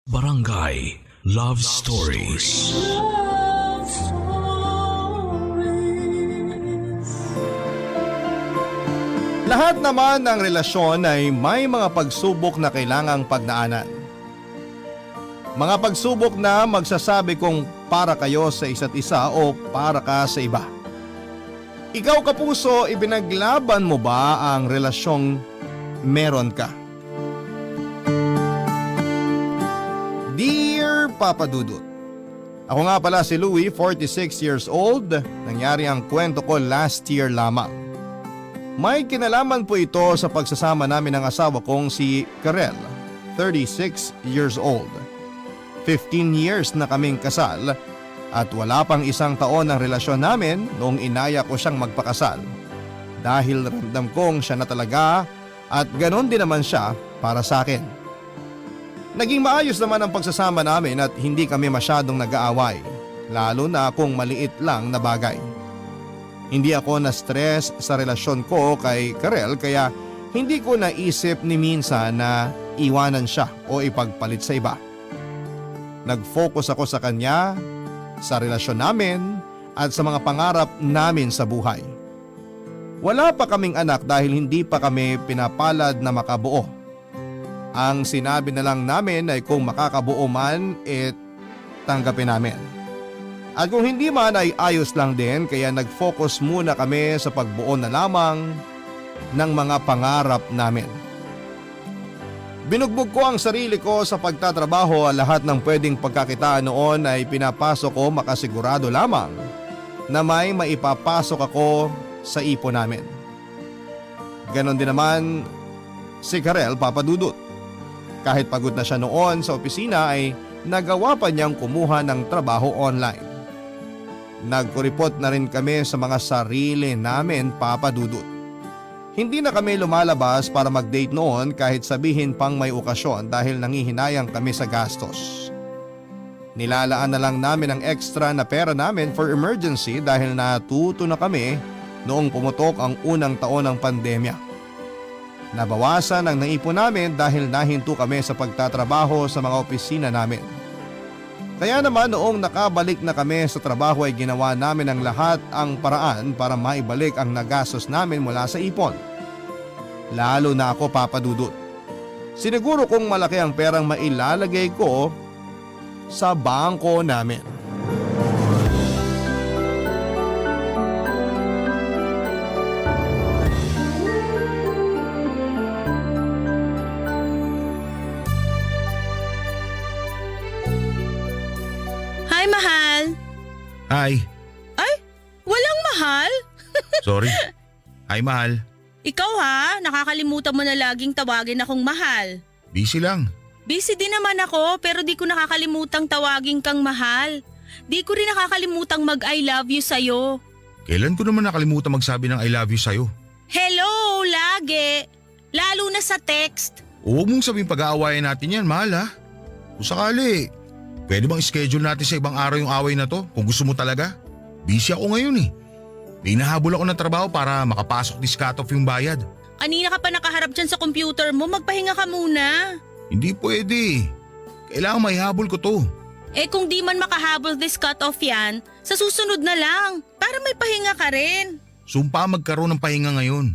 Barangay Love Stories. Love Stories. Lahat naman ng relasyon ay may mga pagsubok na kailangang pagnaanan. Mga pagsubok na magsasabi kung para kayo sa isa't isa o para ka sa iba. Ikaw kapuso, ibinaglaban mo ba ang relasyong meron ka? Dear Papa Dudut, ako nga pala si Louie, 46 years old. Nangyari ang kwento ko last year lamang. May kinalaman po ito sa pagsasama namin ng asawa kong si Karel, 36 years old. 15 years na kaming kasal at wala pang isang taon ang relasyon namin noong inaya ko siyang magpakasal. Dahil ramdam kong siya na talaga at ganon din naman siya para sa akin. Naging maayos naman ang pagsasama namin at hindi kami masyadong nag-aaway, lalo na kung maliit lang na bagay. Hindi ako na-stress sa relasyon ko kay Karel kaya hindi ko naisip ni minsan na iwanan siya o ipagpalit sa iba. Nag-focus ako sa kanya, sa relasyon namin at sa mga pangarap namin sa buhay. Wala pa kaming anak dahil hindi pa kami pinapalad na makabuo. Ang sinabi na lang namin ay kung makakabuo man, tanggapin namin. At kung hindi man ay ayos lang din kaya nag-focus muna kami sa pagbuo na lamang ng mga pangarap namin. Binugbog ko ang sarili ko sa pagtatrabaho at lahat ng pwedeng pagkakitaan noon ay pinapasok ko makasigurado lamang na may maipapasok ako sa ipon namin. Ganon din naman si Karel, Papa Dudut. Kahit pagod na siya noon sa opisina ay nagawa pa niyang kumuha ng trabaho online. Nagkuripot na rin kami sa mga sarili namin, Papa Dudut. Hindi na kami lumalabas para mag-date noon kahit sabihin pang may okasyon dahil nangihinayang kami sa gastos. Nilalaan na lang namin ang extra na pera namin for emergency dahil natuto na kami noong pumutok ang unang taon ng pandemya. Nabawasan ang naipon namin dahil nahinto kami sa pagtatrabaho sa mga opisina namin. Kaya naman noong nakabalik na kami sa trabaho ay ginawa namin ang lahat ang paraan para maibalik ang nagastos namin mula sa ipon. Lalo na ako, Papa Dudut. Siniguro kong malaki ang perang mailalagay ko sa bangko namin. Hi, mahal. Hi. Ay, walang mahal? Sorry. Hi, mahal. Ikaw ha, nakakalimutan mo na laging tawagin akong mahal. Busy lang. Busy din naman ako pero di ko nakakalimutang tawagin kang mahal. Di ko rin nakakalimutang mag-I love you sa'yo. Kailan ko naman nakalimutan magsabi ng I love you sa'yo? Hello, lagi. Lalo na sa text. Huwag mong sabihin pag-aawayan natin yan, mahal ha. Kung sakali, pwede bang schedule natin sa ibang araw yung away na to kung gusto mo talaga? Busy ako ngayon eh. May nahabol ako ng trabaho para makapasok this cut-off yung bayad. Kanina ka pa nakaharap dyan sa computer mo, magpahinga ka muna. Hindi pwede. Kailangan may habol ko to. Eh kung di man makahabol this cut-off yan, sa susunod na lang, para may pahinga ka rin. Sumpa magkaroon ng pahinga ngayon.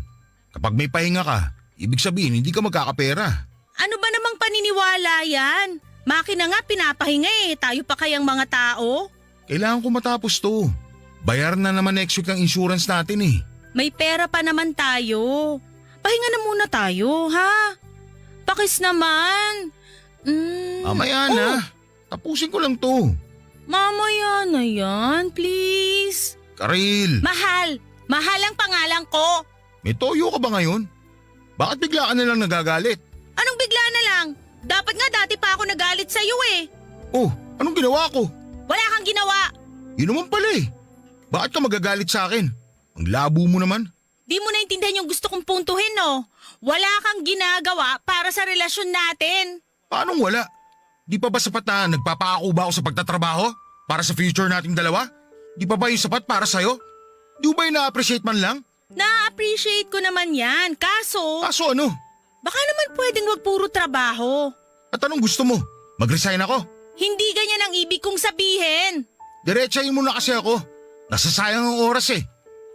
Kapag may pahinga ka, ibig sabihin hindi ka magkakapera. Ano ba namang paniniwala yan? Makina nga pinapahinga eh, tayo pa kayang mga tao? Kailangan ko matapos to. Bayar na naman next week ang insurance natin eh. May pera pa naman tayo. Pahinga na muna tayo, ha? Pakis naman. Mamaya na. Tapusin ko lang to. Mamaya na yan, please. Karil, Mahal! Mahal ang pangalan ko. may toyo ka ba ngayon? Bakit bigla ka na lang nagagalit? Anong bigla na lang? Dapat nga dati pa ako nagalit sa'yo eh. Oh, anong ginawa ko? Wala kang ginawa. Yun naman pala eh. Bakit ka magagalit sa akin? Ang labo mo naman. Di mo naintindihan yung gusto kong puntuhin, no? Wala kang ginagawa para sa relasyon natin. Paanong wala? Di pa ba sapat na nagpapaako ba ako sa pagtatrabaho? Para sa future nating dalawa? Di pa ba yung sapat para sa'yo? Di ba yung na-appreciate man lang? Na-appreciate ko naman yan. Kaso, Kaso ano? baka naman pwedeng wag puro trabaho. At anong gusto mo? Mag-resign ako. Hindi ganyan ang ibig kong sabihin. Diretsahin mo na kasi ako. Nasasayang ang oras eh.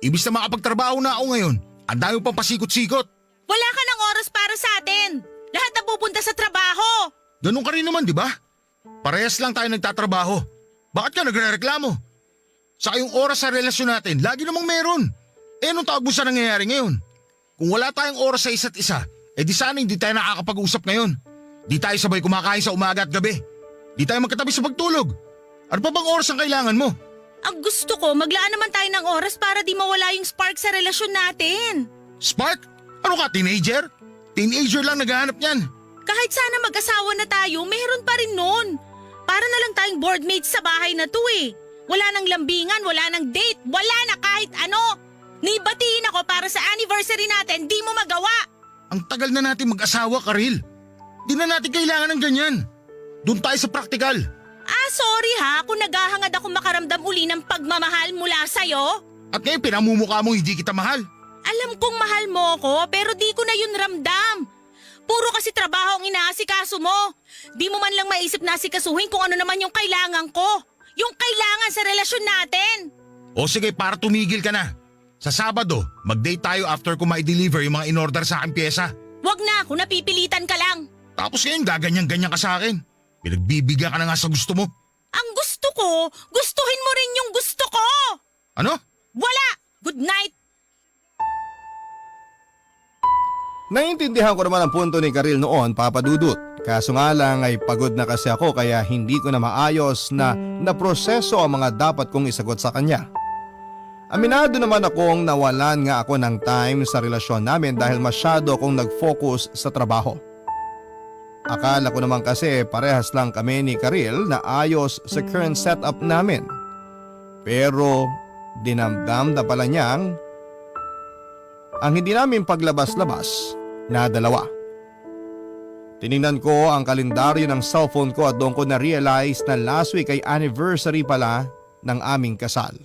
Ibig na makapagtrabaho na ako ngayon. Ang dami pang pasikot-sikot. Wala ka ng oras para sa atin. Lahat na pupunta sa trabaho. Ganun ka rin naman, di ba? Parehas lang tayo nagtatrabaho. Bakit ka nagre-reklamo? Saka yung oras sa relasyon natin, lagi namang meron. Eh, anong tawag mo sa nangyayari ngayon? Kung wala tayong oras sa isa't isa, di sana hindi tayo nakakapag-usap ngayon. Di tayo sabay kumakain sa umaga at gabi. Di tayo magkatabi sa pagtulog. Ano pa bang oras ang kailangan mo? Ang gusto ko, maglaan naman tayo ng oras para di mawala yung spark sa relasyon natin. Spark? Ano ka, teenager? Teenager lang naghahanap niyan. Kahit sana mag-asawa na tayo, meron pa rin nun. Para na lang tayong boardmates sa bahay na to eh. Wala nang lambingan, wala nang date, wala na kahit ano. Nibatiin ako para sa anniversary natin, di mo magawa. Ang tagal na natin mag-asawa, Karil. Di na natin kailangan ng ganyan. Doon tayo sa praktikal. Sorry ha, kung naghahangad ako makaramdam uli ng pagmamahal mula sa'yo. At ngayon pinamumukha mo hindi kita mahal. Alam kong mahal mo ko, pero di ko na yun ramdam. Puro kasi trabaho ang inaasikaso mo. Di mo man lang maisip na asikasuhin kung ano naman yung kailangan ko. Yung kailangan sa relasyon natin. O sige, para tumigil ka na. Sa Sabado, mag-date tayo after ko ma-deliver yung mga in-order sa aking pyesa. Wag na, kung napipilitan ka lang. Tapos ngayon gaganyan-ganyan ka sa akin. Pinagbibigyan ka na nga sa gusto mo. Ang gusto ko, gustuhin mo rin yung gusto ko. Ano? Wala! Good night! Naiintindihan ko naman ang punto ni Karil noon, Papa Dudut. Kaso nga lang ay pagod na kasi ako kaya hindi ko na maayos na naproseso ang mga dapat kong isagot sa kanya. Aminado naman akong nawalan nga ako ng time sa relasyon namin dahil masyado akong nag-focus sa trabaho. Akala ko naman kasi parehas lang kami ni Karil na ayos sa current setup namin. Pero dinamdam na pala niyang ang hindi namin paglabas-labas na dalawa. Tiningnan ko ang kalendaryo ng cellphone ko at doon ko na-realize na last week ay anniversary pala ng aming kasal.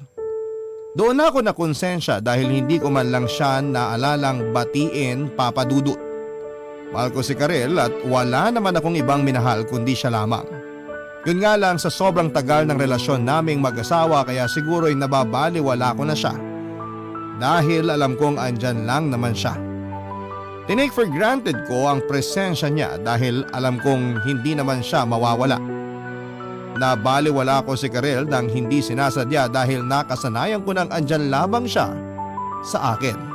Doon ako nakonsensya dahil hindi ko man lang siya naalalang batiin, Papa Dudut. Mahal ko si Karil at wala naman akong ibang minahal kundi siya lamang. Yun nga lang sa sobrang tagal ng relasyon naming mag-asawa kaya siguro ay nababaliwala ko na siya. Dahil alam kong andyan lang naman siya. Tinake for granted ko ang presensya niya dahil alam kong hindi naman siya mawawala. Nabaliwala ko si Karil nang hindi sinasadya dahil nakasanayan ko nang andyan lamang siya sa akin.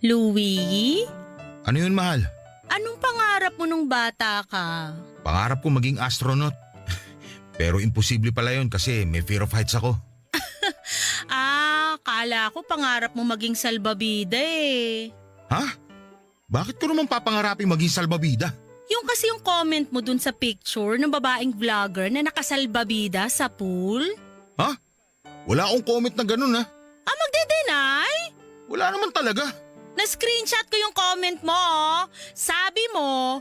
Louie? Ano yun, mahal? Anong pangarap mo nung bata ka? Pangarap ko maging astronaut. Pero imposible pala yun kasi may fear of heights ako. Kala ko pangarap mo maging salbabida eh. Ha? Bakit ko naman papangarapin maging salbabida? Yung kasi yung comment mo dun sa picture ng babaeng vlogger na nakasalbabida sa pool? Ha? Wala akong comment na ganun ha. Magde-deny? Wala naman talaga. Na-screenshot ko yung comment mo. Sabi mo,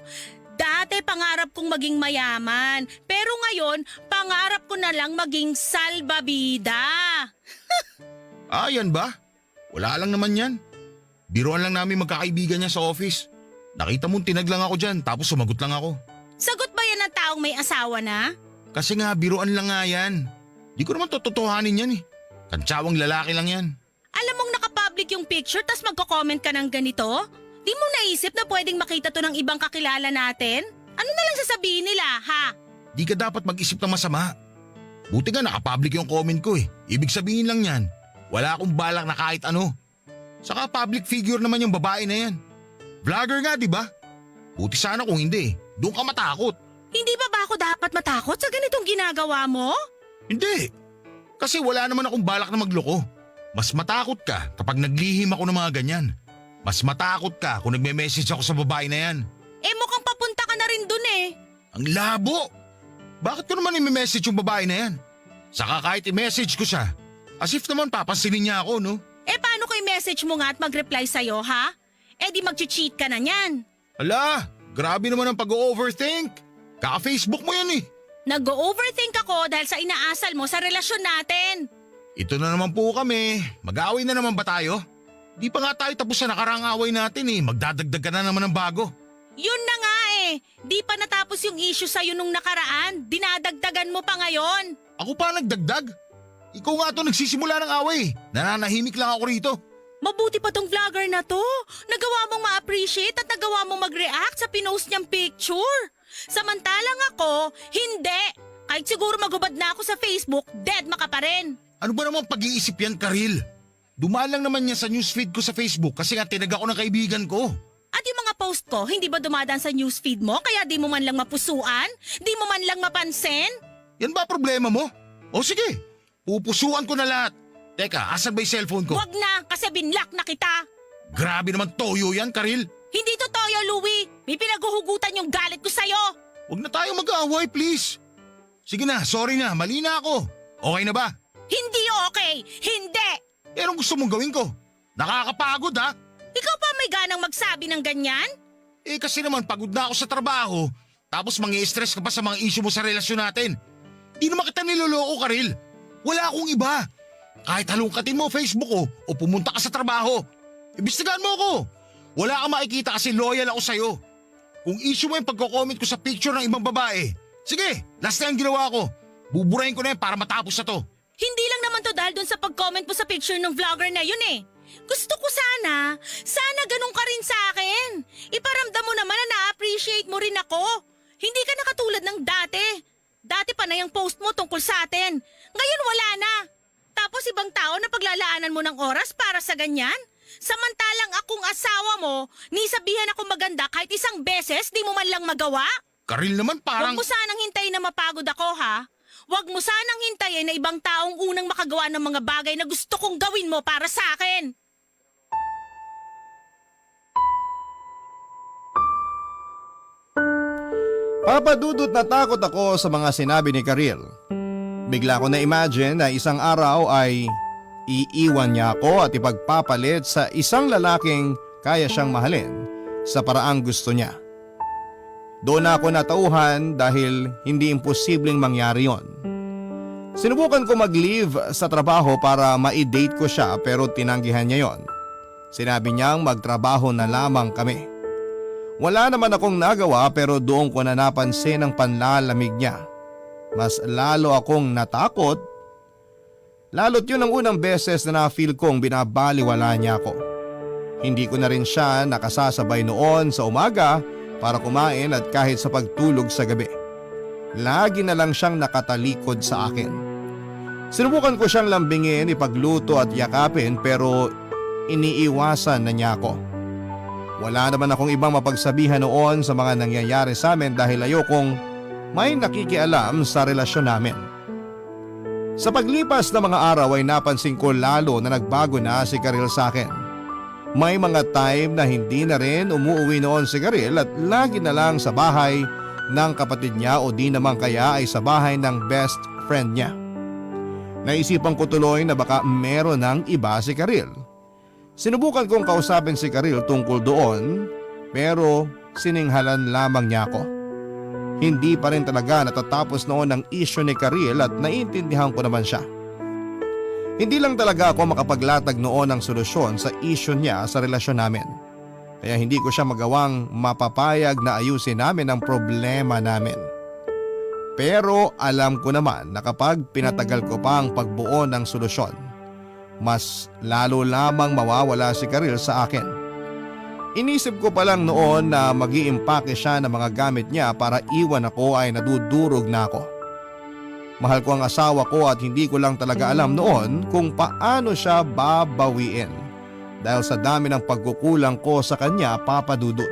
dati pangarap kong maging mayaman, pero ngayon pangarap ko na lang maging salbabida. Yan ba? Wala lang naman yan. Biruan lang namin magkakaibigan niya sa office. Nakita mo tinag lang ako dyan tapos sumagot lang ako. Sagot ba yan ng taong may asawa na? Kasi nga biruan lang nga yan. Di ko naman tototohanin yan eh. Kantsawang lalaki lang yan. Alam mong nakapublic yung picture tas magko-comment ka ng ganito? Di mo naisip na pwedeng makita to ng ibang kakilala natin? Ano na lang sasabihin nila, ha? Di ka dapat mag-isip ng masama. Buti nga nakapublic yung comment ko eh. Ibig sabihin lang yan, wala akong balak na kahit ano. Saka public figure naman yung babae na yan. Vlogger nga, di ba? Buti sana kung hindi. Doon ka matakot. Hindi ba ako dapat matakot sa ganitong ginagawa mo? Hindi. Kasi wala naman akong balak na magloko. Mas matakot ka kapag naglihim ako ng mga ganyan. Mas matakot ka kung nagme-message ako sa babae na yan. Mukhang papunta ka na rin dun eh. Ang labo! Bakit ko naman i-message yung babae na yan? Saka kahit i-message ko siya, as if naman papansinin niya ako, no? Paano ko i-message mo nga at mag-reply sa'yo, ha? di mag-cheat ka na niyan. Ala, grabe naman ang pag-overthink. Kaka-Facebook mo yan eh. Nag-overthink ako dahil sa inaasal mo sa relasyon natin. Ito na naman po kami. Mag-aaway na naman ba tayo? Di pa nga tayo tapos sa nakarang away natin eh. Magdadagdag ka na naman ng bago. Yun na nga eh. Di pa natapos yung issue sa'yo nung nakaraan. Dinadagdagan mo pa ngayon. Ako pa nagdagdag? Ikaw nga to nagsisimula ng away. Nananahimik lang ako rito. Mabuti pa tong vlogger na to. Nagawa mong ma-appreciate at nagawa mong mag-react sa pinost niyang picture. Samantalang ako, hindi. Kahit siguro magubad na ako sa Facebook, dead maka pa rin. Ano ba naman pag-iisip yan, Karil? Dumaan lang naman yan sa newsfeed ko sa Facebook kasi nga tinag ako ng kaibigan ko. At yung mga post ko, hindi ba dumadaan sa newsfeed mo kaya di mo man lang mapusuan? Di mo man lang mapansin? Yan ba problema mo? O sige, pupusuan ko na lahat. Teka, asan ba yung cellphone ko? Huwag na, kasi binlock na kita. Grabe naman toyo yan, Karil. Hindi totoo, Louie. May pinaghuhugutan yung galit ko sa'yo. Huwag na tayo mag-aaway, please. Sige na, sorry na, mali na ako. Okay na ba? Hindi okay. Hindi. Pero gusto mong gawin ko? Nakakapagod ha? Ikaw pa may ganang magsabi ng ganyan? Eh kasi naman pagod na ako sa trabaho, tapos mangi-stress ka pa sa mga issue mo sa relasyon natin. Di naman kita niloloko, Karil. Wala akong iba. Kahit halungkatin mo Facebook ko o pumunta ka sa trabaho, imbestigahan mo ako. Wala kang makikita kasi loyal ako sa'yo. Kung issue mo yung pagko-comment ko sa picture ng ibang babae, sige, last na yung ginawa ko. Buburahin ko na yan para matapos na to. Hindi lang naman to dahil dun sa pag-comment mo sa picture ng vlogger na yun eh. Gusto ko sana ganun ka rin sa akin. Iparamdam mo naman na na-appreciate mo rin ako. Hindi ka na katulad ng dati. Dati pa na yung post mo tungkol sa atin. Ngayon wala na. Tapos ibang tao na paglalaanan mo ng oras para sa ganyan? Samantalang akong asawa mo, ni sabihan ako maganda kahit isang beses di mo man lang magawa? Karil naman parang… Huwag mo sanang hintayin na mapagod ako ha. Huwag mo sanang hintayin na ibang taong unang makagawa ng mga bagay na gusto kong gawin mo para sa akin. Papadudot na takot ako sa mga sinabi ni Karil. Bigla ko na-imagine na isang araw ay iiwan niya ako at ipagpapalit sa isang lalaking kaya siyang mahalin sa paraang gusto niya. Doon ako natauhan dahil hindi imposibleng mangyari yon. Sinubukan ko mag-leave sa trabaho para ma-date ko siya pero tinanggihan niya yon. Sinabi niyang magtrabaho na lamang kami. Wala naman akong nagawa pero doon ko na napansin ang panlalamig niya. Mas lalo akong natakot. Lalo't yun ang unang beses na na-feel kong binabaliwala niya ako. Hindi ko na rin siya nakasasabay noon sa umaga para kumain at kahit sa pagtulog sa gabi. Lagi na lang siyang nakatalikod sa akin. Sinubukan ko siyang lambingin, ipagluto at yakapin pero iniiwasan na niya ako. Wala naman akong ibang mapagsabihan noon sa mga nangyayari sa amin dahil ayokong may nakikialam sa relasyon namin. Sa paglipas ng mga araw ay napansin ko lalo na nagbago na si Karil sa akin. May mga time na hindi na rin umuwi noon si Karil at lagi na lang sa bahay ng kapatid niya o di naman kaya ay sa bahay ng best friend niya. Naisipan ko tuloy na baka meron ng iba si Karil. Sinubukan kong kausapin si Karil tungkol doon pero sininghalan lamang niya ako. Hindi pa rin talaga natatapos noon ang issue ni Karil at naiintindihan ko naman siya. Hindi lang talaga ako makapaglatag noon ng solusyon sa issue niya sa relasyon namin. Kaya hindi ko siya magawang mapapayag na ayusin namin ang problema namin. Pero alam ko naman na kapag pinatagal ko pa ang pagbuo ng solusyon, mas lalo lamang mawawala si Karil sa akin. Inisip ko pa lang noon na mag-iimpake siya ng mga gamit niya para iwan ako ay nadudurog na ako. Mahal ko ang asawa ko at hindi ko lang talaga alam noon kung paano siya babawiin dahil sa dami ng pagkukulang ko sa kanya, Papa Dudut.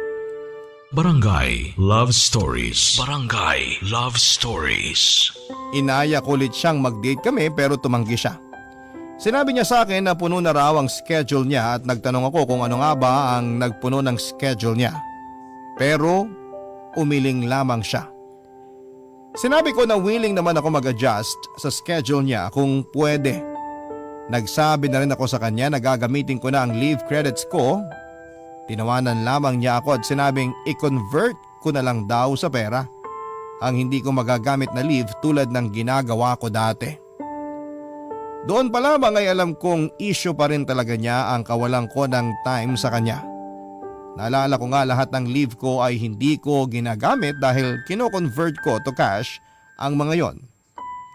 Barangay Love Stories. Barangay Love Stories. Inaya ko ulit siyang mag-date kami pero tumanggi siya. Sinabi niya sa akin na puno na raw ang schedule niya at nagtanong ako kung ano nga ba ang nagpuno ng schedule niya. Pero umiling lamang siya. Sinabi ko na willing naman ako mag-adjust sa schedule niya kung pwede. Nagsabi na rin ako sa kanya na gagamitin ko na ang leave credits ko Tinawanan lamang niya ako at sinabing i-convert ko na lang daw sa pera ang hindi ko magagamit na leave tulad ng ginagawa ko dati. Doon pa lamang ay alam kong issue pa rin talaga niya ang kawalan ko ng time sa kanya. Naalala ko nga lahat ng leave ko ay hindi ko ginagamit dahil kino-convert ko to cash ang mga yon.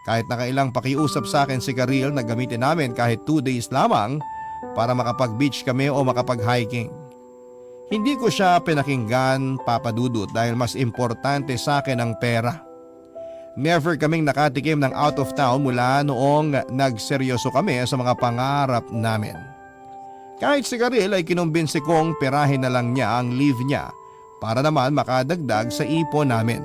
Kahit nakailang pakiusap sa akin si Karil na gamitin namin kahit 2 days lamang para makapag-beach kami o makapag-hiking. Hindi ko siya pinakinggan, Papa Dudut, dahil mas importante sa akin ang pera. Never kaming nakatikim ng out of town mula noong nagseryoso kami sa mga pangarap namin. Kahit si Karil ay kinumbinsi kong perahin na lang niya ang leave niya para naman makadagdag sa ipon namin.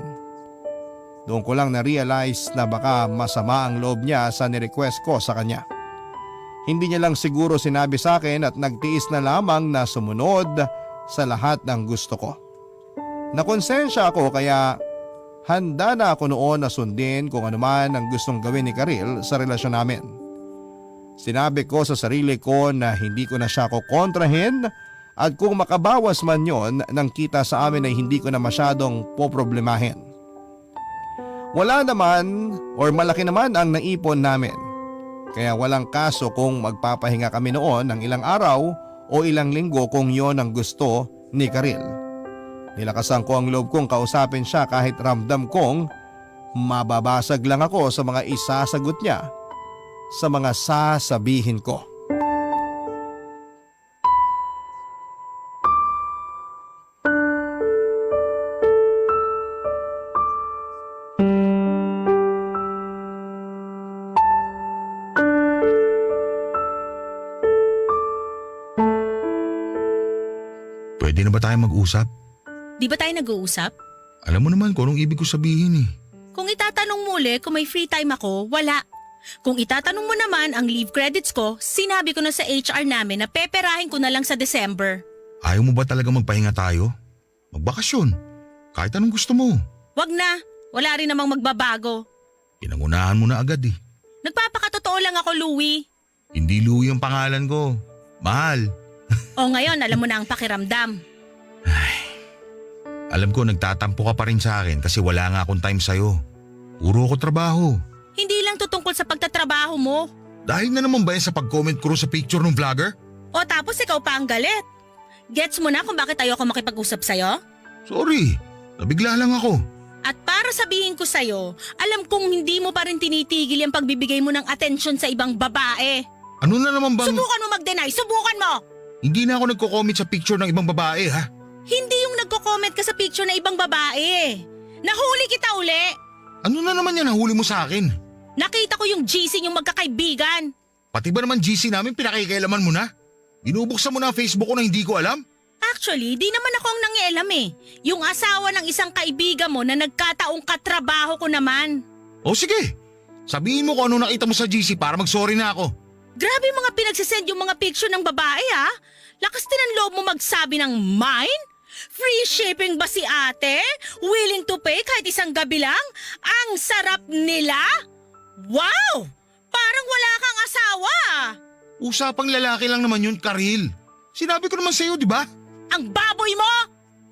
Doon ko lang na-realize na baka masama ang loob niya sa nirequest ko sa kanya. Hindi niya lang siguro sinabi sa akin at nagtiis na lamang na sumunod sa lahat ng gusto ko. Nakonsensya ako kaya handa na ako noon na sundin kung ano man ang gustong gawin ni Karil sa relasyon namin. Sinabi ko sa sarili ko na hindi ko na siya kukontrahin at kung makabawas man yon ng kita sa amin ay hindi ko na masyadong poproblemahin. Wala naman or malaki naman ang naipon namin. Kaya walang kaso kung magpapahinga kami noon ng ilang araw o ilang linggo kung yon ang gusto ni Karil. Nilakasan ko ang loob kong kausapin siya kahit ramdam kong mababasag lang ako sa mga isasagot niya sa mga sasabihin ko. Pwede na ba tayo mag-usap? Di ba tayo nag-uusap? Alam mo naman kung anong ibig ko sabihin eh. Kung itatanong mo ulit kung may free time ako, wala. Kung itatanong mo naman ang leave credits ko, sinabi ko na sa HR namin na peperahin ko na lang sa December. Ayaw mo ba talaga magpahinga tayo? Magbakasyon. Kahit anong gusto mo. Wag na, wala rin namang magbabago. Pinangunahan mo na agad eh. Nagpapakatotoo lang ako, Louie. Hindi Louie ang pangalan ko. Mahal. O ngayon, alam mo na ang pakiramdam. Alam ko nagtatampo ka pa rin sa akin kasi wala nga akong time sa'yo. Puro ko trabaho. Hindi lang to tungkol sa pagtatrabaho mo. Dahil na naman ba yan sa pag-comment ko sa picture ng vlogger? O tapos ikaw pa ang galit. Gets mo na kung bakit ayoko makipag-usap sa'yo? Sorry, nabigla lang ako. At para sabihin ko sa'yo, alam kong hindi mo pa rin tinitigil yung pagbibigay mo ng atensyon sa ibang babae. Ano na naman bang… Subukan mo mag-deny, subukan mo! Hindi na ako nagko-comment sa picture ng ibang babae ha? Hindi yung nagko-comment ka sa picture na ibang babae. Nahuli kita uli. Ano na naman yan nahuli mo sa akin? Nakita ko yung GC yung magkakaibigan. Pati ba naman GC namin pinakikailaman mo na? Binubuksan mo na ang Facebook ko na hindi ko alam? Actually, di naman ako ang nangialam eh. Yung asawa ng isang kaibigan mo na nagkataong katrabaho ko naman. O sige, sabihin mo kung ano nakita mo sa GC para mag-sorry na ako. Grabe mga pinagsisend yung mga picture ng babae ha. Lakas din ang loob mo magsabi ng mine? Free shipping ba si ate? Willing to pay kahit isang gabi lang? Ang sarap nila? Wow! Parang wala kang asawa. Usapang lalaki lang naman yun, Karil. Sinabi ko naman sa'yo, di ba? Ang baboy mo!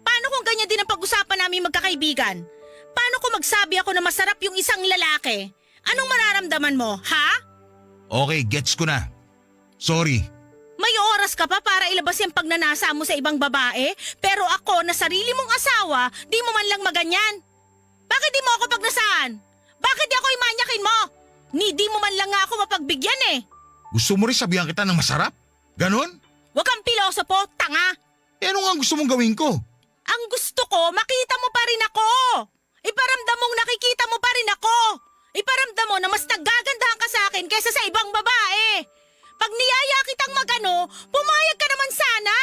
Paano kung ganyan din ang pag-usapan namin magkakaibigan? Paano kung magsabi ako na masarap yung isang lalaki? Anong mararamdaman mo, ha? Okay, gets ko na. Sorry. May oras ka pa para ilabas yung pagnanasa mo sa ibang babae, pero ako na sarili mong asawa, di mo man lang maganyan. Bakit di mo ako pagnasaan? Bakit di ako imanyakin mo? Di mo man lang nga ako mapagbigyan eh. Gusto mo rin sabihan kita ng masarap? Ganon? Huwag kang pilosopo, tanga. Eh ano nga ang gusto mong gawin ko? Ang gusto ko, makita mo pa rin ako. Iparamdam mong nakikita mo pa rin ako. Iparamdam mo na mas nagagandahan ka sa akin kaysa sa ibang babae. Pag niyaya kitang magano, pumayag ka naman sana.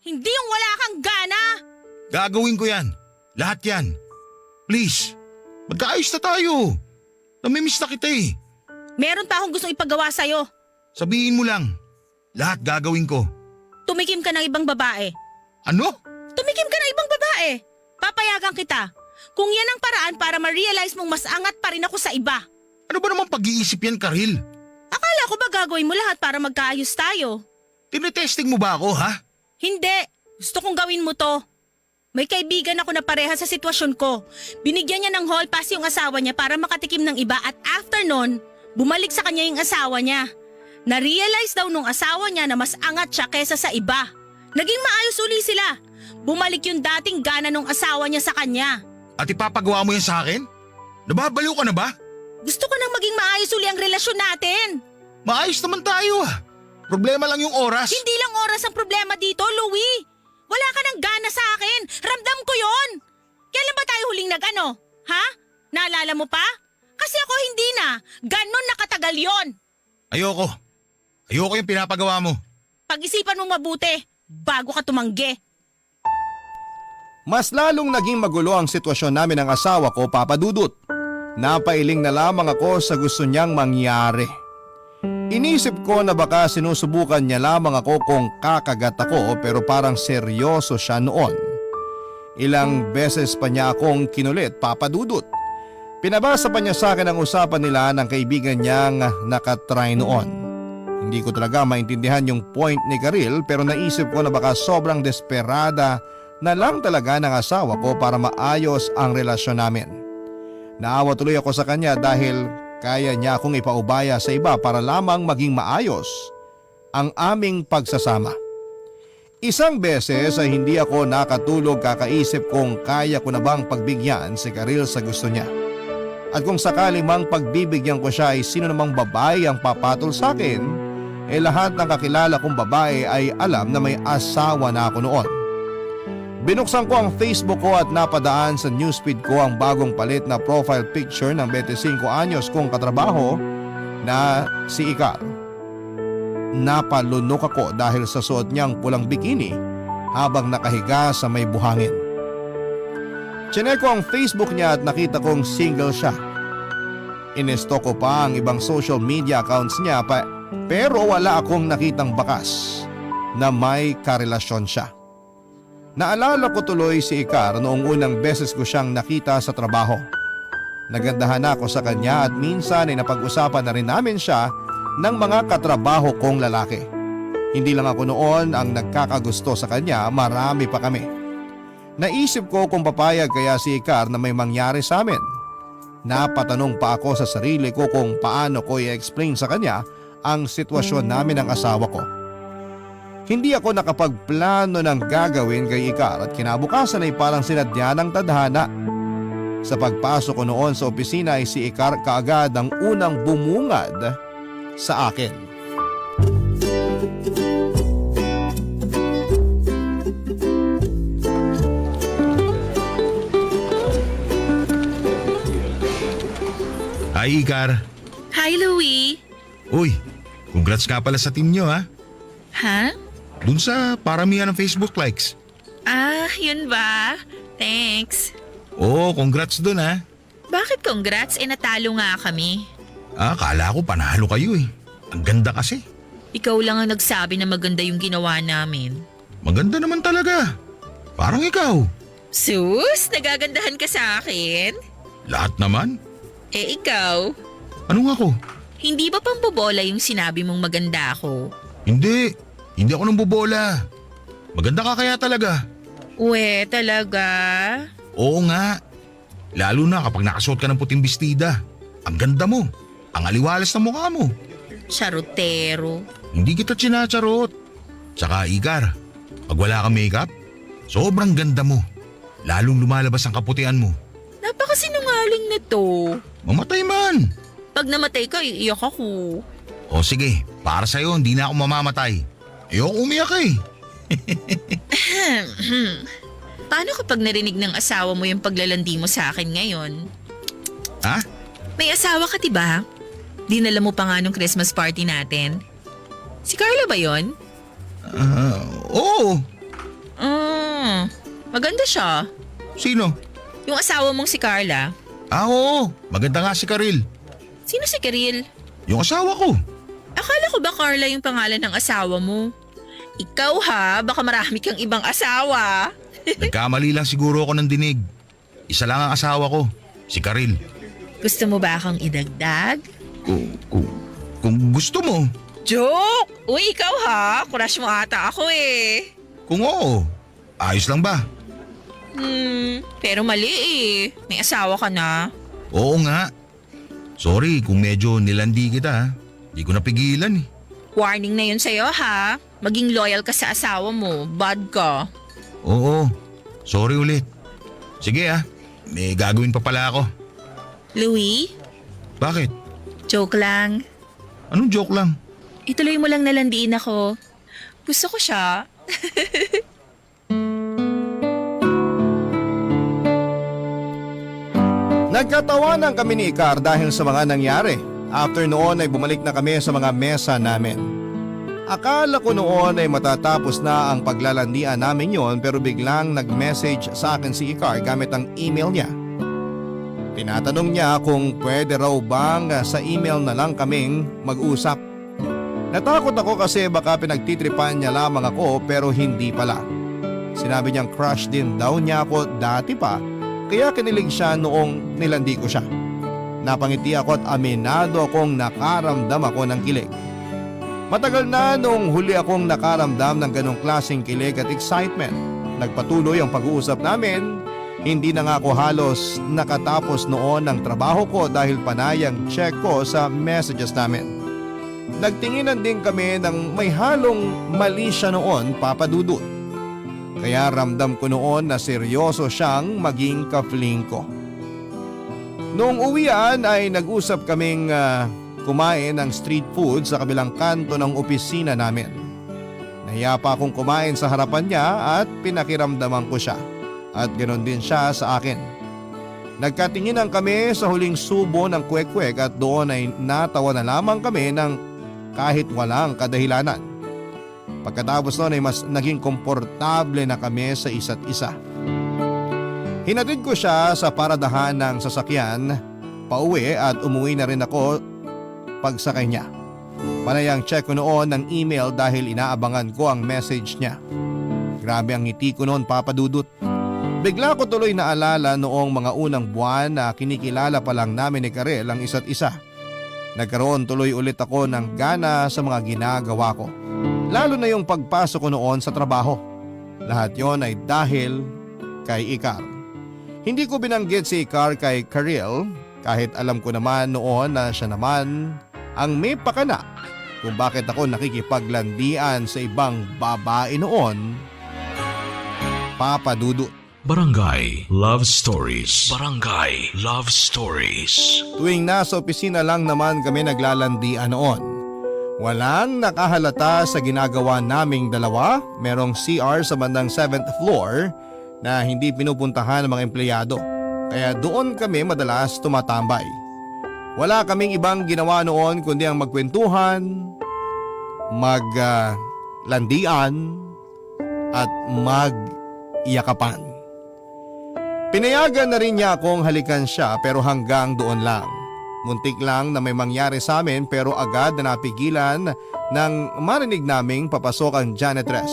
Hindi yung wala kang gana. Gagawin ko yan. Lahat yan. Please, magkaayos na tayo. Namimiss na kita eh. Meron pa akong gustong ipagawa sa'yo. Sabihin mo lang. Lahat gagawin ko. Tumikim ka ng ibang babae. Ano? Tumikim ka ng ibang babae. Papayagan kita. Kung yan ang paraan para ma-realize mong mas angat pa rin ako sa iba. Ano ba namang pag-iisip yan, Karil? Akala ko ba gagawin mo lahat para magkaayos tayo? Tinetesting mo ba ako, ha? Hindi. Gusto kong gawin mo to. May kaibigan ako na pareha sa sitwasyon ko. Binigyan niya ng hall pass yung asawa niya para makatikim ng iba at after nun, bumalik sa kanya yung asawa niya. Na-realize daw nung asawa niya na mas angat siya kesa sa iba. Naging maayos uli sila. Bumalik yung dating gana nung asawa niya sa kanya. At ipapagawa mo yan sa akin? Nababaliw ka na ba? Gusto ko nang maging maayos uli ang relasyon natin. Maayos naman tayo ah. Problema lang yung oras. Hindi lang oras ang problema dito, Louie. Wala ka ng gana sa akin. Ramdam ko yon. Kailan ba tayo huling nag-ano? Ha? Naalala mo pa? Kasi ako hindi na. Ganon nakatagal yon. Ayoko. Ayoko yung pinapagawa mo. Pag-isipan mo mabuti bago ka tumanggi. Mas lalong naging magulo ang sitwasyon namin ng asawa ko, Papa Dudut. Napailing na lamang ako sa gusto niyang mangyari. Inisip ko na baka sinusubukan niya lamang ako kung kakagat ako pero parang seryoso siya noon. Ilang beses pa niya akong kinulit, Papa Dudut. Pinabasa pa niya sa akin ang usapan nila ng kaibigan niyang nakatry noon. Hindi ko talaga maintindihan yung point ni Karil pero naisip ko na baka sobrang desperada na lang talaga ng asawa ko para maayos ang relasyon namin. Naawa tuloy ako sa kanya dahil kaya niya akong ipaubaya sa iba para lamang maging maayos ang aming pagsasama. Isang beses ay hindi ako nakatulog kakaisip kung kaya ko na bang pagbigyan si Karil sa gusto niya. At kung sakali mang pagbibigyan ko siya ay sino namang babae ang papatol sa akin, lahat ng kakilala kong babae ay alam na may asawa na ako noon. Binuksan ko ang Facebook ko at napadaan sa newsfeed ko ang bagong palit na profile picture ng 25 anyos kong katrabaho na si Ikar. Napalunok ako dahil sa suot niyang pulang bikini habang nakahiga sa may buhangin. Chinek ko ang Facebook niya at nakita kong single siya. Inesto ko pa ang ibang social media accounts niya pero wala akong nakitang bakas na may karelasyon siya. Naalala ko tuloy si Ikar noong unang beses ko siyang nakita sa trabaho. Nagandahan ako sa kanya at minsan ay napag-usapan na rin namin siya ng mga katrabaho kong lalaki. Hindi lang ako noon ang nagkakagusto sa kanya, marami pa kami. Naisip ko kung papayag kaya si Ikar na may mangyari sa amin. Napatanong pa ako sa sarili ko kung paano ko i-explain sa kanya ang sitwasyon namin ng asawa ko. Hindi ako nakapagplano ng gagawin kay Ikar at kinabukasan ay parang sinadya ng tadhana. Sa pagpasok ko noon sa opisina ay si Ikar kaagad ang unang bumungad sa akin. Hi Ikar. Hi, Louie. Uy, congrats nga pala sa team nyo ha. Ha? Dun sa paramihan ng Facebook likes. Ah, yun ba? Thanks. Oo, congrats dun ha. Bakit congrats? Natalo nga kami. Akala ko panalo kayo eh. Ang ganda kasi. Ikaw lang ang nagsabi na maganda yung ginawa namin. Maganda naman talaga. Parang ikaw. Sus, nagagandahan ka sa akin? Lahat naman. Ikaw? Anong ako? Hindi ba pang bobola yung sinabi mong maganda ako? Hindi ako nang bobola. Maganda ka kaya talaga. Talaga? Oo nga. Lalo na kapag nakasuot ka ng puting bestida. Ang ganda mo. Ang aliwalas ng mukha mo. Charotero. Hindi kita chinacharot. Tsaka Ikar, pag wala kang makeup, sobrang ganda mo. Lalong lumalabas ang kaputian mo. Napakasinungaling nito. Mamatay man. Pag namatay ka, iiyak ako. O sige, para sa'yo hindi na ako mamamatay. Ayoko umiyak eh. Paano kapag narinig ng asawa mo yung paglalandi mo sa akin ngayon? Ha? May asawa ka diba? Dinala mo pa nga nung Christmas party natin. Si Carla ba yon? Oo. Maganda siya. Sino? Yung asawa mong si Carla. Oo. Maganda nga si Karil. Sino si Karil? Yung asawa ko. Akala ko ba Carla yung pangalan ng asawa mo? Ikaw ha, baka marami kang ibang asawa. Nagkamali lang siguro ako ng dinig. Isa lang ang asawa ko, si Karil. Gusto mo ba akong idagdag? Kung gusto mo. Joke! Uy, ikaw ha, crush mo ata ako eh. Kung oo, Ayos lang ba? Pero mali eh. May asawa ka na. Oo nga. Sorry kung medyo nilandi kita ha. Di ko napigilan eh. Warning na yun sa'yo ha. Maging loyal ka sa asawa mo. Bad ka. Oo. Sorry ulit. Sige ha. May gagawin pa pala ako. Louie, Bakit? joke lang. Anong joke lang? Ituloy mo lang nalandiin ako. Gusto ko siya. Nagkatawanan kami ni Ikar dahil sa mga nangyari. After noon ay bumalik na kami sa mga mesa namin. Akala ko noon ay matatapos na ang paglalandian namin yon pero biglang nag-message sa akin si Ikar gamit ang email niya. Tinatanong niya kung pwede raw bang sa email na lang kaming mag-usap. Natakot ako kasi baka pinagtitripan niya lamang ako pero hindi pala. Sinabi niyang crush din daw niya ako dati pa kaya kinilig siya noong nilandi ko siya. Napangiti ako at aminado akong nakaramdam ako ng kilig. Matagal na nung huli akong nakaramdam ng ganong klaseng kilig at excitement. Nagpatuloy ang pag-uusap namin. Hindi na nga ako halos nakatapos noon ng trabaho ko dahil panayang check ko sa messages namin. Nagtinginan din kami ng may halong mali siya noon, Papa Dudut. Kaya ramdam ko noon na seryoso siyang maging ka-fling ko. Noong uwian ay nag-usap kaming kumain ng street food sa kabilang kanto ng opisina namin. Nahiya pa akong kumain sa harapan niya at pinakiramdaman ko siya. At ganoon din siya sa akin. Nagkatinginan kami sa huling subo ng kwek-kwek at doon ay natawa na lamang kami ng kahit walang kadahilanan. Pagkatapos noon ay mas naging komportable na kami sa isa't isa. Hinatid ko siya sa paradahan ng sasakyan, pauwi at umuwi na rin ako pagsakay niya. Panayang check ko noon ng email dahil inaabangan ko ang message niya. Grabe ang ngiti ko noon, Papa Dudut. Bigla ko tuloy naalala noong mga unang buwan na kinikilala pa lang namin ni Karel ang isa't isa. Nagkaroon tuloy ulit ako ng gana sa mga ginagawa ko. Lalo na yung pagpasok ko noon sa trabaho. Lahat yon ay dahil kay Ikar. Hindi ko binanggit si Ikar kay Karel kahit alam ko naman noon na siya naman ang may pakana kung bakit ako nakikipaglandian sa ibang babae noon. Papa Dudut. Barangay Love Stories. Barangay Love Stories. Tuwing nasa opisina lang naman kami naglalandian noon. Walang nakahalata sa ginagawa naming dalawa. Merong CR sa bandang 7th floor na hindi pinupuntahan ng mga empleyado. Kaya doon kami madalas tumatambay. Wala kaming ibang ginawa noon kundi ang magkwentuhan, maglandian at magyakapan. Pinayagan na rin niya akong halikan siya pero hanggang doon lang. Muntik lang na may mangyari sa amin pero agad na napigilan nang marinig naming papasok ang janitress.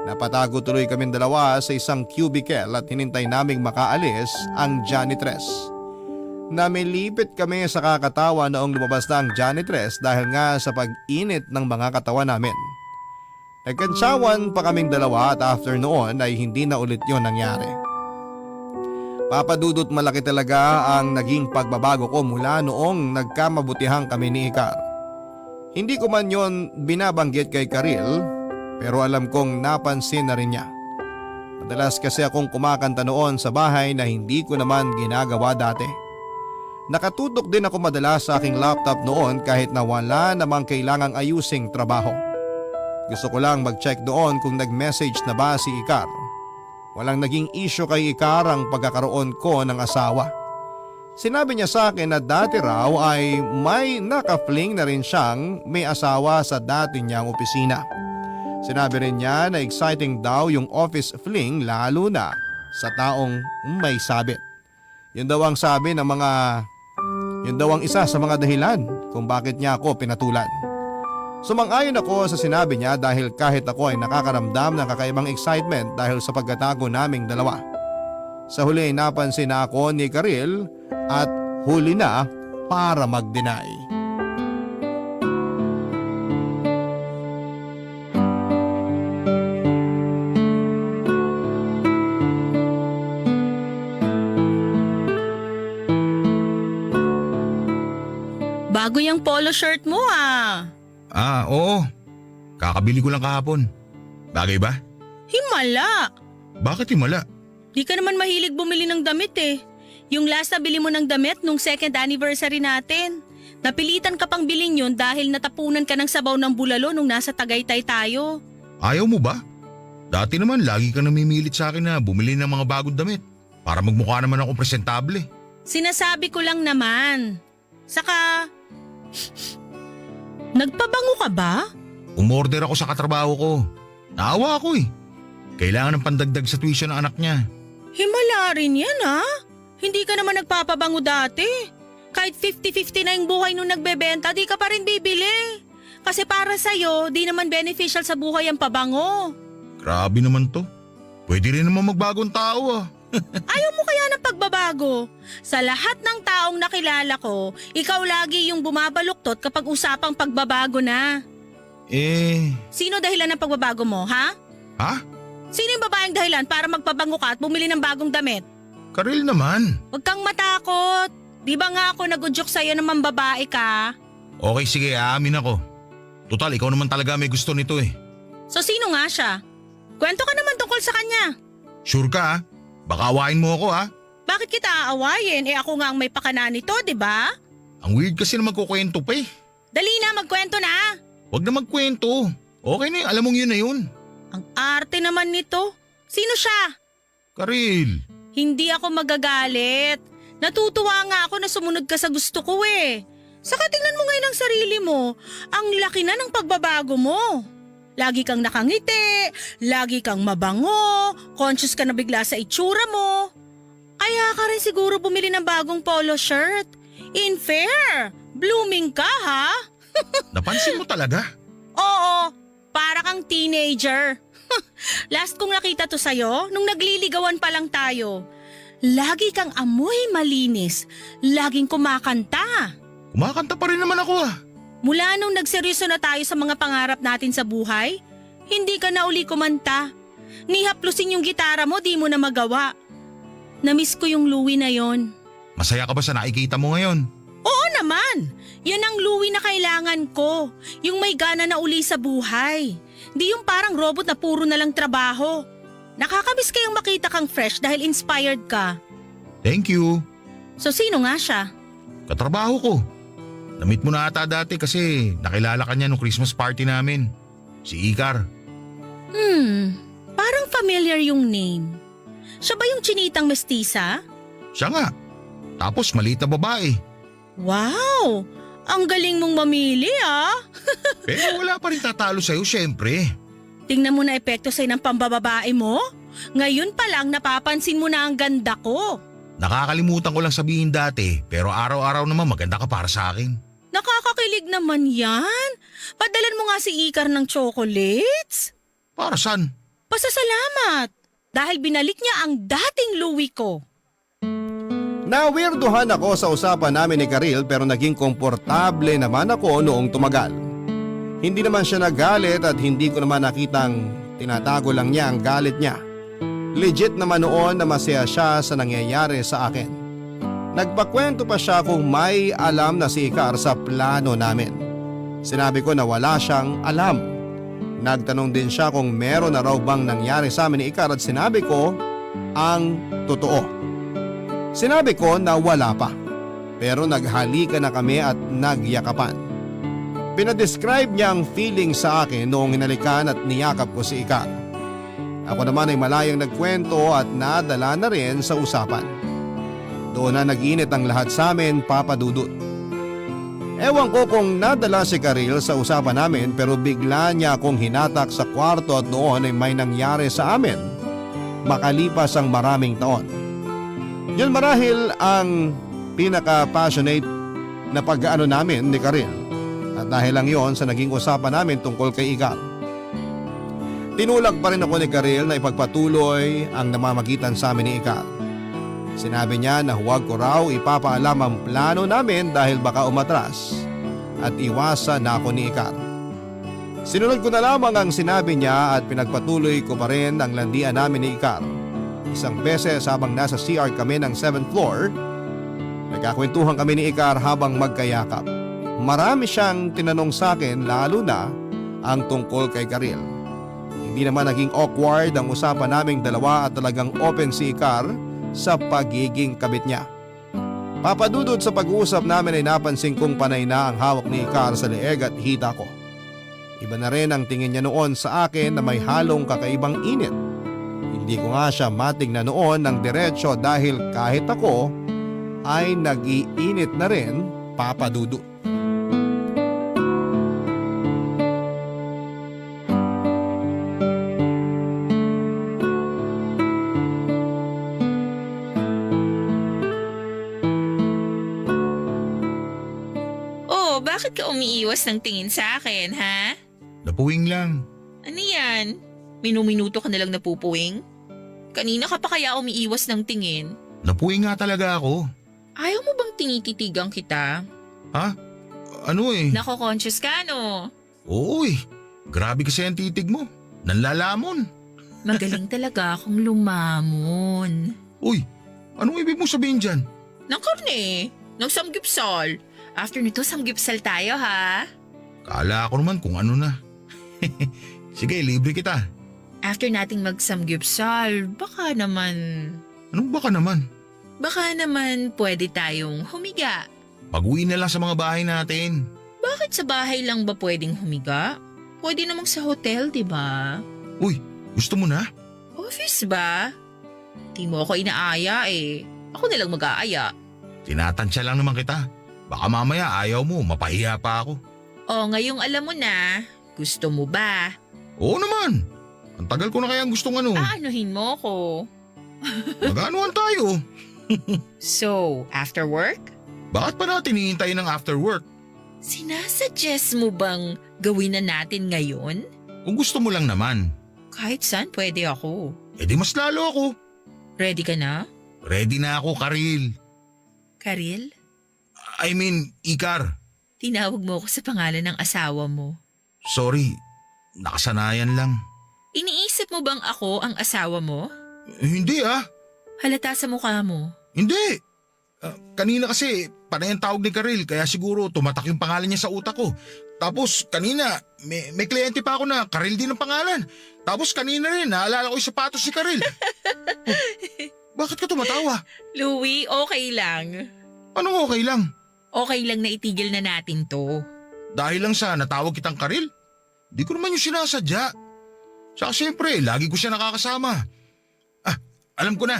Napatago tuloy kaming dalawa sa isang cubicle at hinintay naming makaalis ang janitress. Namilipit kami sa kakatawa noong lumabas na ang janitress dahil nga sa pag-init ng mga katawan namin. Nagkantsawan pa kaming dalawa at after noon ay hindi na ulit yon nangyari. Papa Dudut, malaki talaga ang naging pagbabago ko mula noong nagkamabutihang kami ni Ikar. Hindi ko man yon binabanggit kay Karel pero alam kong napansin na rin niya. Madalas kasi akong kumakanta noon sa bahay na hindi ko naman ginagawa dati. Nakatutok din ako madalas sa aking laptop noon kahit na wala namang kailangang ayusing trabaho. Gusto ko lang mag-check doon kung nag-message na ba si Ikar. Walang naging issue kay Ikar ang pagkakaroon ko ng asawa. Sinabi niya sa akin na dati raw ay may naka-fling na rin siyang may asawa sa dati niyang opisina. Sinabi rin niya na exciting daw yung office fling lalo na sa taong may sabit. Yun daw ang sabi ng yun daw ang isa sa mga dahilan kung bakit niya ako pinatulan. Sumang-ayon ako sa sinabi niya dahil kahit ako ay nakakaramdam ng kakaibang excitement dahil sa pagkatago naming dalawa. Sa huli ay napansin na ako ni Karel at huli na para mag-deny. Bago yung polo shirt mo ah. Oo. Kakabili ko lang kahapon. Bagay ba? Himala. Bakit himala? Di ka naman mahilig bumili ng damit eh. Yung last na bili mo ng damit nung second anniversary natin. Napilitan ka pang bilhin yun dahil natapunan ka ng sabaw ng bulalo nung nasa Tagaytay tayo. Ayaw mo ba? Dati naman lagi ka namimilit sa akin na bumili ng mga bagong damit. Para magmukha naman ako presentable. Sinasabi ko lang naman. Saka, nagpabango ka ba? Umorder ako sa katrabaho ko. Naawa ako eh. Kailangan ng pandagdag sa tuition ng anak niya. Himala rin yan ha. Hindi ka naman nagpapabango dati. Kahit 50-50 na yung buhay nung nagbebenta, di ka pa rin bibili. Kasi para sa'yo, di naman beneficial sa buhay ang pabango. Grabe naman to. Pwede rin naman magbagong tao ah. Ayaw mo kaya ng pagbabago? Sa lahat ng taong nakilala ko, ikaw lagi yung bumabaluktot kapag usapang pagbabago na. Sino dahilan ng pagbabago mo, ha? Ha? Sino yung babaeng dahilan para magpabango ka at bumili ng bagong damit? Karil naman. Huwag kang matakot. Di ba nga ako nag-udyok sa'yo na mambabae ka? Okay sige, aamin ako. Total, ikaw naman talaga may gusto nito eh. So sino nga siya? Kwento ka naman tungkol sa kanya. Sure ka ah? Baka awayin mo ako ah. Bakit kita aawayin? Ako nga ang may pakana nito, di ba? Ang weird kasi na magkukwento pa eh. Dali na, magkwento na. Huwag na magkwento. Okay na yun, alam mong yun na yun. Ang arte naman nito. Sino siya? Karil. Hindi ako magagalit. Natutuwa nga ako na sumunod ka sa gusto ko eh. Saka tingnan mo ngayon ang sarili mo. Ang laki na ng pagbabago mo. Lagi kang nakangiti, lagi kang mabango, conscious ka na bigla sa itsura mo. Kaya ka rin siguro bumili ng bagong polo shirt. In fair, blooming ka ha? Napansin mo talaga? Oo, para kang teenager. Last kong nakita to sa'yo, nung nagliligawan pa lang tayo. Lagi kang amoy malinis, laging kumakanta. Kumakanta pa rin naman ako ah. Mula nung nagseryoso na tayo sa mga pangarap natin sa buhay, hindi ka na uli kumanta. Nihaplusin yung gitara mo, di mo na magawa. Namiss ko yung Louie na yon. Masaya ka ba sa nakikita mo ngayon? Oo naman! Yan ang Louie na kailangan ko. Yung may gana na uli sa buhay. Di yung parang robot na puro na lang trabaho. Nakakamiss kayang makita kang fresh dahil inspired ka. Thank you. So sino nga siya? Katrabaho ko. Namit mo na ata dati kasi nakilala ka niya nung Christmas party namin. Si Ikar. Parang familiar yung name. Siya ba yung chinitang mestiza? Siya nga. Tapos maliit na babae. Wow! Ang galing mong mamili ah! Pero wala pa rin tatalo sa'yo syempre. Tingnan mo na epekto sa'yo ng pambababae mo. Ngayon pa lang napapansin mo na ang ganda ko. Nakakalimutan ko lang sabihin dati pero araw-araw naman maganda ka para sa akin. Nakakakilig naman yan. Padalan mo nga si Ikar ng chocolates. Para saan? Pasasalamat. Dahil binalik niya ang dating Louie ko. Nawirduhan ako sa usapan namin ni Karil pero naging komportable naman ako noong tumagal. Hindi naman siya nagalit at hindi ko naman nakitang tinatago lang niya ang galit niya. Legit naman noon na masaya siya sa nangyayari sa akin. Nagpakwento pa siya kung may alam na si Ikar sa plano namin. Sinabi ko na wala siyang alam. Nagtanong din siya kung meron na raw bang nangyari sa amin ni Ikar at sinabi ko ang totoo. Sinabi ko na wala pa. Pero naghalikan na kami at nagyakapan. Pinadescribe niya ang feeling sa akin noong hinalikan at niyakap ko si Ikar. Ako naman ay malayang nagkwento at nadala na rin sa usapan. Doon na nag-init ang lahat sa amin, Papa Dudut. Ewan ko kung nadala si Karil sa usapan namin pero bigla niya akong hinatak sa kwarto at noon ay may nangyari sa amin. Makalipas ang maraming taon. Yun marahil ang pinaka-passionate na pag-aano namin ni Karil. At dahil lang yon sa naging usapan namin tungkol kay Ikar. Tinulak pa rin ako ni Karil na ipagpatuloy ang namamagitan sa amin ni Ikar. Sinabi niya na huwag ko raw ipapaalam ang plano namin dahil baka umatras at iwasan na ako ni Ikar. Sinunod ko na lamang ang sinabi niya at pinagpatuloy ko pa rin ang landian namin ni Ikar. Isang beses habang nasa CR kami ng 7th floor, nagkakwentuhan kami ni Ikar habang magkayakap. Marami siyang tinanong sa akin lalo na ang tungkol kay Karil. Hindi naman naging awkward ang usapan naming dalawa at talagang open si Ikar sa pagiging kabit niya. Papadudod sa pag-uusap namin ay napansin kong panay na ang hawak ni Ikar sa leeg at hita ko. Iba na rin ang tingin niya noon sa akin na may halong kakaibang init. Hindi ko nga siya matingnan noon ng diretsyo dahil kahit ako ay nag-iinit na rin, Papa Dudu. Oh, bakit ka umiiwas ng tingin sa akin, ha? Napuwing lang. Ano yan? Minuminuto ka nalang napupuwing? Kanina ka pa kaya umiiwas ng tingin? Napuwing nga talaga ako. Ayaw mo bang tinititigang kita? Ha? Ano eh? Nako-conscious ka, no? Oo eh. Grabe kasi ang titig mo. Nanlalamon. Magaling talaga akong lumamon. Uy, anong ibig mo sabihin dyan? Ng karne, ng samgyupsal. After nito, samgyupsal tayo, ha? Kala ko naman kung ano na. Sige, libre kita. After nating mag-samgyupsal, baka naman Anong baka naman? pwede tayong humiga. Pag-uwi na lang sa mga bahay natin. Bakit sa bahay lang ba pwedeng humiga? Pwede namang sa hotel, di ba? Uy, gusto mo na? Office ba? Di mo ako inaaya eh. Ako na lang mag-aaya. Tinatansya lang naman kita. Baka mamaya ayaw mo, mapahiya pa ako. O ngayong alam mo na, gusto mo ba? Oo naman. Ang tagal ko na kayang gustong ano. Aanuhin mo ko. Mag-anuhan tayo. So, after work? Bakit pa natin hihintayin ng after work? Sinasuggest mo bang gawin na natin ngayon? Kung gusto mo lang naman. Kahit saan pwede ako. Eh di mas lalo ako. Ready ka na? Ready na ako, Karil. Karil? I mean, Ikar. Tinawag mo ako sa pangalan ng asawa mo. Sorry, nakasanayan lang. Iniisip mo bang ako ang asawa mo? Hindi ah. Halata sa mukha mo. Hindi. Kanina kasi panay ang tawag ni Karil kaya siguro tumatak yung pangalan niya sa utak ko. Tapos kanina may kliyente pa ako na Karil din ang pangalan. Tapos kanina rin naalala ko yung sapatos si Karil. Bakit ka tumatawa? Louie, okay lang. Anong okay lang? Okay lang na itigil na natin to. Dahil lang sa natawag kitang Karil? Di ko naman yung sinasadya. Saka siyempre, lagi ko siya nakakasama. Ah, alam ko na.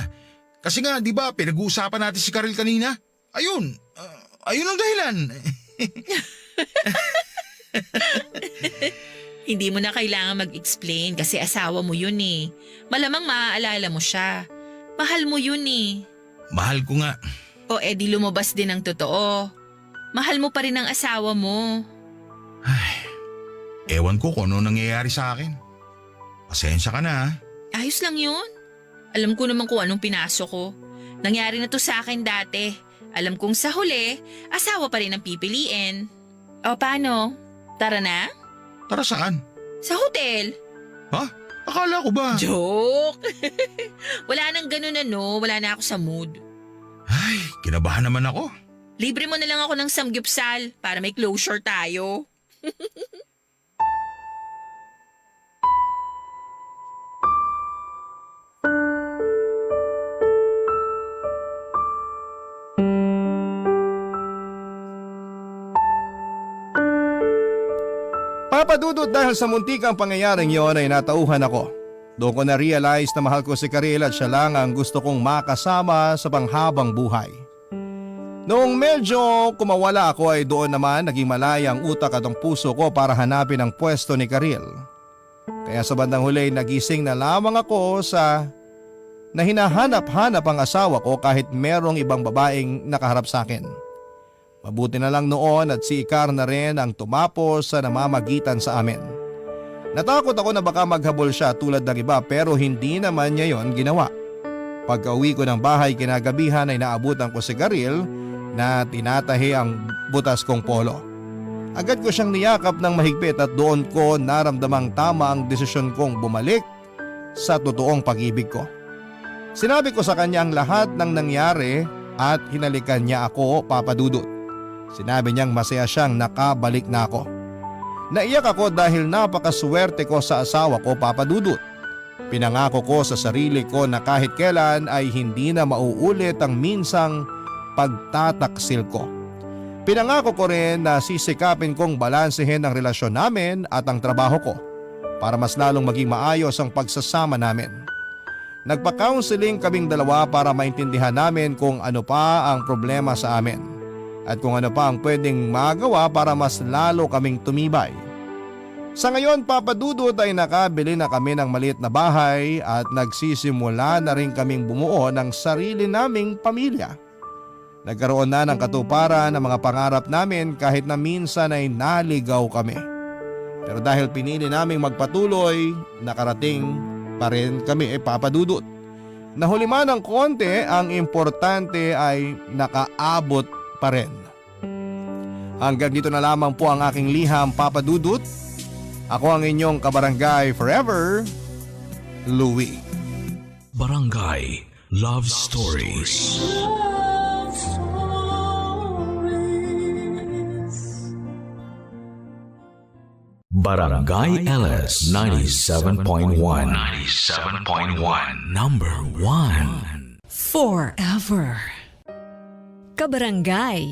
Kasi nga, di ba, pinag-uusapan natin si Karil kanina? Ayun, ayun ang dahilan. Hindi mo na kailangan mag-explain kasi asawa mo yun eh. Malamang maaalala mo siya. Mahal mo yun eh. Mahal ko nga. O edi lumabas din ang totoo. Mahal mo pa rin ang asawa mo. Ewan ko kung ano nangyayari sa akin. Pasensya ka na ha. Ayos lang yun. Alam ko naman kung anong pinasok ko. Nangyari na to sa akin dati. Alam kong sa huli, asawa pa rin ang pipiliin. O paano? Tara na? Tara saan? Sa hotel. Ha? Akala ko ba? Joke! Wala nang ganun ano, wala na ako sa mood. Ay, kinabahan naman ako. Libre mo na lang ako ng samgyupsal para may closure tayo. Papadudot dahil sa muntikang pangyayaring yon ay natauhan ako. Doon ko na-realize na mahal ko si Karil at siya lang ang gusto kong makasama sa panghabang buhay. Noong medyo kumawala ako ay doon naman naging malaya ang utak at ang puso ko para hanapin ang pwesto ni Karil. Kaya sa bandang huli nagising na lamang ako sa na hinahanap-hanap ang asawa ko kahit merong ibang babaeng nakaharap sa akin. Mabuti na lang noon at si Ikar na rin ang tumapos sa namamagitan sa amin. Natakot ako na baka maghabol siya tulad ng iba pero hindi naman niya yon ginawa. Pagka-uwi ko ng bahay kinagabihan ay naabutan ko si Karil na tinatahi ang butas kong polo. Agad ko siyang niyakap ng mahigpit at doon ko naramdamang tama ang desisyon kong bumalik sa totoong pag-ibig ko. Sinabi ko sa kanya ang lahat ng nangyari at hinalikan niya ako, Papa Dudut. Sinabi niyang masaya siyang nakabalik na ako. Naiyak ako dahil napakaswerte ko sa asawa ko, Papa Dudut. Pinangako ko sa sarili ko na kahit kailan ay hindi na mauulit ang minsang pagtataksil ko. Pinangako ko rin na sisikapin kong balansehin ang relasyon namin at ang trabaho ko para mas lalong maging maayos ang pagsasama namin. Nagpa-counseling kaming dalawa para maintindihan namin kung ano pa ang problema sa amin at kung ano pa ang pwedeng magawa para mas lalo kaming tumibay. Sa ngayon, Papa Dudut, ay nakabili na kami ng maliit na bahay at nagsisimula na rin kaming bumuo ng sarili naming pamilya. Nagkaroon na ng katuparan ng mga pangarap namin kahit na minsan ay naligaw kami. Pero dahil pinili naming magpatuloy, nakarating pa rin kami, Papa Dudut. Nahuli man ng konti, ang importante ay nakaabot pa rin. Hanggang dito na lamang po ang aking liham, Papa Dudut. Ako ang inyong kabarangay forever, Louie. Barangay Love Stories. Love Stories. Barangay LS 97.1. 97.1. Number 1. Forever. Kabarangay,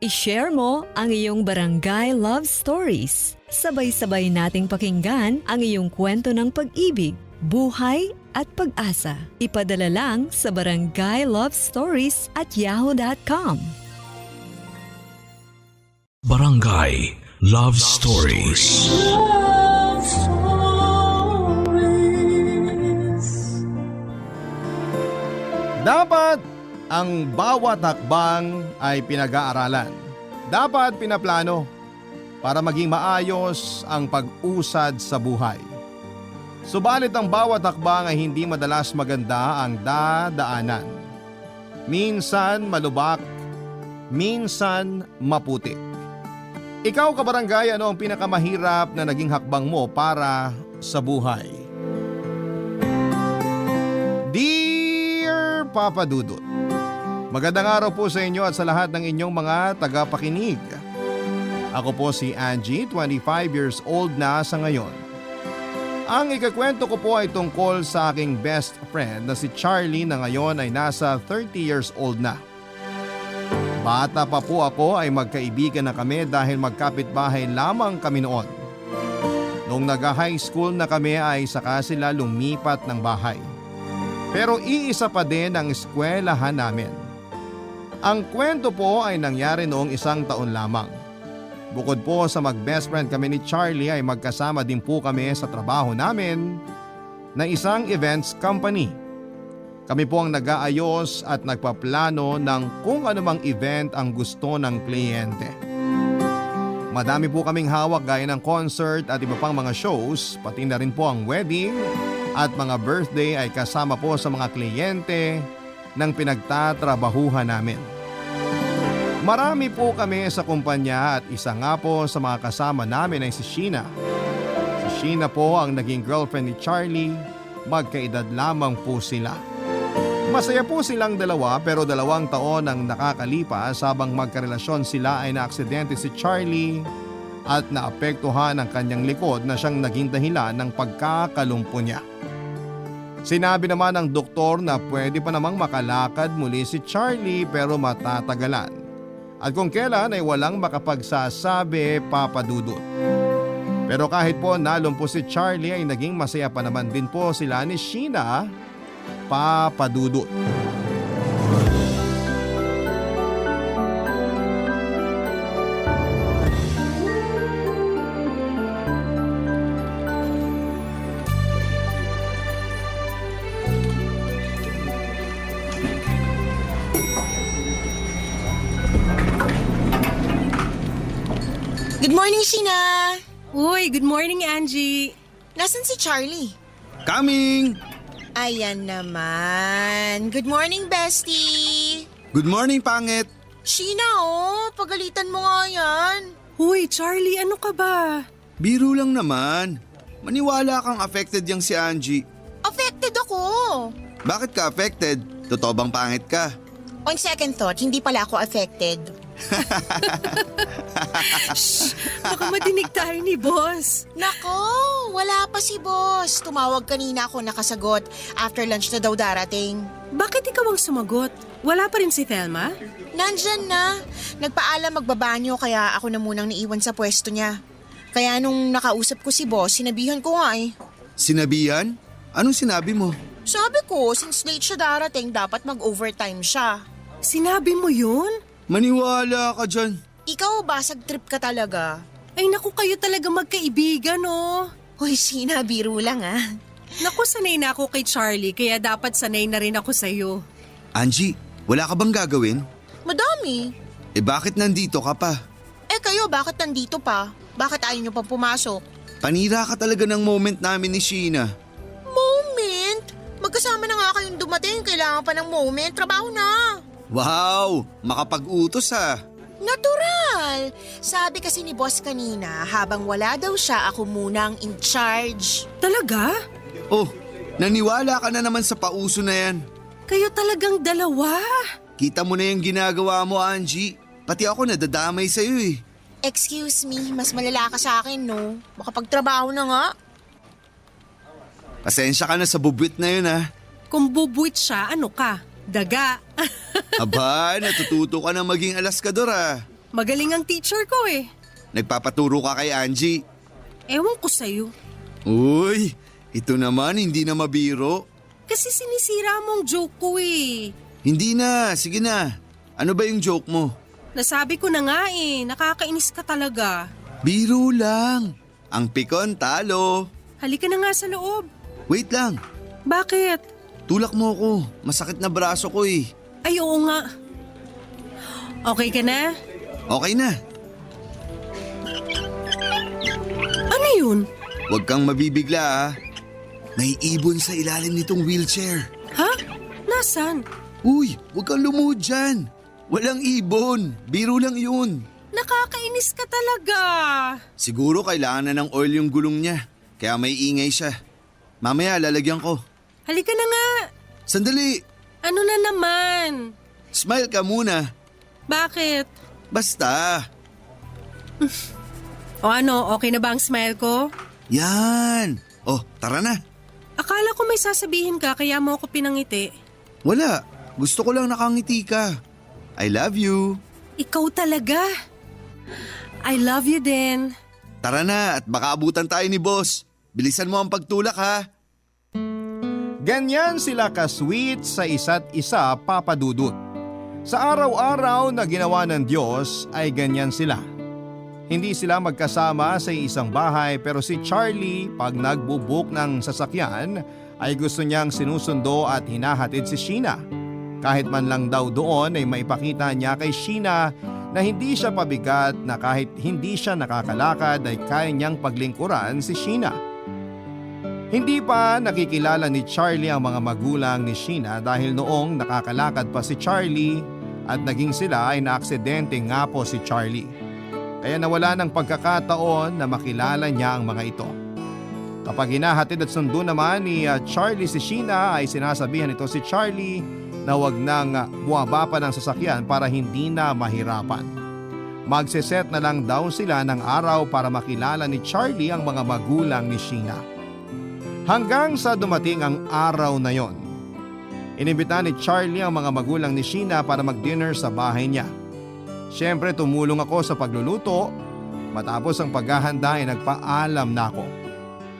i-share mo ang iyong barangay love stories. Sabay-sabay nating pakinggan ang iyong kwento ng pag-ibig, buhay at pag-asa. Ipadala lang sa barangaylovestories@yahoo.com. Barangay Love Stories. Love Stories. Dapat ang bawat hakbang ay pinag-aaralan. Dapat pinaplano para maging maayos ang pag-usad sa buhay. Subalit ang bawat hakbang ay hindi madalas maganda ang dadaanan. Minsan malubak, minsan maputik. Ikaw, kabarangay, ano ang pinakamahirap na naging hakbang mo para sa buhay? Dear Papa Dudut, magandang araw po sa inyo at sa lahat ng inyong mga tagapakinig. Ako po si Angie, 25 years old na sa ngayon. Ang ikakwento ko po ay tungkol sa aking best friend na si Charlie na ngayon ay nasa 30 years old na. Bata pa po ako ay magkaibigan na kami dahil magkapitbahay lamang kami noon. Noong nag-high school na kami ay saka sila lumipat ng bahay. Pero iisa pa din ang eskwelahan namin. Ang kwento po ay nangyari noong 1 taon lamang. Bukod po sa mag-best friend kami ni Charlie ay magkasama din po kami sa trabaho namin na isang events company. Kami po ang nag-aayos at nagpaplano ng kung anumang event ang gusto ng kliyente. Madami po kaming hawak gaya ng concert at iba pang mga shows, pati na rin po ang wedding at mga birthday ay kasama po sa mga kliyente ng pinagtatrabahuhan namin. Marami po kami sa kumpanya at isa nga po sa mga kasama namin ay si Sheena. Si Sheena po ang naging girlfriend ni Charlie, magkaedad lamang po sila. Masaya po silang dalawa pero 2 taon ang nakakalipas habang magkarelasyon sila ay naaksidente si Charlie at naapektuhan ang kanyang likod na siyang naging dahilan ng pagkakalumpo niya. Sinabi naman ng doktor na pwede pa namang makalakad muli si Charlie pero matatagalan. At kung kailan ay walang makapagsasabi, Papa Dudut. Pero kahit po nalumpo si Charlie ay naging masaya pa naman din po sila ni Sheena, Papa Dudut. Good morning, Sheena! Uy, good morning, Angie. Nasaan si Charlie? Coming! Ayan naman. Good morning, bestie! Good morning, pangit! Sheena, pagalitan mo nga yan. Uy, Charlie, ano ka ba? Biro lang naman. Maniwala kang affected yang si Angie. Affected ako. Bakit ka affected? Totoo bang pangit ka? On second thought, hindi pala ako affected. Baka madinig tayo ni boss. Nako, wala pa si boss. Tumawag kanina ako nakasagot. After lunch na daw darating. Bakit ikaw ang sumagot? Wala pa rin si Thelma? Nandyan na. Nagpaalam magbabanyo kaya ako na munang naiwan sa pwesto niya. Kaya nung nakausap ko si boss, sinabihan ko nga eh. Sinabihan? Anong sinabi mo? Sabi ko, since late siya darating, dapat mag-overtime siya. Sinabi mo yun? Maniwala ka dyan. Ikaw, basag trip ka talaga. Ay naku, kayo talaga magkaibigan, oh. Hoy, Sina, biro lang ah. Naku, sanay na ako kay Charlie, kaya dapat sanay na rin ako sa'yo. Angie, wala ka bang gagawin? Madami. Bakit nandito ka pa? Kayo, bakit nandito pa? Bakit ayaw niyo pa pumasok? Panira ka talaga ng moment namin ni Sheena. Moment? Magkasama na nga kayong dumating. Kailangan pa ng moment. Trabaho na. Wow, makapag-utos ha. Natural! Sabi kasi ni boss kanina, habang wala daw siya, ako muna ang in charge. Talaga? Oh, naniwala ka na naman sa pauso na yan. Kayo talagang dalawa. Kita mo na yung ginagawa mo, Angie. Pati ako nadadamay sa'yo eh. Excuse me, mas malala ka sa akin, no? Makapagtrabaho na nga. Pasensya ka na sa bubwit na yun ha. Kung bubuit siya, ano ka? Daga. Aba, natututo ka na maging alaskador ha. Magaling ang teacher ko eh. Nagpapaturo ka kay Angie. Ewan ko sa'yo. Uy, ito naman hindi na mabiro. Kasi sinisira mo ang joke ko eh. Hindi na, sige na. Ano ba yung joke mo? Nasabi ko na nga eh, nakakainis ka talaga. Biro lang. Ang pikon talo. Halika na nga sa loob. Wait lang, Bakit? tulak mo ako. Masakit na braso ko eh. Ay, oo nga. Okay ka na? Okay na, Ano yun? huwag kang mabibigla ha. May ibon sa ilalim nitong wheelchair. Ha? Nasaan? Uy, huwag kang lumuhod dyan. Walang ibon, biro lang yun. Nakakainis ka talaga. Siguro kailangan na ng oil yung gulong niya. Kaya may ingay siya. Mamaya lalagyan ko. Halika na nga. Sandali, Ano na naman? smile ka muna. Bakit? Basta. O ano, okay na ba ang smile ko? Yan. Oh, tara na. Akala ko may sasabihin ka kaya mo ako pinangiti. Wala, gusto ko lang nakangiti ka. I love you. Ikaw talaga. I love you din. Tara na at baka abutan tayo ni boss. Bilisan mo ang pagtulak ha. Ganyan sila ka-sweet sa isa't isa, Papa Dudut. Sa araw-araw na ginawa ng Diyos ay ganyan sila. Hindi sila magkasama sa isang bahay pero si Charlie pag nagbubook ng sasakyan ay gusto niyang sinusundo at hinahatid si Sheena. Kahit man lang daw doon ay maipakita niya kay Sheena na hindi siya pabigat na kahit hindi siya nakakalakad ay kaya niyang paglingkuran si Sheena. Hindi pa nakikilala ni Charlie ang mga magulang ni Sheena dahil noong nakakalakad pa si Charlie at naging sila ay naaksidente nga po si Charlie. Kaya nawala ng pagkakataon na makilala niya ang mga ito. Kapag hinahatid at sundo naman ni Charlie si Sheena ay sinasabihan ito si Charlie na wag nang buwaba pa ng sasakyan para hindi na mahirapan. Magseset na lang daw sila ng araw para makilala ni Charlie ang mga magulang ni Sheena. Hanggang sa dumating ang araw na yon. Inimbita ni Charlie ang mga magulang ni Sheena para mag-dinner sa bahay niya. Siyempre tumulong ako sa pagluluto. Matapos ang paghahanda ay nagpaalam na ako.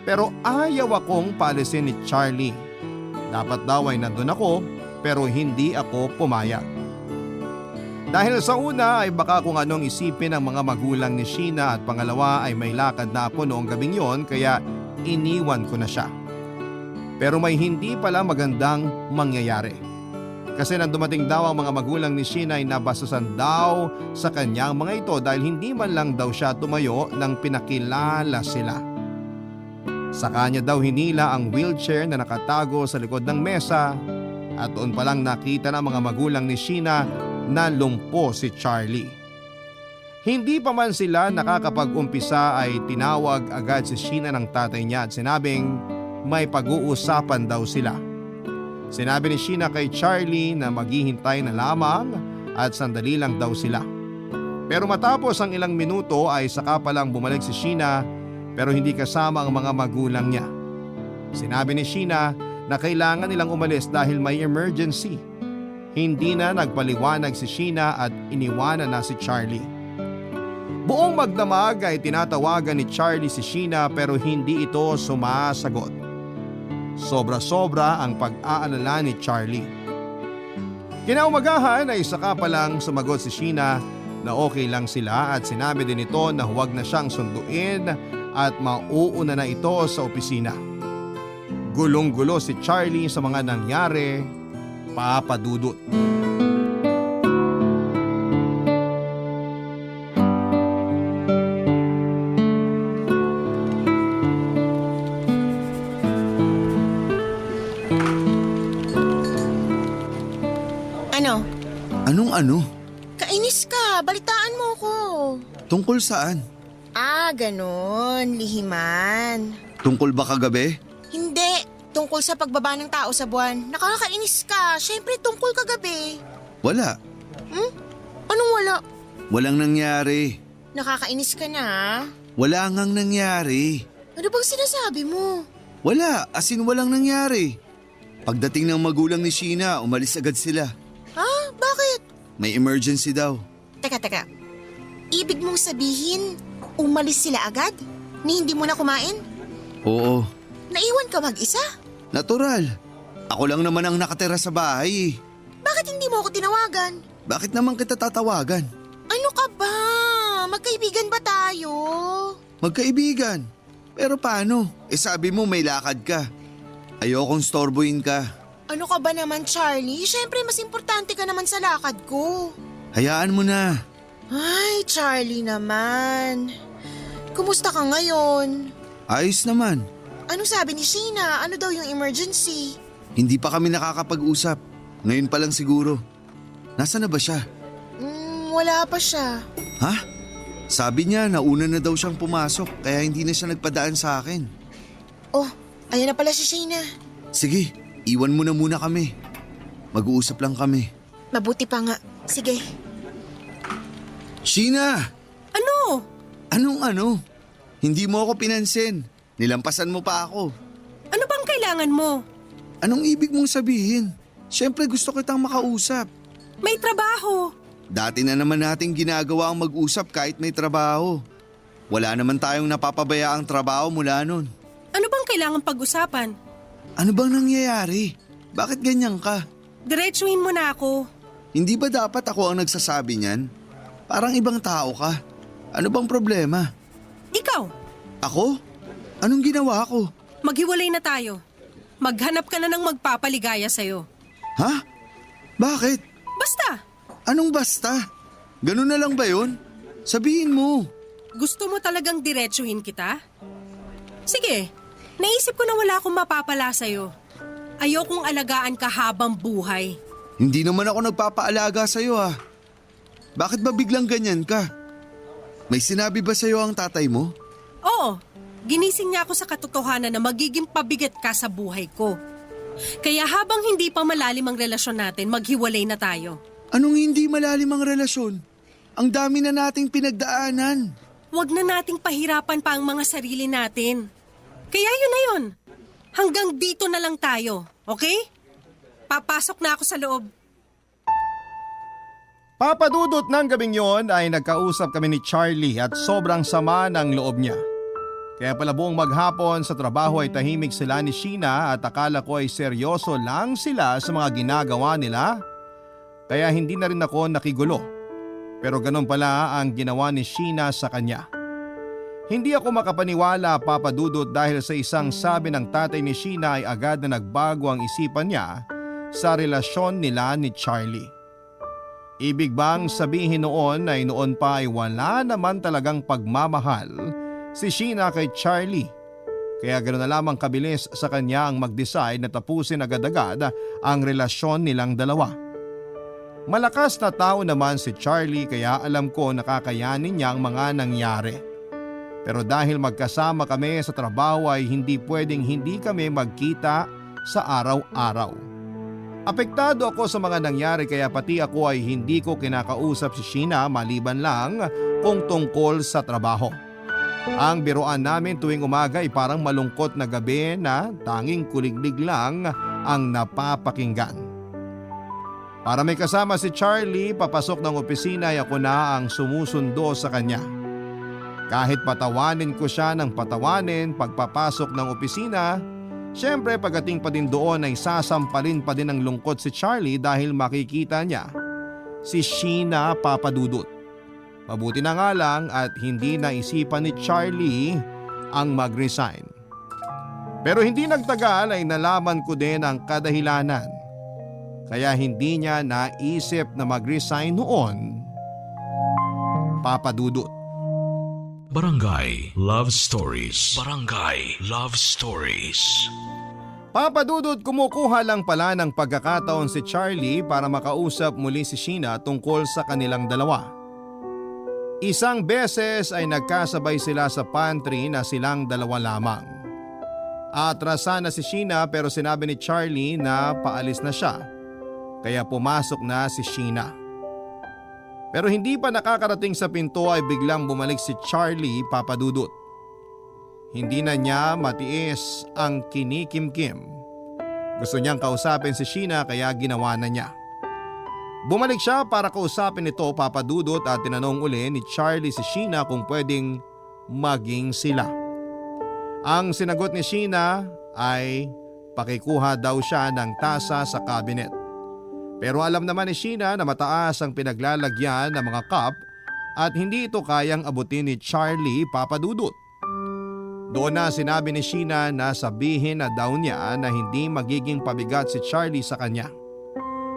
Pero ayaw akong paalisin ni Charlie. Dapat daw ay nandun ako pero hindi ako pumayag. Dahil sa una ay baka kung anong isipin ng mga magulang ni Sheena at pangalawa ay may lakad na ako noong gabing yon kaya iniwan ko na siya. Pero may hindi pala magandang mangyayari. Kasi nang dumating daw ang mga magulang ni Sheena ay nabastusan daw sa kanyang mga ito dahil hindi man lang daw siya tumayo nang pinakilala sila. Sa kanya daw hinila ang wheelchair na nakatago sa likod ng mesa at doon palang nakita ng mga magulang ni Sheena na lumpo si Charlie. Hindi pa man sila nakakapag-umpisa ay tinawag agad si Sheena ng tatay niya at sinabing may pag-uusapan daw sila. Sinabi ni Sheena kay Charlie na maghihintay na lamang at sandali lang daw sila. Pero matapos ang ilang minuto ay saka palang bumalik si Sheena pero hindi kasama ang mga magulang niya. Sinabi ni Sheena na kailangan nilang umalis dahil may emergency. Hindi na nagpaliwanag si Sheena at iniwanan na si Charlie. Buong magdamag ay tinatawagan ni Charlie si Sheena pero hindi ito sumasagot. Sobra-sobra ang pag-aalala ni Charlie. Kinaumagahan ay saka palang sumagot si Sheena na okay lang sila at sinabi din ito na huwag na siyang sunduin at mauuna na ito sa opisina. Gulong-gulo si Charlie sa mga nangyari, Papa Dudut. Ano? Anong ano? Kainis ka, balitaan mo ko. Tungkol saan? Ganon, lihiman. Tungkol ba kagabi? Hindi, tungkol sa pagbaba ng tao sa buwan. Nakakainis ka, syempre tungkol kagabi. Wala. Anong wala? Walang nangyari. Nakakainis ka na. Wala ngang nangyari. Ano bang sinasabi mo? Wala, as in walang nangyari. Pagdating ng magulang ni Sheena, umalis agad sila. Bakit? May emergency daw. Teka. Ibig mong sabihin, umalis sila agad? Ni hindi mo na kumain? Oo, Naiwan ka mag-isa? natural. Ako lang naman ang nakatira sa bahay. Bakit hindi mo ako tinawagan? Bakit naman kita tatawagan? Ano ka ba? Magkaibigan ba tayo? Magkaibigan. Pero paano? Sabi mo may lakad ka. Ayokong storbohin ka. Ano ka ba naman, Charlie? Siyempre, mas importante ka naman sa lakad ko. Hayaan mo na. Ay, Charlie naman. Kumusta ka ngayon? Ayos naman. Ano sabi ni Sheena? Ano daw yung emergency? Hindi pa kami nakakapag-usap. Ngayon pa lang siguro. Nasaan na ba siya? Wala pa siya. Ha? Sabi niya nauna na daw siyang pumasok kaya hindi na siya nagpadaan sa akin. Oh, ayan na pala si Sheena. Sige, iwan mo na muna kami. Mag-uusap lang kami. Mabuti pa nga. Sige. Sheena! Ano? Anong ano? Hindi mo ako pinansin. Nilampasan mo pa ako. Ano bang kailangan mo? Anong ibig mong sabihin? Siyempre gusto kitang makausap. May trabaho. Dati na naman nating ginagawa ang mag-usap kahit may trabaho. Wala naman tayong napapabayaang trabaho mula nun. Ano bang kailangan pag-usapan? Ano bang nangyayari? Bakit ganyan ka? Diretsuhin mo na ako. Hindi ba dapat ako ang nagsasabi niyan? Parang ibang tao ka. Ano bang problema? Ikaw, Ako? Anong ginawa ko? maghiwalay na tayo. Maghanap ka na ng magpapaligaya sa'yo. Ha? Bakit? Basta, Anong basta? Ganun na lang ba yun? Sabihin mo. gusto mo talagang diretsuhin kita? Sige, naisip ko na wala akong mapapala sa'yo. Ayokong alagaan ka habang buhay. Hindi naman ako nagpapaalaga sa'yo ah. Bakit ba biglang ganyan ka? May sinabi ba sa'yo ang tatay mo? Oo, ginising niya ako sa katotohanan na magiging pabigat ka sa buhay ko. Kaya habang hindi pa malalim ang relasyon natin, maghiwalay na tayo. Anong hindi malalim ang relasyon? Ang dami na nating pinagdaanan. Huwag na nating pahirapan pa ang mga sarili natin. Kaya yun na yun. Hanggang dito na lang tayo, okay? Papasok na ako sa loob. Papadudot ng gabing yon ay nagkausap kami ni Charlie at sobrang sama ng loob niya. Kaya pala buong maghapon sa trabaho ay tahimik sila ni Sheena at akala ko ay seryoso lang sila sa mga ginagawa nila. Kaya hindi na rin ako nakigulo. Pero ganun pala ang ginawa ni Sheena sa kanya. Hindi ako makapaniwala, Papa Dudut, dahil sa isang sabi ng tatay ni Sheena ay agad na nagbago ang isipan niya sa relasyon nila ni Charlie. Ibig bang sabihin noon ay noon pa ay wala naman talagang pagmamahal si Sheena kay Charlie? Kaya ganoon na lamang kabilis sa kanya ang mag-decide na tapusin agad-agad ang relasyon nilang dalawa. Malakas na tao naman si Charlie kaya alam ko nakakayanin niya ang mga nangyari. Pero dahil magkasama kami sa trabaho ay hindi pwedeng hindi kami magkita sa araw-araw. Apektado ako sa mga nangyari kaya pati ako ay hindi ko kinakausap si Sheena maliban lang kung tungkol sa trabaho. Ang biruan namin tuwing umaga ay parang malungkot na gabi na tanging kuliglig lang ang napapakinggan. Para may kasama si Charlie, papasok ng opisina ay ako na ang sumusundo sa kanya. Kahit patawanin ko siya ng patawanin pagpapasok ng opisina, syempre pagdating pa din doon ay sasampalin pa din ng lungkot si Charlie dahil makikita niya si Sheena papadudot. Mabuti na nga lang at hindi naisipan ni Charlie ang mag-resign. Pero hindi nagtagal ay nalaman ko din ang kadahilanan. Kaya hindi niya naisip na mag-resign noon, papadudot. Barangay Love Stories. Barangay Love Stories. Papadudot, kumukuha lang pala ng pagkakataon si Charlie para makausap muli si Sheena tungkol sa kanilang dalawa. Isang beses ay nagkasabay sila sa pantry na silang dalawa lamang. Atrasan na si Sheena pero sinabi ni Charlie na paalis na siya, kaya pumasok na si Sheena. Pero hindi pa nakakarating sa pinto ay biglang bumalik si Charlie, papadudot. Hindi na niya matiis ang kinikimkim. Gusto niyang kausapin si Sheena kaya ginawa na niya. Bumalik siya para kausapin ito, papadudot, at tinanong uli ni Charlie si Sheena kung pwedeng maging sila. Ang sinagot ni Sheena ay pakikuha daw siya ng tasa sa cabinet. Pero alam naman ni Sheena na mataas ang pinaglalagyan ng mga cup at hindi ito kayang abutin ni Charlie, papadudot. Doon na sinabi ni Sheena na sabihin na daw niya na hindi magiging pabigat si Charlie sa kanya.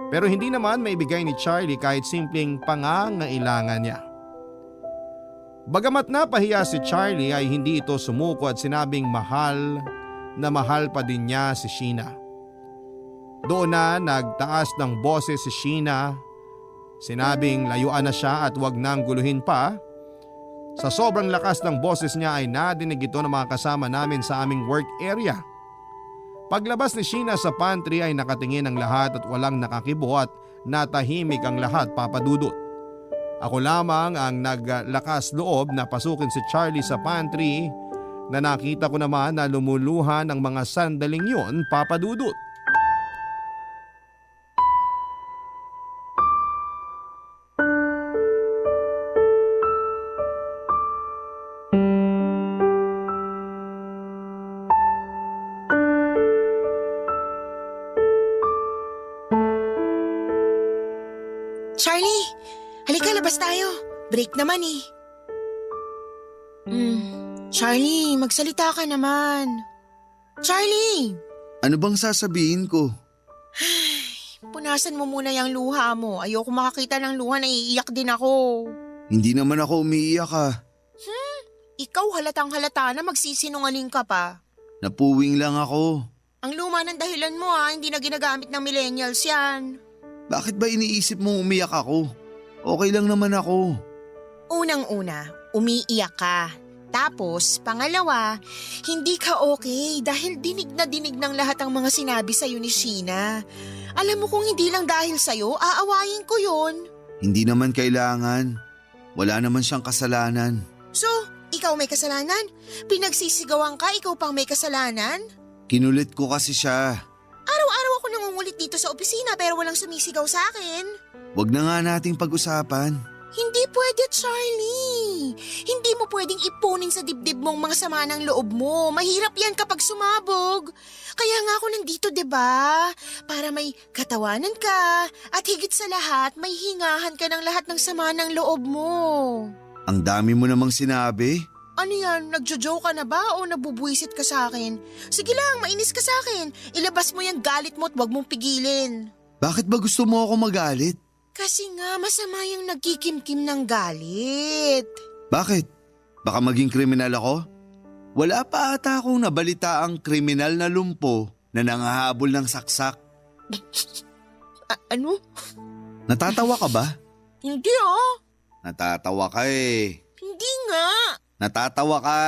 Pero hindi naman maibigay ni Charlie kahit simpleng pangangailangan niya. Bagamat napahiya si Charlie ay hindi ito sumuko at sinabing mahal na mahal pa din niya si Sheena. Doon na nagtaas ng boses si Sheena. Sinabing layuan na siya at wag nang guluhin pa. Sa sobrang lakas ng boses niya ay nadinig ito ng mga kasama namin sa aming work area. Paglabas ni Sheena sa pantry ay nakatingin ang lahat at walang nakakibo at natahimik ang lahat, papadudot. Ako lamang ang naglakas loob na pasukin si Charlie sa pantry na nakita ko naman na lumuluha ng mga sandaling yun, papadudot. Charlie, halika, labas tayo. Break naman eh. Charlie, magsalita ka naman. Charlie! Ano bang sasabihin ko? Punasan mo muna yung luha mo. Ayoko makakita ng luha na iiyak din ako. Hindi naman ako umiiyak ah. Ikaw halatang halata na magsisinungaling ka pa. Napuwing lang ako. Ang luma ng dahilan mo hindi na ginagamit ng millennials yan. Bakit ba iniisip mong umiyak ako? Okay lang naman ako. Unang-una, umiiyak ka. Tapos, pangalawa, hindi ka okay dahil dinig na dinig ng lahat ang mga sinabi sa'yo ni Sheena. Alam mo kung hindi lang dahil sa'yo, aawayin ko yun. Hindi naman kailangan. Wala naman siyang kasalanan. So, ikaw may kasalanan? Pinagsisigawan ka, ikaw pang may kasalanan? Kinulit ko kasi siya. Araw-araw ako nangungulit dito sa opisina pero walang sumisigaw sa akin. Wag na nga nating pag-usapan. Hindi pwede, Charlie. Hindi mo pwedeng ipunin sa dibdib mong mga sama ng loob mo. Mahirap yan kapag sumabog. Kaya nga ako nandito, 'di ba? Para may katawanan ka at higit sa lahat, may hingahan ka ng lahat ng sama ng loob mo. Ang dami mo namang sinabi. Ano yan? Nagjo-joke ka na ba o nabubuisit ka sa akin? Sige lang, mainis ka sa akin. Ilabas mo yung galit mo at wag mong pigilin. Bakit ba gusto mo ako magalit? Kasi nga masama yung nagkikimkim ng galit. Bakit? Baka maging kriminal ako? Wala pa ata akong nabalita ang kriminal na lumpo na nangahabol ng saksak. Ano? Natatawa ka ba? Hindi Natatawa ka eh. Hindi nga. Natatawa ka.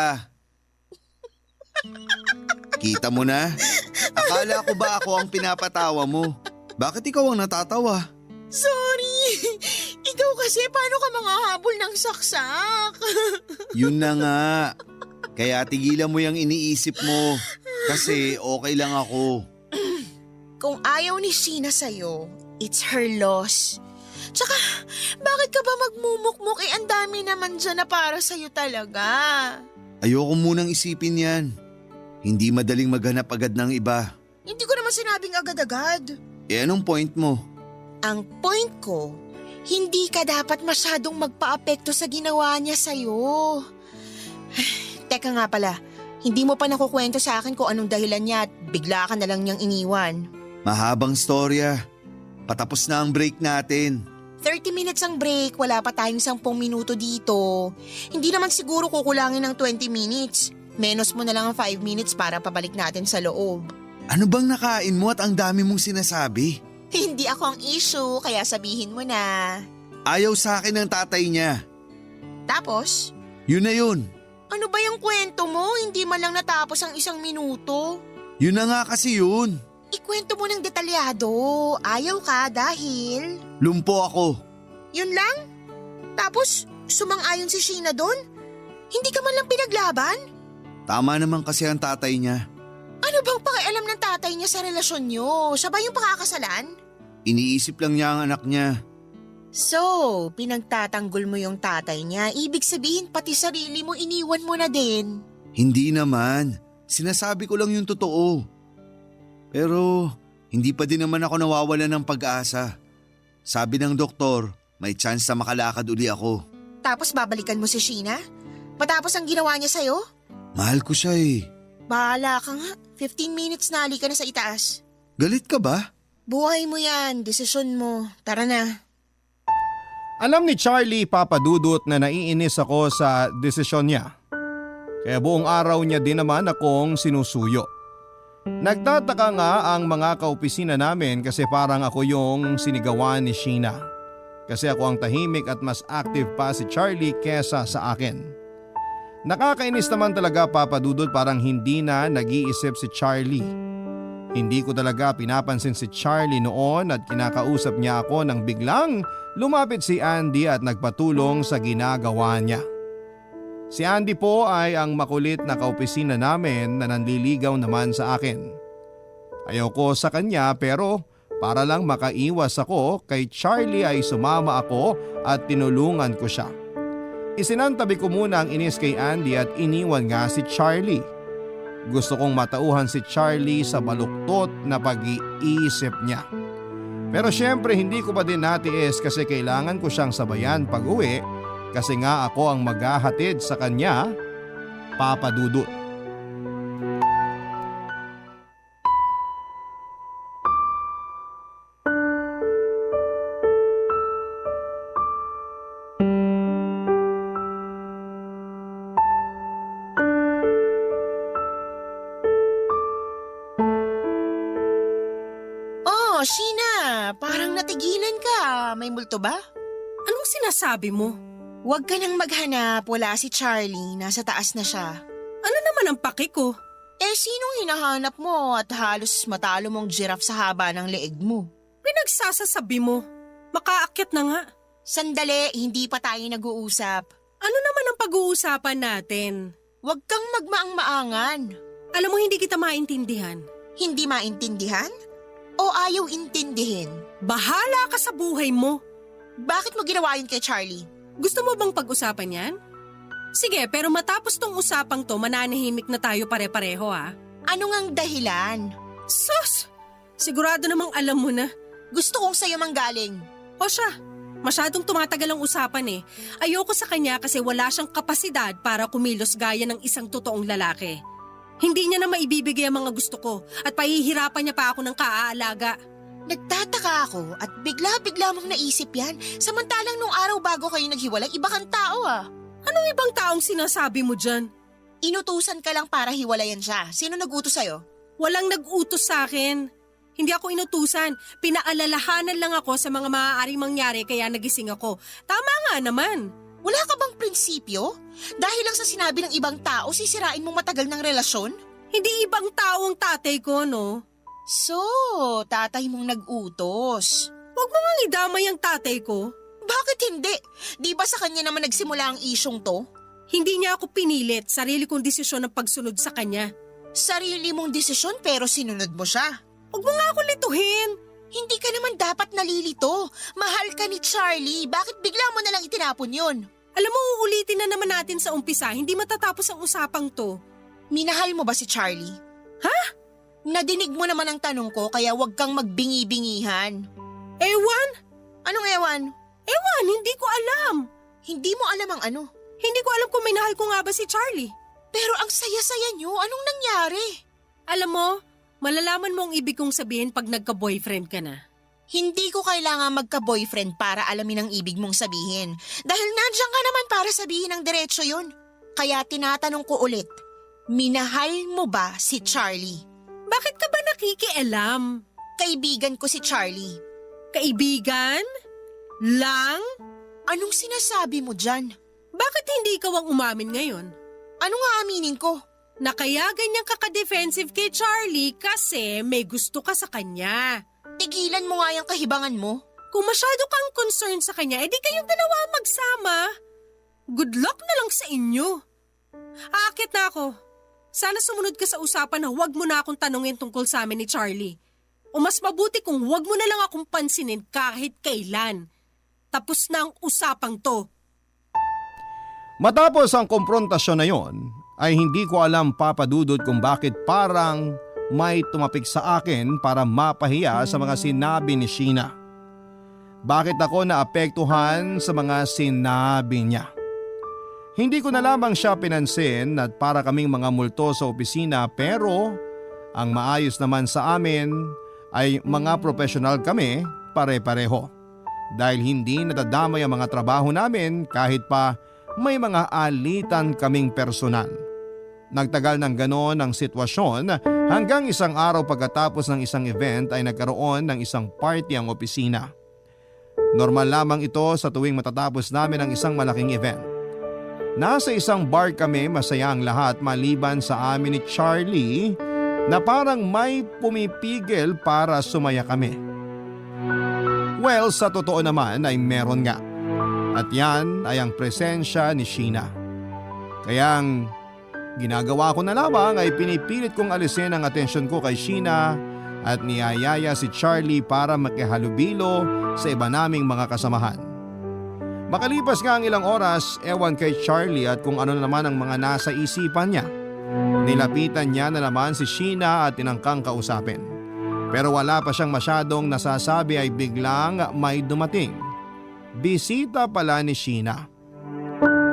Kita mo na? Akala ko ba ako ang pinapatawa mo? Bakit ikaw ang natatawa? Sorry! Ikaw kasi paano ka manghahabol ng saksak? Yun na nga. Kaya tigilan mo yung iniisip mo. Kasi okay lang ako. Kung ayaw ni Sheena sa'yo, it's her loss. Tsaka, bakit ka ba magmumukmuk? Ang dami naman dyan na para sa'yo talaga. Ayoko munang isipin yan. Hindi madaling maghanap agad ng iba. Hindi ko naman sinabing agad-agad. Anong point mo? Ang point ko, hindi ka dapat masyadong magpa-apekto sa ginawa niya sa'yo. Teka nga pala, hindi mo pa nakukwento sa akin kung anong dahilan niya at bigla ka na lang niyang iniwan. Mahabang storya. Patapos na ang break natin. 30 minutes ang break, wala pa tayong 10 minuto dito. Hindi naman siguro kukulangin ng 20 minutes. Menos mo na lang ang 5 minutes para pabalik natin sa loob. Ano bang nakain mo at ang dami mong sinasabi? Hindi ako ang issue, kaya sabihin mo na. Ayaw sa akin ng tatay niya. Tapos, Yun na yun. ano ba yung kwento mo? Hindi man lang natapos ang 1 minuto. Yun na nga kasi yun. Ikwento mo ng detalyado. Ayaw ka dahil… Lumpo ako. Yun lang? Tapos, sumang-ayon si Sheena doon? Hindi ka man lang pinaglaban? Tama naman kasi ang tatay niya. Ano bang pakialam ng tatay niya sa relasyon niyo? Siya ba yung pakakasalan? Iniisip lang niya ang anak niya. So, pinagtatanggol mo yung tatay niya. Ibig sabihin pati sarili mo iniwan mo na din. Hindi naman. Sinasabi ko lang yung totoo. Pero hindi pa din naman ako nawawalan ng pag-asa. Sabi ng doktor, may chance na makalakad uli ako. Tapos babalikan mo si Sheena? Matapos ang ginawa niya sa'yo? Mahal ko siya eh. Bahala ka nga. 15 minutes na ka na sa itaas. Galit ka ba? Buhay mo yan. Desisyon mo. Tara na. Alam ni Charlie, Papa Dudut, na naiinis ako sa desisyon niya. Kaya buong araw niya din naman akong sinusuyo. Nagtataka nga ang mga kaopisina namin kasi parang ako yung sinigawan ni Sheena. Kasi ako ang tahimik at mas active pa si Charlie kesa sa akin. Nakakainis naman talaga, Papa Dudut, parang hindi na nag-iisip si Charlie. Hindi ko talaga pinapansin si Charlie noon at kinakausap niya ako nang biglang lumapit si Andy at nagpatulong sa ginagawa niya. Si Andy po ay ang makulit na kaopisina namin na nanliligaw naman sa akin. Ayoko sa kanya pero para lang makaiwas ako kay Charlie ay sumama ako at tinulungan ko siya. Isinantabi ko muna ang inis kay Andy at iniwan nga si Charlie. Gusto kong matauhan si Charlie sa baluktot na pag-iisip niya. Pero syempre hindi ko pa din natiis kasi kailangan ko siyang sabayan pag-uwi kasi nga ako ang maghahatid sa kanya, Papa Dudut. Oh, Sheena, parang natigilan ka. May multo ba? Anong sinasabi mo? Huwag ka nang maghanap, wala si Charlie, nasa taas na siya. Ano naman ang paki ko? Sinong hinahanap mo at halos matalo mong giraffe sa haba ng leeg mo? Pinagsasasabi mo. Makaakyat na nga. Sandali, hindi pa tayo nag-uusap. Ano naman ang pag-uusapan natin? Huwag kang magmaang-maangan. Alam mo hindi kita maintindihan. Hindi maintindihan? O ayaw intindihin? Bahala ka sa buhay mo. Bakit mo ginawa yun kay Charlie? Gusto mo bang pag-usapan yan? Sige, pero matapos tong usapang to, mananahimik na tayo pare-pareho ha. Ano ngang dahilan? Sus! Sigurado namang alam mo na. Gusto kong sa'yo manggaling. O siya, masyadong tumatagal ang usapan eh. Ayoko sa kanya kasi wala siyang kapasidad para kumilos gaya ng isang totoong lalaki. Hindi niya na maibibigay ang mga gusto ko at pahihirapan niya pa ako ng kaaalaga. Nagtataka ako at bigla-bigla mong naisip yan. Samantalang nung araw bago kayo naghiwalay, iba kang tao ah. Anong ibang taong sinasabi mo dyan? Inutusan ka lang para hiwalayan siya. Sino nag-utos sa'yo? Walang nag-utos sa akin. Hindi ako inutusan. Pinaalalahanan lang ako sa mga maaaring mangyari kaya nagising ako. Tama nga naman. Wala ka bang prinsipyo? Dahil lang sa sinabi ng ibang tao, sisirain mong matagal ng relasyon? Hindi ibang tao ang tatay ko, no? So, tatay mong nag-utos. Huwag mo nga idamay ang tatay ko. Bakit hindi? Di ba sa kanya naman nagsimula ang isyong to? Hindi niya ako pinilit, sarili kong desisyon ang pagsunod sa kanya. Sarili mong desisyon pero sinunod mo siya. Huwag mo nga ako lituhin. Hindi ka naman dapat nalilito. Mahal ka ni Charlie. Bakit bigla mo nalang itinapon yun? Alam mo, uulitin na naman natin sa umpisa, hindi matatapos ang usapang to. Minahal mo ba si Charlie? Ha? Nadinig mo naman ang tanong ko kaya huwag kang magbingi-bingihan. Ewan? Anong ewan? Ewan, hindi ko alam. Hindi mo alam ang ano. Hindi ko alam kung minahal ko nga ba si Charlie. Pero ang saya-saya niyo, anong nangyari? Alam mo, malalaman mo ang ibig kong sabihin pag nagka-boyfriend ka na. Hindi ko kailangan magka-boyfriend para alamin ang ibig mong sabihin. Dahil nandiyan ka naman para sabihin ang diretsyo yun. Kaya tinatanong ko ulit, minahal mo ba si Charlie? Bakit ka ba nakikialam? Kaibigan ko si Charlie. Kaibigan? Lang? Anong sinasabi mo dyan? Bakit hindi ikaw ang umamin ngayon? Ano nga aminin ko? Na kaya ganyan ka ka-defensive kay Charlie kasi may gusto ka sa kanya. Tigilan mo nga yung kahibangan mo. Kung masyado kang concerned sa kanya, edi kayong dalawa magsama. Good luck na lang sa inyo. Aakit na ako. Sana sumunod ka sa usapan na huwag mo na akong tanungin tungkol sa amin ni Charlie. O mas mabuti kung huwag mo na lang akong pansinin kahit kailan. Tapos na ang usapang to. Matapos ang komprontasyon na yon, ay hindi ko alam papadudod kung bakit parang may tumapik sa akin para mapahiya sa mga sinabi ni Sheena. Bakit ako naapektuhan sa mga sinabi niya? Hindi ko na lamang siya pinansin at para kaming mga multo sa opisina pero ang maayos naman sa amin ay mga profesional kami pare-pareho. Dahil hindi nadadamay ang mga trabaho namin kahit pa may mga alitan kaming personal. Nagtagal ng ganon ang sitwasyon hanggang isang araw pagkatapos ng isang event ay nagkaroon ng isang party ang opisina. Normal lamang ito sa tuwing matatapos namin ang isang malaking event. Nasa isang bar kami, masaya ang lahat maliban sa amin ni Charlie na parang may pumipigil para sumaya kami. Well, sa totoo naman ay meron nga. At yan ay ang presensya ni Sheena. Kayang ginagawa ko na lamang ay pinipilit kong alisin ang atensyon ko kay Sheena at niyayaya si Charlie para makihalubilo sa iba naming mga kasamahan. Makalipas nga ang ilang oras, ewan kay Charlie at kung ano naman ang mga nasa isipan niya. Nilapitan niya na naman si Sheena at tinangkang kausapin. Pero wala pa siyang masyadong nasasabi ay biglang may dumating. Bisita pala ni Sheena.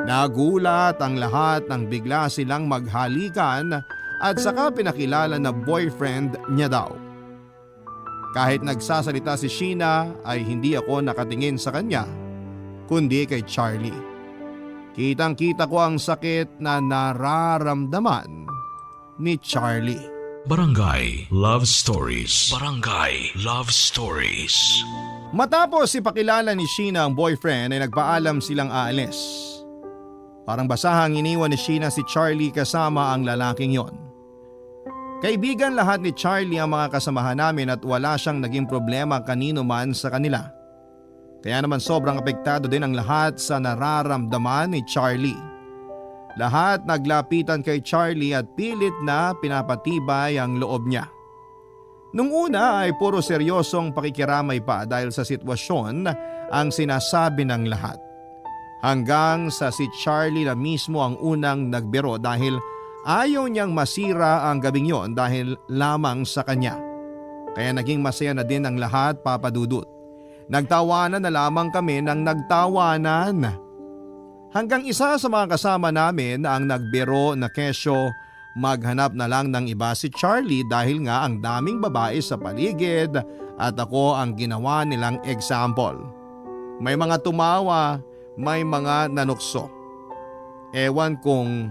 Nagulat ang lahat nang bigla silang maghalikan at saka pinakilala na boyfriend niya daw. Kahit nagsasalita si Sheena ay hindi ako nakatingin sa kanya kundi kay Charlie. Kitang-kita ko ang sakit na nararamdaman ni Charlie. Barangay Love Stories. Barangay Love Stories. Matapos ipakilala ni Sheena ang boyfriend ay nagpaalam silang aalis. Parang basahang iniwan ni Sheena si Charlie kasama ang lalaking yon. Kaibigan lahat ni Charlie ang mga kasamahan namin at wala siyang naging problema kanino man sa kanila. Kaya naman sobrang apektado din ang lahat sa nararamdaman ni Charlie. Lahat naglapitan kay Charlie at pilit na pinapatibay ang loob niya. Nung una ay puro seryosong pakikiramay pa dahil sa sitwasyon ang sinasabi ng lahat. Hanggang sa si Charlie na mismo ang unang nagbiro dahil ayaw niyang masira ang gabing yon dahil lamang sa kanya. Kaya naging masaya na din ang lahat, Papa Dudut. Nagtawanan na lamang kami ng nagtawanan. Hanggang isa sa mga kasama namin ang nagbiro na kesyo maghanap na lang ng iba si Charlie dahil nga ang daming babae sa paligid at ako ang ginawa nilang example. May mga tumawa, may mga nanukso. Ewan kung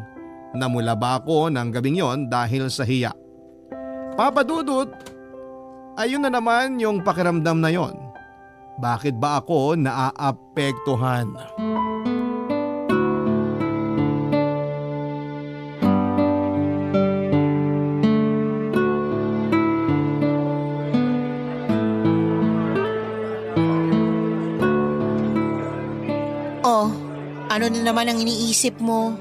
namula ba ako ng gabing yon dahil sa hiya. Papa Dudut, ayun na naman yung pakiramdam na yon. Bakit ba ako naaapektuhan? Ano na naman ang iniisip mo?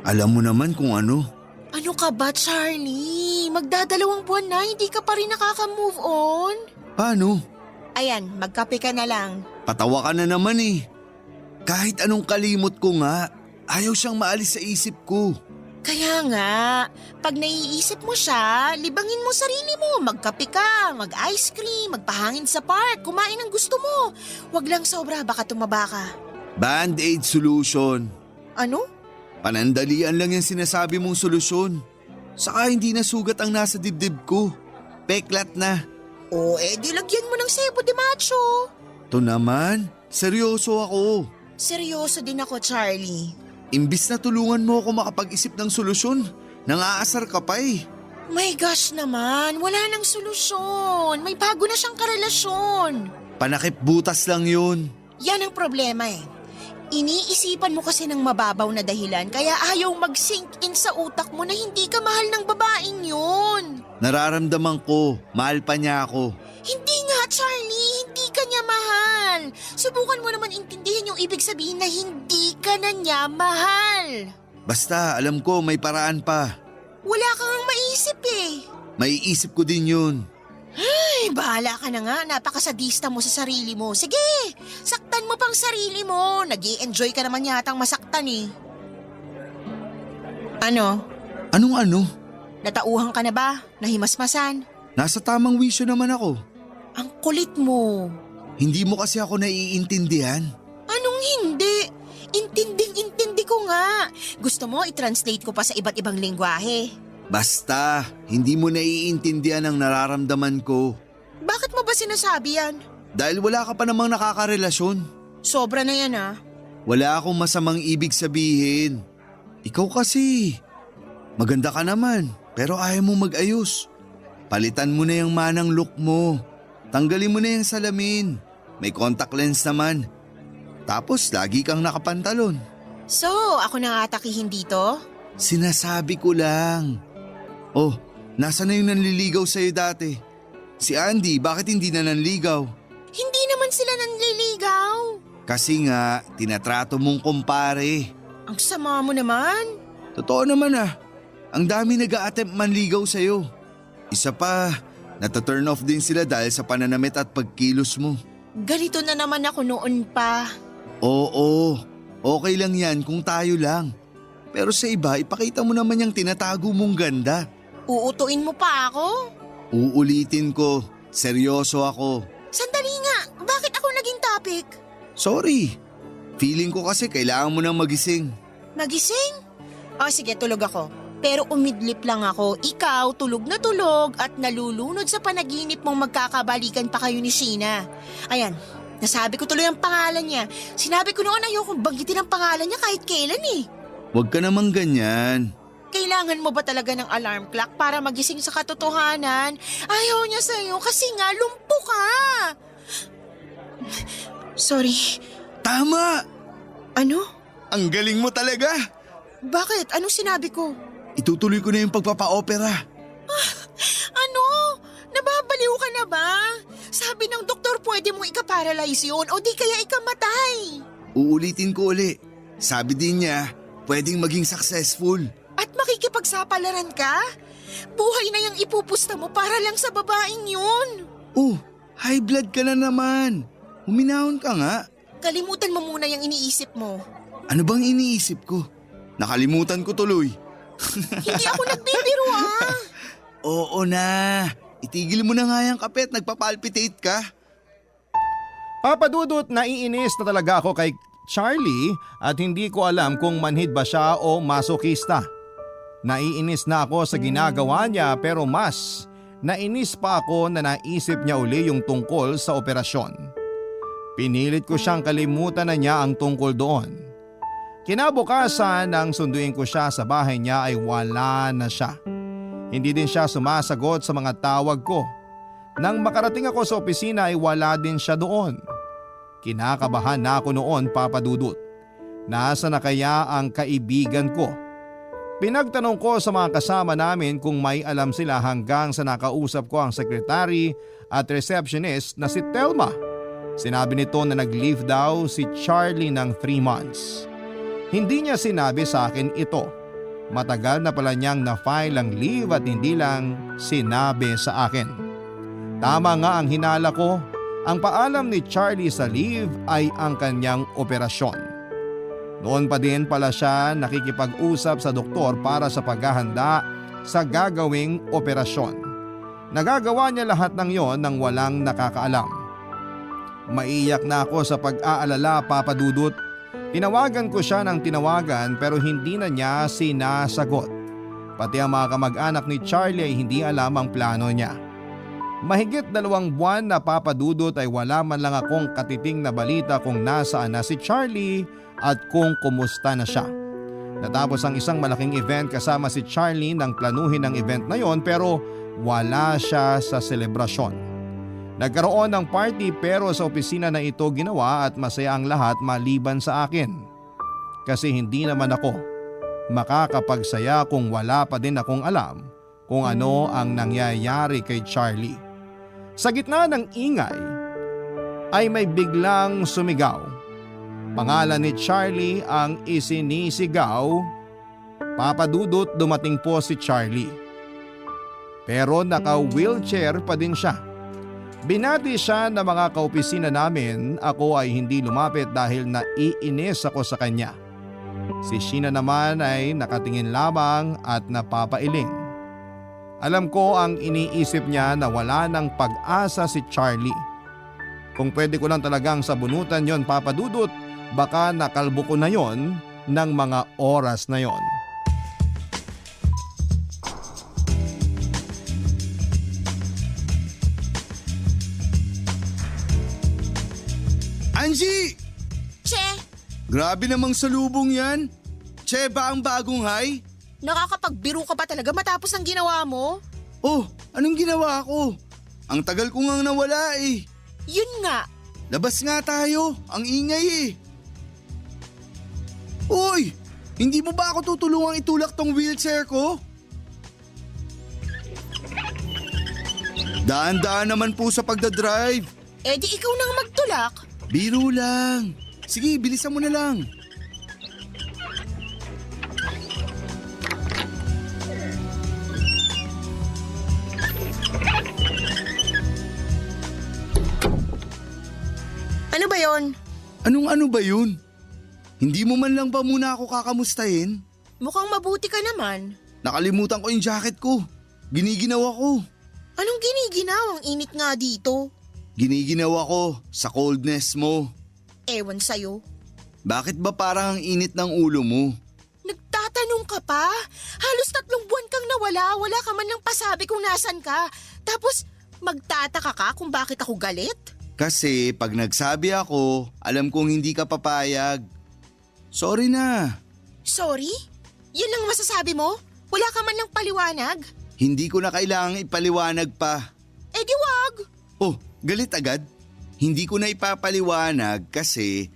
Alam mo naman kung ano. Ano ka ba, Charlie? Magdadalawang buwan na, hindi ka pa rin nakaka-move on? Paano? Ayan, magkape ka na lang. Patawa ka na naman eh. Kahit anong kalimot ko nga, ayaw siyang maalis sa isip ko. Kaya nga, pag naiisip mo siya, libangin mo sarili mo. Magkape ka, mag-ice cream, magpahangin sa park, kumain ang gusto mo. Huwag lang sobra, baka tumaba ka. Band-aid solution. Ano? Panandalian lang yung sinasabi mong solusyon. Saka hindi na sugat ang nasa dibdib ko. Peklat na. O, di lagyan mo ng sebo de macho. To naman, seryoso ako. Seryoso din ako, Charlie. Imbis na tulungan mo ako makapag-isip ng solusyon, nang-aasar ka pa eh. My gosh naman, wala nang solusyon. May bago na siyang karelasyon. Panakip butas lang yun. Yan ang problema eh. Iniisipan mo kasi ng mababaw na dahilan kaya ayaw mag-sink in sa utak mo na hindi ka mahal ng babaeng yun. Nararamdaman ko, mahal pa niya ako. Hindi nga, Charlie, hindi ka niya mahal. Subukan mo naman intindihin yung ibig sabihin na hindi ka na niya mahal. Basta alam ko may paraan pa. Wala kang maisip eh. Maiisip ko din yun. Ay, bahala ka na nga. Napakasadista mo sa sarili mo. Sige, saktan mo pang sarili mo. Nag-i-enjoy ka naman yatang masaktan eh. Ano? Anong ano? Natauhan ka na ba? Nahimasmasan? Nasa tamang wisyo naman ako. Ang kulit mo. Hindi mo kasi ako naiintindihan. Anong hindi? Intinding-intindi ko nga. Gusto mo i-translate ko pa sa iba't ibang lengguwahe? Basta, hindi mo naiintindihan ang nararamdaman ko. Bakit mo ba sinasabi yan? Dahil wala ka pa namang nakakarelasyon. Sobra na yan ah. Wala akong masamang ibig sabihin. Ikaw kasi, maganda ka naman pero ayaw mo mag-ayos. Palitan mo na yung manang look mo. Tanggalin mo na yung salamin. May contact lens naman. Tapos lagi kang nakapantalon. So, ako nang atakihin dito? Sinasabi ko lang. Oh, nasa na yung nanliligaw sa'yo dati? Si Andy, bakit hindi na nanligaw? Hindi naman sila nanliligaw. Kasi nga, tinatrato mong kumpare. Ang sama mo naman. Totoo naman ah. Ang dami nag-a-attempt manligaw sa'yo. Isa pa, nata-turn off din sila dahil sa pananamit at pagkilos mo. Ganito na naman ako noon pa. Oo, okay lang yan kung tayo lang. Pero sa iba, ipakita mo naman yung tinatago mong ganda. Uutuin mo pa ako? Uulitin ko, seryoso ako. Sandali nga, bakit ako naging topic? Sorry, feeling ko kasi kailangan mo nang magising. Magising? O sige, tulog ako. Pero umidlip lang ako, ikaw tulog at nalulunod sa panaginip mong magkakabalikan pa kayo ni Sheena. Ayan, nasabi ko tuloy ang pangalan niya. Sinabi ko noon ayokong banggitin ang pangalan niya kahit kailan eh. Huwag ka namang ganyan. Kailangan mo ba talaga ng alarm clock para magising sa katotohanan? Ayaw niya sa'yo kasi nga lumpo ka. Sorry. Tama! Ano? Ang galing mo talaga! Bakit? Anong sinabi ko? Itutuloy ko na yung pagpapa-opera. Ano? Nababaliw ka na ba? Sabi ng doktor pwede mong ika-paralyze yun o di kaya ikamatay. Uulitin ko uli. Sabi din niya, pwedeng maging successful. At makikipagsapalaran ka? Buhay na yung ipupusta mo para lang sa babaeng yun. Oh, high blood ka na naman. Huminahon ka nga. Kalimutan mo muna yung iniisip mo. Ano bang iniisip ko? Nakalimutan ko tuloy. Hindi ako nagbibiro ah. Oo na. Itigil mo na nga yung kape at nagpapalpitate ka. Papadudot, naiinis na talaga ako kay Charlie at hindi ko alam kung manhid ba siya o masokista. Naiinis na ako sa ginagawa niya pero mas nainis pa ako na naisip niya uli yung tungkol sa operasyon. Pinilit ko siyang kalimutan na niya ang tungkol doon. Kinabukasan nang sunduin ko siya sa bahay niya ay wala na siya. Hindi din siya sumasagot sa mga tawag ko. Nang makarating ako sa opisina ay wala din siya doon. Kinakabahan na ako noon, Papadudot. Nasa na kaya ang kaibigan ko? Pinagtanong ko sa mga kasama namin kung may alam sila hanggang sa nakausap ko ang sekretary at receptionist na si Telma. Sinabi nito na nag-leave daw si Charlie ng 3 months. Hindi niya sinabi sa akin ito. Matagal na pala niyang na-file ang leave at hindi lang sinabi sa akin. Tama nga ang hinala ko, ang paalam ni Charlie sa leave ay ang kanyang operasyon. Noon pa din pala siya nakikipag-usap sa doktor para sa paghahanda sa gagawing operasyon. Nagagawa niya lahat ng yon nang walang nakakaalam. Maiyak na ako sa pag-aalala, Papa Dudut. Tinawagan ko siya ng tinawagan pero hindi na niya sinasagot. Pati ang mga kamag-anak ni Charlie ay hindi alam ang plano niya. Mahigit 2 buwan na, Papa Dudut, ay wala man lang akong katiting na balita kung nasaan na si Charlie at kung kumusta na siya. Natapos ang isang malaking event kasama si Charlie nang planuhin ang event na yon pero wala siya sa selebrasyon. Nagkaroon ng party pero sa opisina na ito ginawa at masaya ang lahat maliban sa akin. Kasi hindi naman ako makakapagsaya kung wala pa din akong alam kung ano ang nangyayari kay Charlie. Sa gitna ng ingay ay may biglang sumigaw. Pangalan ni Charlie ang isinisigaw. Papa Dudut, dumating po si Charlie. Pero naka-wheelchair pa din siya. Binati siya ng mga kaopisina namin. Ako ay hindi lumapit dahil naiinis ako sa kanya. Si Sheena naman ay nakatingin lamang at napapailing. Alam ko ang iniisip niya na wala ng pag-asa si Charlie. Kung pwede ko lang talagang sabunutan yon, Papa Dudut, baka nakalbo ko na yon ng mga oras na yon. Angie! Che, Grabe namang salubong yan. Che ba ang bagong high? nakakapagbiro ka ba talaga matapos ang ginawa mo? Oh, anong ginawa ko? Ang tagal ko ngang nawala eh. Yun nga. Labas nga tayo, ang ingay eh. Uy, hindi mo ba ako tutulungang itulak tong wheelchair ko? Daan-daan naman po sa pagdadrive. Eh di ikaw nang magtulak. Biro lang. Sige, bilisan mo na lang. Ano ba yon? Anong ano ba yun? Hindi mo man lang ba muna ako kakamustahin? Mukhang mabuti ka naman. Nakalimutan ko yung jacket ko. Giniginaw ako. Anong giniginaw? Ang init nga dito. Giniginaw ako sa coldness mo. Ewan sa'yo. Bakit ba parang ang init ng ulo mo? Nagtatanong ka pa? Halos 3 buwan kang nawala. Wala ka man lang pasabi kung nasan ka. Tapos magtataka ka kung bakit ako galit? Kasi pag nagsabi ako, alam kong hindi ka papayag. Sorry na. Sorry? Yun lang masasabi mo? Wala ka man lang paliwanag? Hindi ko na kailangang ipaliwanag pa. Eh di wag. Oh, galit agad? Hindi ko na ipapaliwanag kasi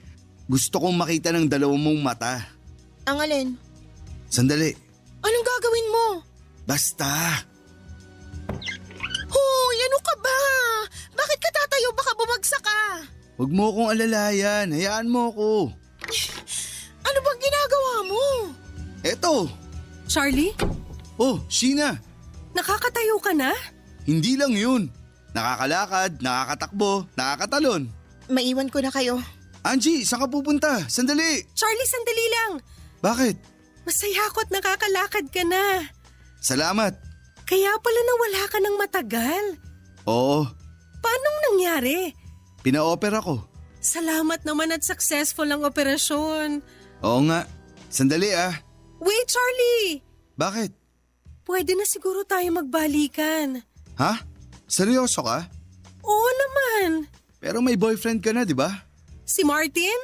gusto kong makita ng 2 mong mata. Ang alin? Sandali. Anong gagawin mo? Basta. Hoy, ano ka ba? Bakit ka tatayo? Baka bumagsak ka. Huwag mo akong alalayan. Hayaan mo ako. Ano bang ginagawa mo? Eto. Charlie, Oh, Sheena. nakakatayo ka na? Hindi lang yun. Nakakalakad, nakakatakbo, nakakatalon. Maiwan ko na kayo. Angie, saan ka pupunta? Sandali. Charlie, sandali lang. Bakit? Masaya ako at nakakalakad ka na. Salamat. Kaya pala nawala ka ng matagal. Oo, Paanong nangyari? pina-opera ko. Salamat naman at successful ang operasyon. Oo nga. Sandali ah. Wait, Charlie! Bakit? Pwede na siguro tayo magbalikan. Ha? Seryoso ka? Oo naman. Pero may boyfriend ka na, di ba? Si Martin?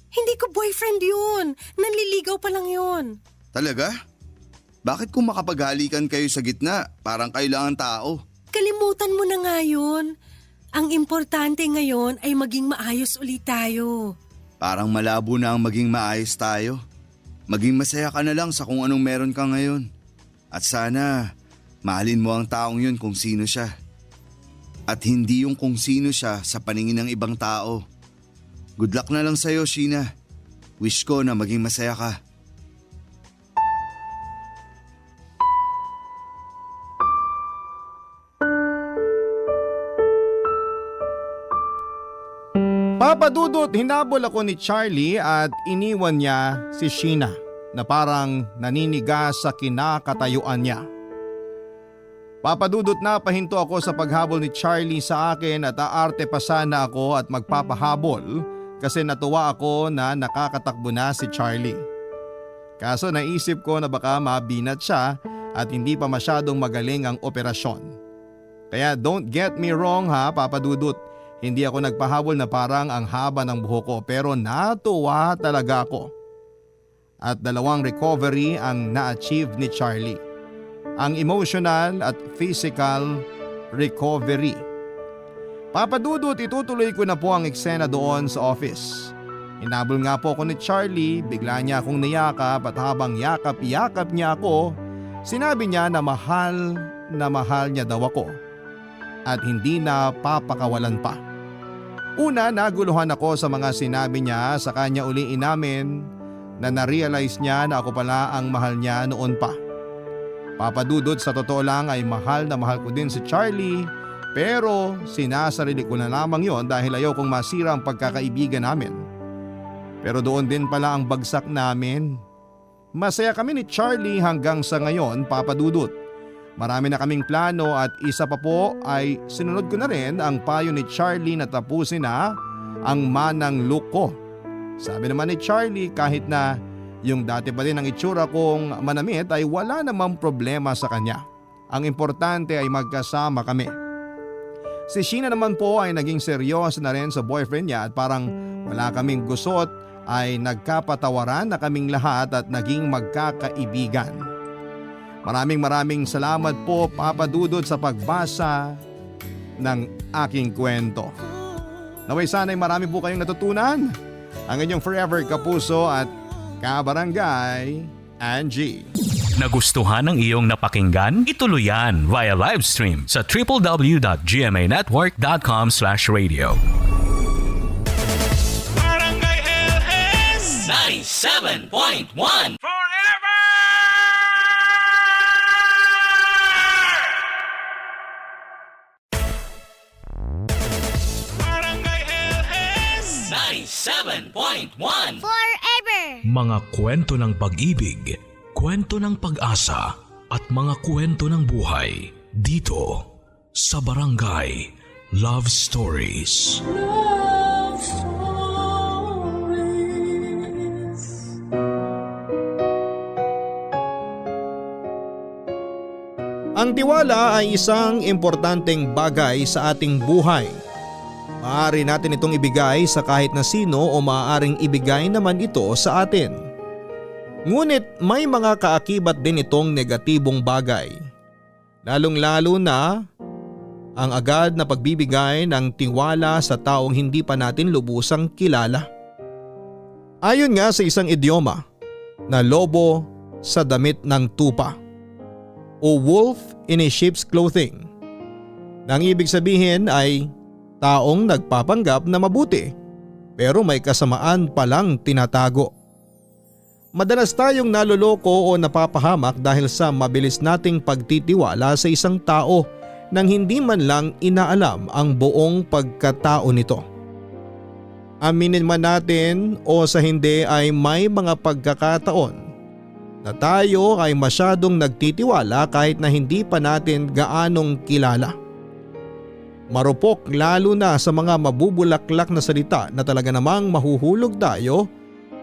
Hindi ko boyfriend yun. Nanliligaw pa lang yun. Talaga? Bakit kung makapaghalikan kayo sa gitna, parang kailangan tao? Kalimutan mo na nga yun. Ang importante ngayon ay maging maayos ulit tayo. Parang malabo na ang maging maayos tayo. Maging masaya ka na lang sa kung anong meron ka ngayon. At sana, mahalin mo ang taong yun kung sino siya. At hindi yung kung sino siya sa paningin ng ibang tao. Good luck na lang sa'yo, Sheena. Wish ko na maging masaya ka. Papa Dudut, hinabol ako ni Charlie at iniwan niya si Sheena na parang naninigas sa kinakatayuan niya. Papa Dudut, napahinto ako sa paghabol ni Charlie sa akin at aarte pa sana ako at magpapahabol kasi natuwa ako na nakakatakbo na si Charlie. Kaso naisip ko na baka mabinat siya at hindi pa masyadong magaling ang operasyon. Kaya don't get me wrong ha, Papa Dudut. Hindi ako nagpahabol na parang ang haba ng buhok ko pero natuwa talaga ako. At 2 recovery ang na-achieve ni Charlie. Ang emotional at physical recovery. Papa Dudut, itutuloy ko na po ang eksena doon sa office. Hinabol nga po ako ni Charlie, bigla niya akong niyakap at habang yakap-yakap niya ako, sinabi niya na mahal niya daw ako. At hindi na papakawalan pa. Una, naguluhan ako sa mga sinabi niya, sa kanya uli inamin na na-realize niya na ako pala ang mahal niya noon pa. Papa Dudut, sa totoo lang ay mahal na mahal ko din si Charlie pero sinasarili ko na lamang yon dahil ayaw kong masira ang pagkakaibigan namin. Pero doon din pala ang bagsak namin. Masaya kami ni Charlie hanggang sa ngayon, Papa Dudut. Marami na kaming plano at isa pa po ay sinunod ko na rin ang payo ni Charlie na tapusin na ang manang look ko. Sabi naman ni Charlie kahit na yung dati pa din ang itsura kong manamit ay wala namang problema sa kanya. Ang importante ay magkasama kami. Si Sheena naman po ay naging seryoso na rin sa boyfriend niya at parang wala kaming gusot ay nagkapatawaran na kaming lahat at naging magkakaibigan. Maraming salamat po, Papa Dudut, sa pagbasa ng aking kwento. Naway sana'y marami po kayong natutunan. Ang inyong forever kapuso at kabarangay, Angie. Nagustuhan ng iyong napakinggan? Ituloy yan via live stream sa www.gmanetwork.com/radio. Barangay LS 97.1 Barangay LS 97.1 Forever! Mga kwento ng pag-ibig, kwento ng pag-asa at mga kwento ng buhay dito sa Barangay Love Stories. Love Stories. Ang tiwala ay isang importanteng bagay sa ating buhay. Maaari natin itong ibigay sa kahit na sino o maaaring ibigay naman ito sa atin. Ngunit may mga kaakibat din itong negatibong bagay. Lalong-lalo na ang agad na pagbibigay ng tiwala sa taong hindi pa natin lubusang kilala. Ayon nga sa isang idioma na lobo sa damit ng tupa o wolf in a sheep's clothing. Nang ibig sabihin ay taong nagpapanggap na mabuti pero may kasamaan palang tinatago. Madalas tayong naloloko o napapahamak dahil sa mabilis nating pagtitiwala sa isang tao nang hindi man lang inaalam ang buong pagkatao nito. Aminin man natin o sa hindi ay may mga pagkakataon na tayo ay masyadong nagtitiwala kahit na hindi pa natin gaanong kilala. Marupok lalo na sa mga mabubulaklak na salita na talaga namang mahuhulog tayo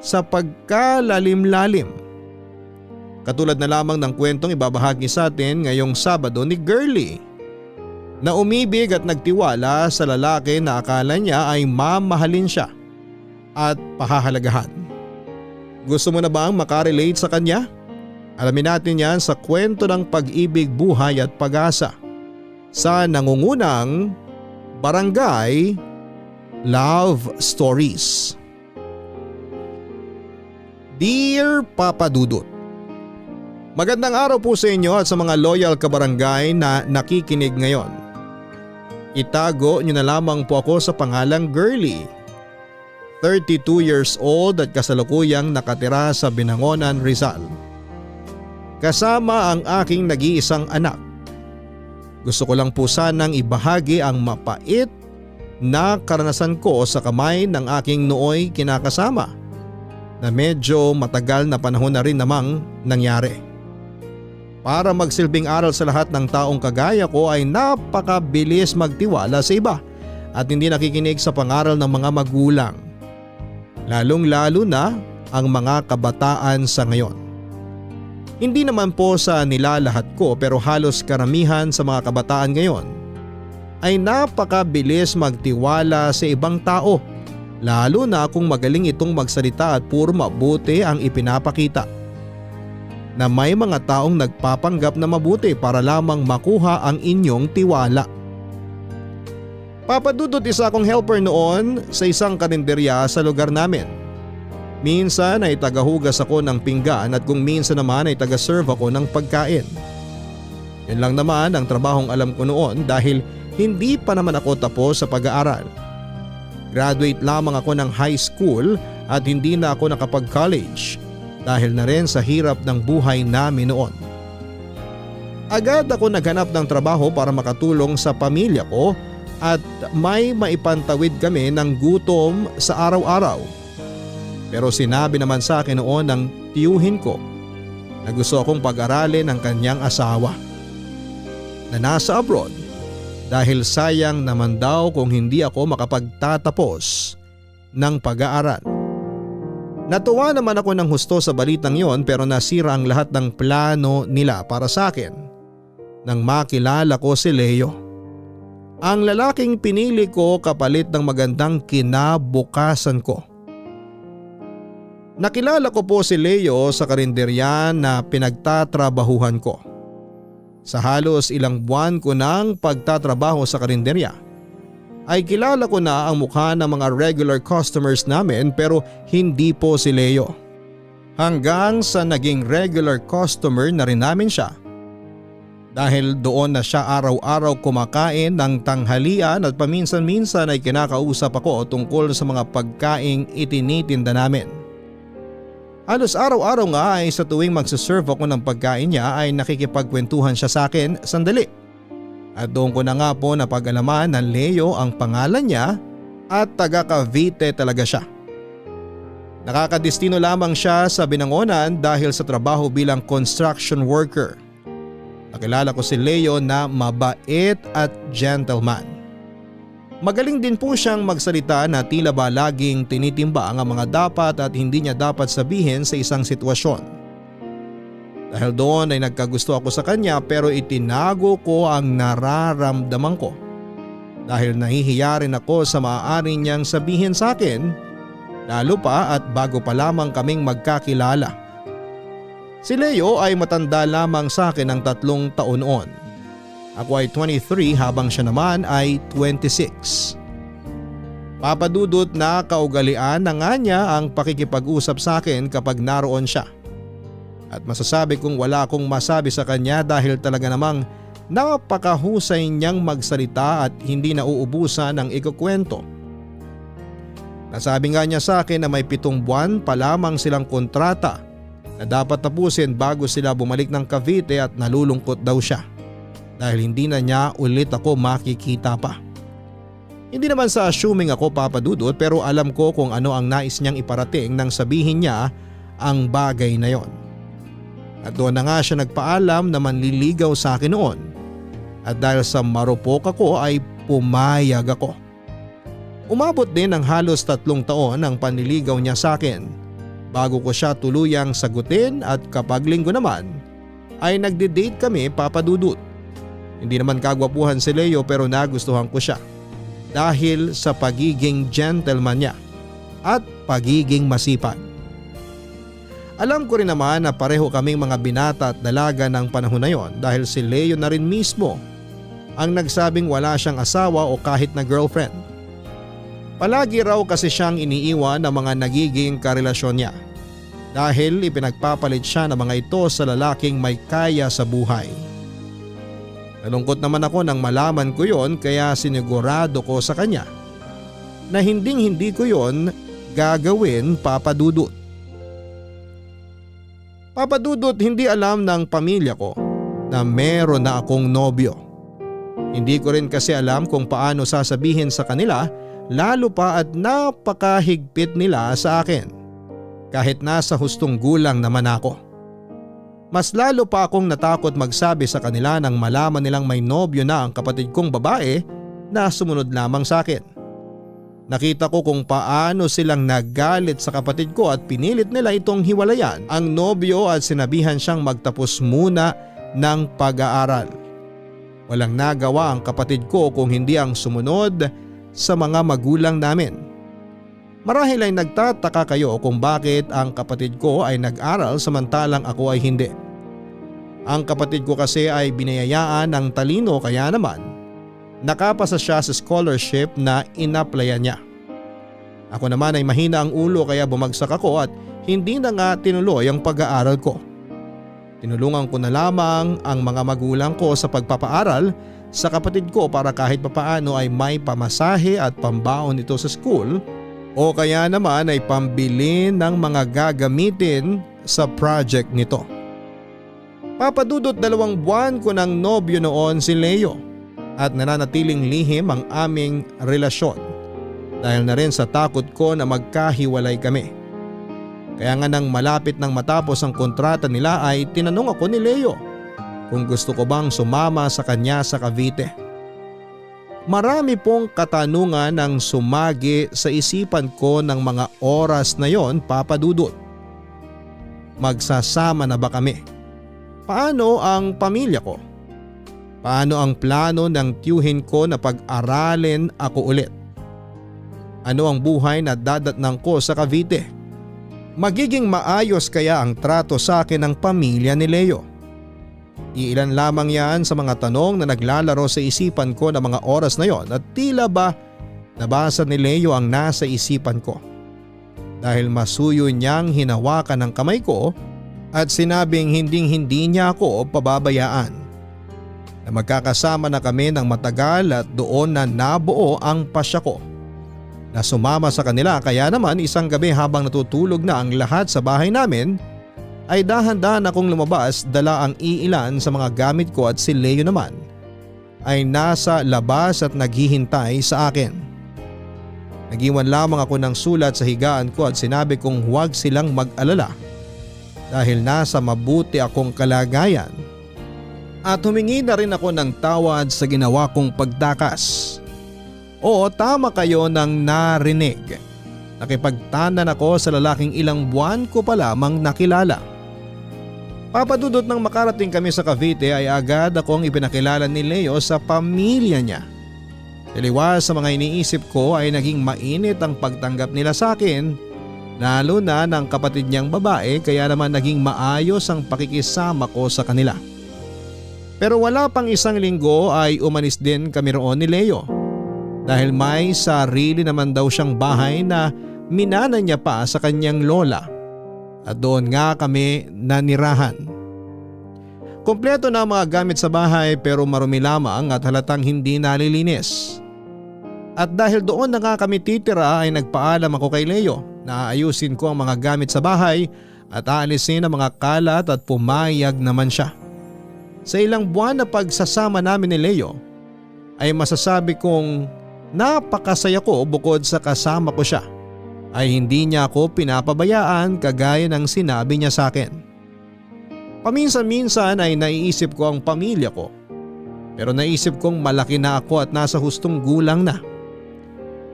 sa pagkalalim-lalim. Katulad na lamang ng kwentong ibabahagi sa atin ngayong Sabado ni Girlie na umibig at nagtiwala sa lalaki na akala niya ay mamahalin siya at pahahalagahan. Gusto mo na bang makarelate sa kanya? Alamin natin yan sa kwento ng pag-ibig, buhay at pag-asa sa nangungunang Barangay Love Stories. Dear Papa Dudut, magandang araw po sa inyo at sa mga loyal kabarangay na nakikinig ngayon. Itago niyo na lamang po ako sa pangalang Girlie. 32 years old at kasalukuyang nakatira sa Binangonan, Rizal. Kasama ang aking nag-iisang anak. Gusto ko lang po sanang ibahagi ang mapait na karanasan ko sa kamay ng aking nooy kinakasama na medyo matagal na panahon na rin namang nangyari. Para magsilbing aral sa lahat ng taong kagaya ko ay napakabilis magtiwala sa iba at hindi nakikinig sa pangaral ng mga magulang. Lalong-lalo na ang mga kabataan sa ngayon. Hindi naman po sa nilalahat ko pero halos karamihan sa mga kabataan ngayon ay napakabilis magtiwala sa ibang tao, lalo na kung magaling itong magsalita at puro mabuti ang ipinapakita. Na may mga taong nagpapanggap na mabuti para lamang makuha ang inyong tiwala. Papadudot, isa akong helper noon sa isang karinderya sa lugar namin. Minsan ay tagahugas ako ng pinggan at kung minsan naman ay taga-serve ako ng pagkain. Yun lang naman ang trabahong alam ko noon dahil hindi pa naman ako tapos sa pag-aaral. Graduate lamang ako ng high school at hindi na ako nakapag-college dahil na rin sa hirap ng buhay namin noon. Agad ako naghanap ng trabaho para makatulong sa pamilya ko at may maipantawid kami ng gutom sa araw-araw. Pero sinabi naman sa akin noon ng tiyuhin ko na gusto akong pag-aralin ng kanyang asawa na nasa abroad dahil sayang naman daw kung hindi ako makapagtatapos ng pag-aaral. Natuwa naman ako ng husto sa balitang yon pero nasira ang lahat ng plano nila para sa akin nang makilala ko si Leo. Ang lalaking pinili ko kapalit ng magandang kinabukasan ko. Nakilala ko po si Leo sa karinderya na pinagtatrabahuhan ko. Sa halos ilang buwan ko ng pagtatrabaho sa karinderya ay kilala ko na ang mukha ng mga regular customers namin pero hindi po si Leo. Hanggang sa naging regular customer na rin namin siya. Dahil doon na siya araw-araw kumakain ng tanghalian at paminsan-minsan ay kinakausap ako tungkol sa mga pagkaing itinitinda namin. Halos araw-araw nga ay sa tuwing magsaserve ako ng pagkain niya ay nakikipagkwentuhan siya sa akin sandali. At doon ko na nga po napag-alaman na Leo ang pangalan niya at taga Cavite talaga siya. Nakakadestino lamang siya sa Binangonan dahil sa trabaho bilang construction worker. Nakilala ko si Leo na mabait at gentleman. Magaling din po siyang magsalita na tila ba laging tinitimba ang mga dapat at hindi niya dapat sabihin sa isang sitwasyon. Dahil doon ay nagkagusto ako sa kanya pero itinago ko ang nararamdaman ko. Dahil nahihiya rin ako sa maaari niyang sabihin sa akin, lalo pa at bago pa lamang kaming magkakilala. Si Leo ay matanda lamang sa akin ng 3 taon noon. Ako ay 23 habang siya naman ay 26. Papadudot na kaugalian na nga niya ang pakikipag-usap sa akin kapag naroon siya. At masasabi kong wala akong masabi sa kanya dahil talaga namang napakahusay niyang magsalita at hindi nauubusan ng ikukwento. Nasabi nga niya sa akin na may 7 buwan pa lamang silang kontrata na dapat tapusin bago sila bumalik ng Cavite at nalulungkot daw siya dahil hindi na niya ulit ako makikita pa. Hindi naman sa assuming ako papadudot pero alam ko kung ano ang nais niyang iparating nang sabihin niya ang bagay na yon. At doon na nga siya nagpaalam na manliligaw sa akin noon at dahil sa marupok ako ay pumayag ako. Umabot din ng halos 3 taon ang panliligaw niya sa akin bago ko siya tuluyang sagutin at kapag linggo naman ay nagde-date kami papadudot. Hindi naman kagwapuhan si Leo pero nagustuhan ko siya dahil sa pagiging gentleman niya at pagiging masipag. Alam ko rin naman na pareho kaming mga binata at dalaga ng panahon na yon dahil si Leo na rin mismo ang nagsabing wala siyang asawa o kahit na girlfriend. Palagi raw kasi siyang iniiwan ng mga nagiging karelasyon niya dahil ipinagpapalit siya ng mga ito sa lalaking may kaya sa buhay. Nalungkot naman ako nang malaman ko yon kaya sinigurado ko sa kanya na hindi ko yon gagawin, Papa Dudut? Papa Dudut, hindi alam ng pamilya ko na meron na akong nobyo. Hindi ko rin kasi alam kung paano sasabihin sa kanila, lalo pa at napakahigpit nila sa akin. Kahit nasa hustong gulang naman ako. Mas lalo pa akong natakot magsabi sa kanila nang malaman nilang may nobyo na ang kapatid kong babae na sumunod lamang sa akin. Nakita ko kung paano silang nagalit sa kapatid ko at pinilit nila itong hiwalayan ang nobyo at sinabihan siyang magtapos muna ng pag-aaral. Walang nagawa ang kapatid ko kung hindi ang sumunod sa mga magulang namin. Marahil ay nagtataka kayo kung bakit ang kapatid ko ay nag-aral samantalang ako ay hindi. Ang kapatid ko kasi ay binayayaan ng talino kaya naman nakapasa siya sa scholarship na inaplayan niya. Ako naman ay mahina ang ulo kaya bumagsak ako at hindi na nga tinuloy ang pag-aaral ko. Tinulungan ko na lamang ang mga magulang ko sa pagpapaaral sa kapatid ko para kahit papaano ay may pamasahe at pambaon ito sa school o kaya naman ay pambili ng mga gagamitin sa project nito. Papadudot 2 buwan ko ng nobyo noon si Leo at nananatiling lihim ang aming relasyon dahil na rin sa takot ko na magkahiwalay kami. Kaya nga nang malapit nang matapos ang kontrata nila ay tinanong ako ni Leo kung gusto ko bang sumama sa kanya sa Cavite. Marami pong katanungan ang sumagi sa isipan ko ng mga oras na yon, Papa Dudut. Magsasama na ba kami? Paano ang pamilya ko? Paano ang plano ng tiyuhin ko na pag-aralin ako ulit? Ano ang buhay na dadatnang ko sa Cavite? Magiging maayos kaya ang trato sa akin ng pamilya ni Leo? Iilan lamang yan sa mga tanong na naglalaro sa isipan ko ng mga oras na yon at tila ba nabasa ni Leo ang nasa isipan ko. Dahil masuyo niyang hinawakan ang kamay ko at sinabing hindi niya ako pababayaan. Na magkakasama na kami ng matagal at doon na nabuo ang pasya ko. Na sumama sa kanila kaya naman isang gabi habang natutulog na ang lahat sa bahay namin ay dahan-dahan akong lumabas dala ang iilan sa mga gamit ko at si Leo naman ay nasa labas at naghihintay sa akin. Nagiwan lamang ako ng sulat sa higaan ko at sinabi kong huwag silang mag-alala dahil nasa mabuti akong kalagayan. At humingi na rin ako ng tawad sa ginawa kong pagtakas. Oo, tama kayo nang narinig. Nakipagtanan ako sa lalaking ilang buwan ko pa lamang nakilala. Papadudot nang makarating kami sa Cavite ay agad akong ipinakilala ni Leo sa pamilya niya. Taliwas sa mga iniisip ko ay naging mainit ang pagtanggap nila sa akin, lalo na ng kapatid niyang babae kaya naman naging maayos ang pakikisama ko sa kanila. Pero wala pang isang linggo ay umalis din kami roon ni Leo dahil may sarili naman daw siyang bahay na minana niya pa sa kanyang lola at doon nga kami nanirahan. Kompleto na ang mga gamit sa bahay pero marumi lamang at halatang hindi nalilinis. At dahil doon na nga kami titira ay nagpaalam ako kay Leo na aayusin ko ang mga gamit sa bahay at aalisin ang mga kalat at pumayag naman siya. Sa ilang buwan na pagsasama namin ni Leo ay masasabi kong napakasaya ko bukod sa kasama ko siya ay hindi niya ako pinapabayaan kagaya ng sinabi niya sa akin. Paminsan-minsan ay naiisip ko ang pamilya ko pero naisip kong malaki na ako at nasa hustong gulang na.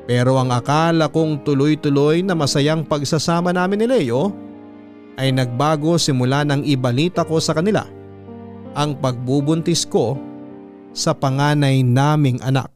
Pero ang akala kong tuloy-tuloy na masayang pagsasama namin ni Leo ay nagbago simula nang ibalita ko sa kanila ang pagbubuntis ko sa panganay naming anak.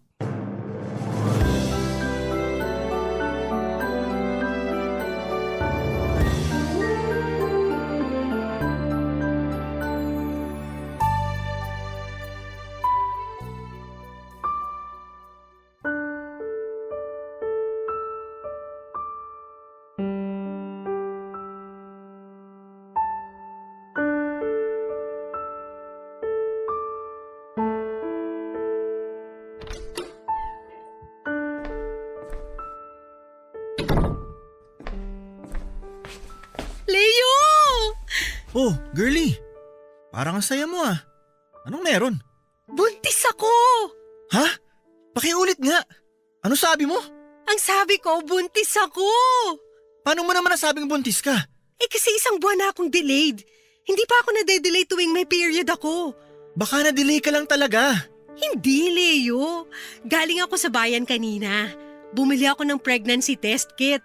Oh, girly. Parang ang saya mo ah. Anong meron? Buntis ako! Ha? Pakiulit nga. Ano sabi mo? Ang sabi ko, buntis ako! Paano mo naman nasabing buntis ka? Kasi isang buwan na akong delayed. Hindi pa ako nade-delay tuwing may period ako. Baka na-delay ka lang talaga. Hindi, Leo. Galing ako sa bayan kanina. Bumili ako ng pregnancy test kit.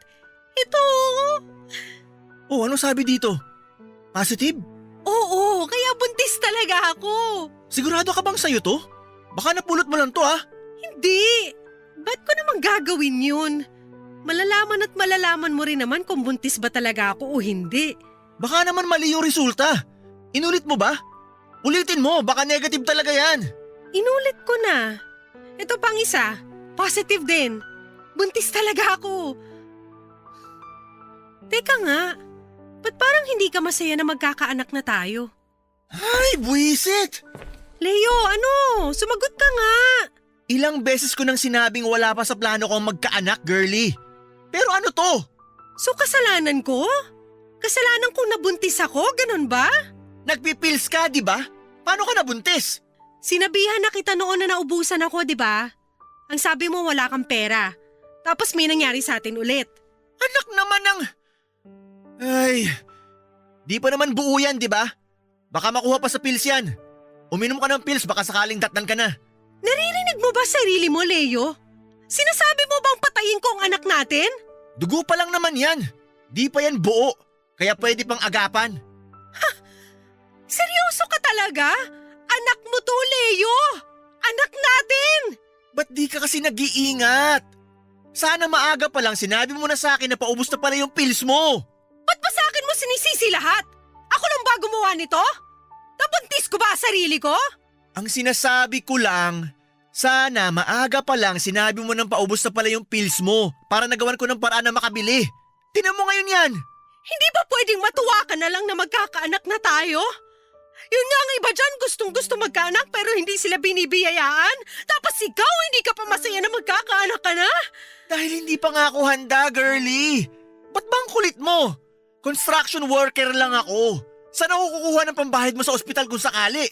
Ito! Oh, ano sabi dito? Positive? Oo, kaya buntis talaga ako. Sigurado ka bang sa'yo to? Baka napulot mo lang to ah. Hindi. Ba't ko naman gagawin yun? Malalaman at malalaman mo rin naman kung buntis ba talaga ako o hindi. Baka naman mali yung resulta. Inulit mo ba? Ulitin mo, baka negative talaga yan. Inulit ko na. Ito pang isa, positive din. Buntis talaga ako. Teka nga, ba't parang hindi ka masaya na magkakaanak na tayo? Ay, buwisit! Leo, ano? Sumagot ka nga. Ilang beses ko nang sinabing wala pa sa plano kong magkaanak, girly. Pero ano to? So kasalanan ko? Kasalanan kong nabuntis ako, ganun ba? Nagpipils ka, di ba? Paano ka nabuntis? Sinabihan na kita noon na naubusan ako, di ba? Ang sabi mo wala kang pera. Tapos may nangyari sa atin ulit. Anak naman ng… Ay, di pa naman buo yan, di ba? Baka makuha pa sa pills yan. Uminom ka ng pills, baka sakaling datnan ka na. Naririnig mo ba sarili mo, Leo? Sinasabi mo bang patayin ko ang anak natin? Dugo pa lang naman yan. Di pa yan buo, kaya pwede pang agapan. Seryoso ka talaga? Anak mo to, Leo! Anak natin! Ba't di ka kasi nag-iingat? Sana maaga pa lang sinabi mo na sa akin na paubos na pala yung pills mo. Ba't ba sa akin mo sinisisi lahat? Ako lang ba gumawa nito? Nabuntis ko ba sarili ko? Ang sinasabi ko lang, sana maaga pa lang sinabi mo nang paubos na pala yung pills mo para nagawan ko ng paraan na makabili. Tinan mo ngayon yan. Hindi ba pwedeng matuwa ka na lang na magkakaanak na tayo? Yun nga ang iba dyan, gustong-gusto magkaanak pero hindi sila binibiyayaan. Tapos ikaw, hindi ka pa masaya na magkakaanak ka na? Dahil hindi pa nga ako handa, girly. Ba't bang kulit mo? Construction worker lang ako. Saan ako kukuha ng pambahid mo sa ospital kung sakali?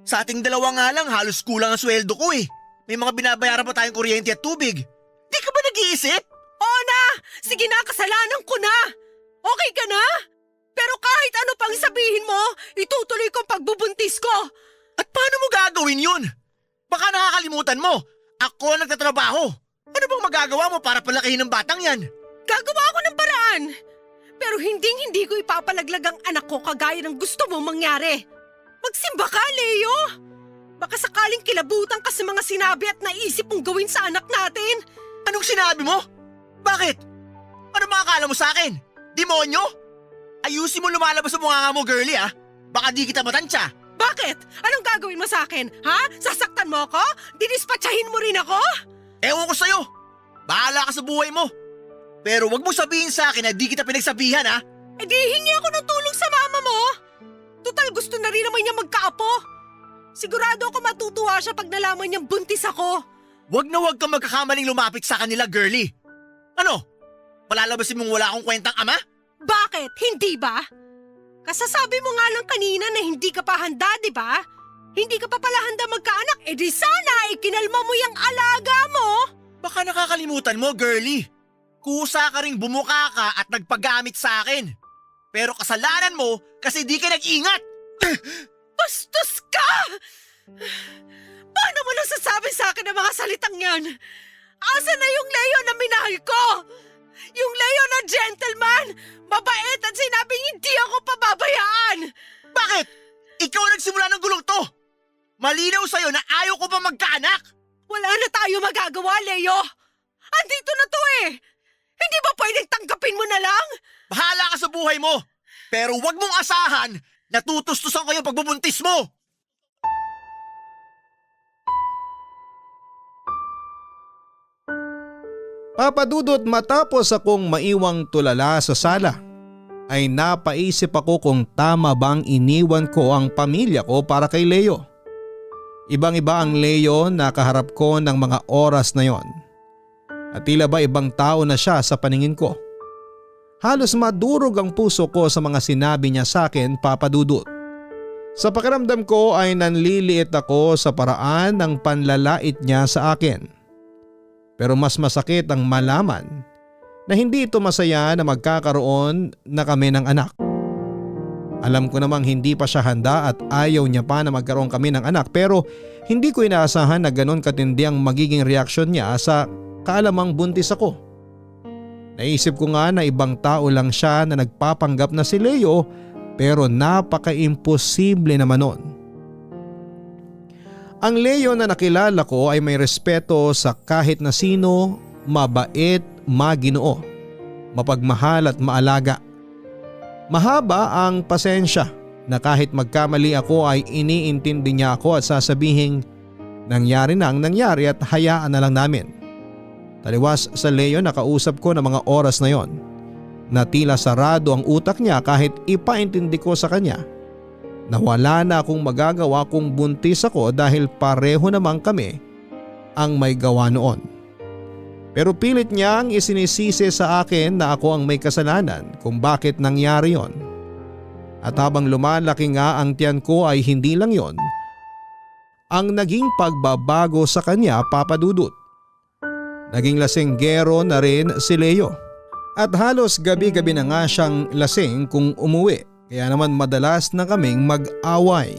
Sa ating dalawa nga lang, halos kulang ang sweldo ko eh. May mga binabayaran pa tayong kuryente at tubig. Di ka ba nag-iisip? Oo na! Sige na, kasalanan ko na! Okay ka na? Pero kahit ano pang sabihin mo, itutuloy ko ang pagbubuntis ko. At paano mo gagawin yun? Baka nakakalimutan mo. Ako ang nagtatrabaho. Ano bang magagawa mo para palakihin ng batang yan? Gagawa ako ng paraan. Pero hindi ko ipapalaglag ang anak ko kagaya ng gusto mong mangyari. Magsimba ka, Leo. Baka sakaling kilabutan ka sa mga sinabi at naisip mong gawin sa anak natin. Anong sinabi mo? Bakit? Ano makakala mo sa akin? Demonyo? Ayusin mo lumalabas sa mukha mo, girly ah. Baka di kita matansya. Bakit? Anong gagawin mo sa akin? Ha? Sasaktan mo ako? Dinispatsahin mo rin ako? Ewan ko sa'yo. Bahala ka sa buhay mo. Pero wag mo sabihin sa akin na di kita pinagsabihan ha. Di hingi ako ng tulong sa mama mo. Total gusto na rin naman niya magkaapo. Sigurado ako matutuwa siya pag nalaman niyang buntis ako. Wag na wag kang magkakamaling lumapit sa kanila, girly. Ano? Palalabasin mong wala akong kwentang ama? Bakit? Hindi ba? Kasasabi mo nga lang kanina na hindi ka pa handa, di ba? Hindi ka pa pala handa magkaanak, di sana ikinalma mo yung alaga mo. Baka nakakalimutan mo, girly. Kusa ka ring bumuka ka at nagpagamit sa akin. Pero kasalanan mo kasi di ka nag-ingat. Bastos ka! Paano mo nasasabi sa akin ang mga salitang yan? Asa na yung Leo na minahal ko? Yung Leo na gentleman, mabait at sinabing hindi ako pababayaan. Bakit? Ikaw ang nagsimula ng gulong to. Malinaw sa'yo na ayaw ko pa magkaanak. Wala na tayo magagawa, Leo. Andito na to eh. Hindi ba pwedeng tanggapin mo na lang? Bahala ka sa buhay mo. Pero wag mong asahan na tutustusan ko yung pagbubuntis mo. Papadudot matapos akong maiwang tulala sa sala, ay napaisip ako kung tama bang iniwan ko ang pamilya ko para kay Leo. Ibang-iba ang Leo na kaharap ko ng mga oras na yon. At tila ba ibang tao na siya sa paningin ko. Halos madurog ang puso ko sa mga sinabi niya sa akin, Papa Dudut. Sa pakiramdam ko ay nanliliit ako sa paraan ng panlalait niya sa akin. Pero mas masakit ang malaman na hindi ito masaya na magkakaroon na kami ng anak. Alam ko namang hindi pa siya handa at ayaw niya pa na magkaroon kami ng anak, pero hindi ko inaasahan na ganon katindi ang magiging reaksyon niya sa kaalamang buntis ako. Naisip ko nga na ibang tao lang siya na nagpapanggap na si Leo, pero napaka-imposible naman nun. Ang Leo na nakilala ko ay may respeto sa kahit na sino, mabait, maginoo, mapagmahal at maalaga. Mahaba ang pasensya na kahit magkamali ako ay iniintindi niya ako at sasabihing nangyari na ang nangyari at hayaan na lang namin. Taliwas sa Leo na kausap ko ng mga oras na yon, na tila sarado ang utak niya kahit ipaintindi ko sa kanya na wala na akong magagawa kung buntis ako dahil pareho naman kami ang may gawa noon. Pero pilit niyang isinisisi sa akin na ako ang may kasalanan kung bakit nangyari yon. At habang lumalaki nga ang tiyan ko ay hindi lang yon ang naging pagbabago sa kanya, Papa Dudut. Naging lasenggero na rin si Leo. At halos gabi-gabi na nga siyang lasing kung umuwi, kaya naman madalas na kaming mag-away.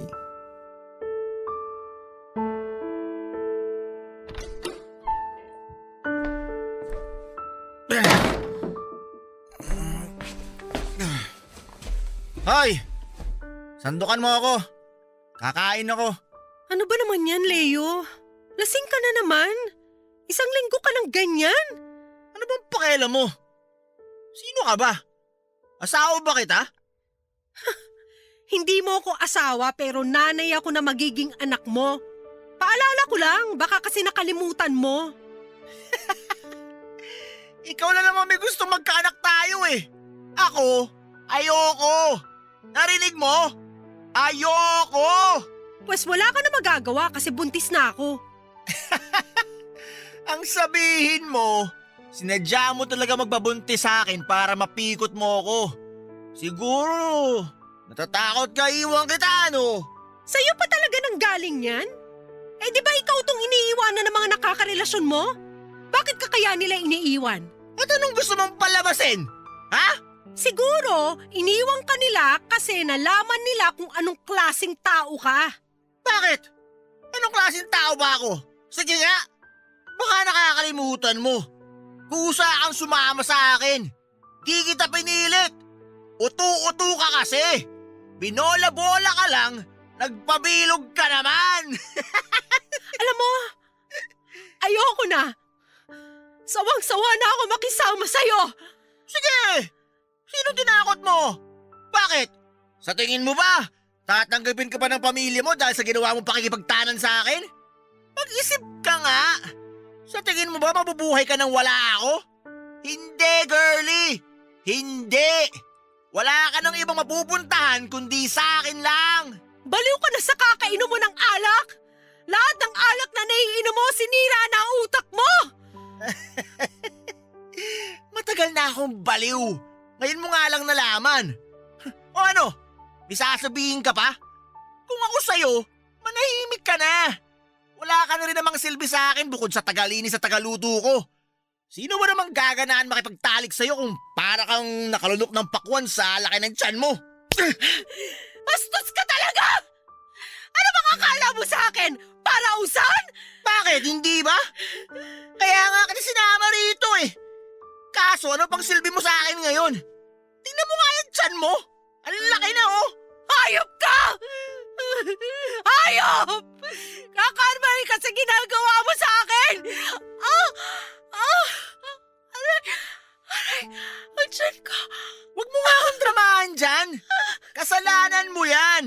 Hoy! Sandukan mo ako. Kakain ako. Ano ba naman yan, Leo? Lasing ka na naman. Isang linggo ka ng ganyan. Ano bang pakialam mo? Sino ka ba? Asawa ba kita? Hindi mo ako asawa pero nanay ako na magiging anak mo. Paalala ko lang, baka kasi nakalimutan mo. Ikaw na naman may gusto magkaanak tayo eh. Ako, ayoko. Narinig mo? Ayoko! Pues wala ka na magagawa kasi buntis na ako. Ang sabihin mo, sinadya mo talaga magbabuntis sa akin para mapikot mo ako. Siguro, natatakot ka iwan kita, no? Sa'yo pa talaga nang galing yan? Eh di ba ikaw tong iniiwanan ng mga nakakarelasyon mo? Bakit ka kaya nila iniiwan? At anong gusto mong palabasin? Ha? Siguro, iniwan ka nila kasi nalaman nila kung anong klaseng tao ka. Bakit? Anong klaseng tao ba ako? Sige nga, baka nakakalimutan mo. Kusa kang sumama sa akin. Di kita pinilit. Utu-utu ka kasi. Binola-bola ka lang, nagpabilog ka naman. Alam mo, ayoko na. Sawang-sawa na ako makisama sa'yo. Sige! Sino tinakot mo? Bakit? Sa tingin mo ba, tatanggapin ka pa ng pamilya mo dahil sa ginawa mong pakikipagtanan sa akin? Mag-isip ka nga. Sa tingin mo ba mabubuhay ka nang wala ako? Hindi, girlie! Hindi! Wala ka nang ibang mapupuntahan kundi sa akin lang! Baliw ka na sa kakainom mo ng alak! Lahat ng alak na naiinom mo, sinira na ang utak mo! Matagal na akong baliw. Ngayon mo nga lang nalaman. O ano? May sasabihin ka pa? Kung ako sa'yo, manahimik ka na. Wala ka na rin namang silbi sa akin bukod sa tagalinis at tagaluto ko. Sino ba namang gaganaan makipagtalik sa'yo kung para kang nakalunok ng pakwan sa laki ng tiyan mo? Bastos ka talaga! Ano bang akala mo sa akin? Para usan? Bakit? Hindi ba? Kaya nga kita sinama rito eh. Kaso ano pang silbi mo sa akin ngayon? Tingnan mo nga yung tiyan mo. Ang laki na oh. Hayop ka! Hayop! Kakarmay ka sa ginagawa mo sa akin! Aray! Ang tiyan ko! Huwag mo nga akong dramahan dyan. Kasalanan mo yan.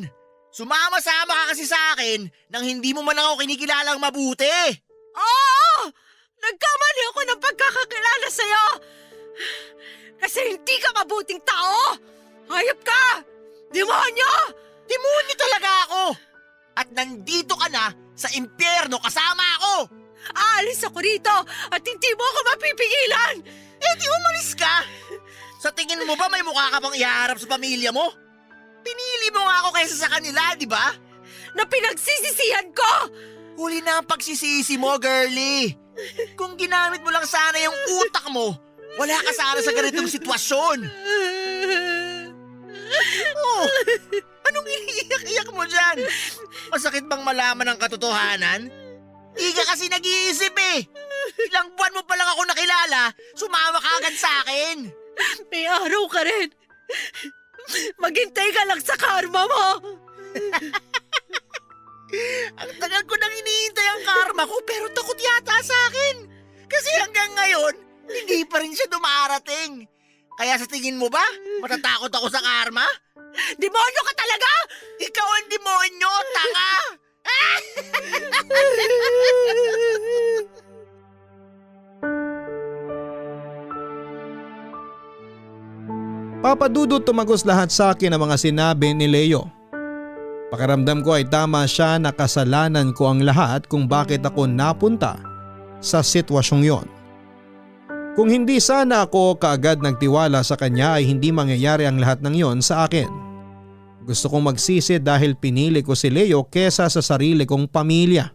Sumama-sama ka kasi sa akin nang hindi mo man ako kinikilalang mabuti. Oo! Nagkamali ako ng pagkakakilala sa'yo! Kasi hindi ka mabuting tao! Hayop ka! Demonyo! Demonyo talaga ako! At nandito ka na sa impyerno kasama ako! Aalis ako rito at hindi mo ako mapipigilan! Eh di umalis ka! Sa tingin mo ba may mukha ka pang iharap sa pamilya mo? Pinili mo nga ako kaysa sa kanila, di ba? Na pinagsisisihan ko! Huli na ang pagsisisi mo, girlie. Kung ginamit mo lang sana yung utak mo, wala ka sana sa ganitong sitwasyon. Oh, anong iniiyak-iyak mo dyan? Masakit bang malaman ang katotohanan? Di ka kasi nag-iisip eh. Ilang buwan mo pa lang ako nakilala, sumama ka agad sa akin. May araw ka rin. Maghintay ka lang sa karma mo. Ang tagal ko nang iniintay ang karma ko pero takot yata sa akin. Kasi hanggang ngayon, hindi pa rin siya dumarating. Kaya sa tingin mo ba, matatakot ako sa karma? Demonyo ka talaga! Ikaw ang demonyo, tanga! Papa Dudut, tumagos lahat sa akin ang mga sinabi ni Leo. Pakiramdam ko ay tama siya na kasalanan ko ang lahat kung bakit ako napunta sa sitwasyong yon. Kung hindi sana ako kaagad nagtiwala sa kanya ay hindi mangyayari ang lahat ng yon sa akin. Gusto kong magsisi dahil pinili ko si Leo kesa sa sarili kong pamilya.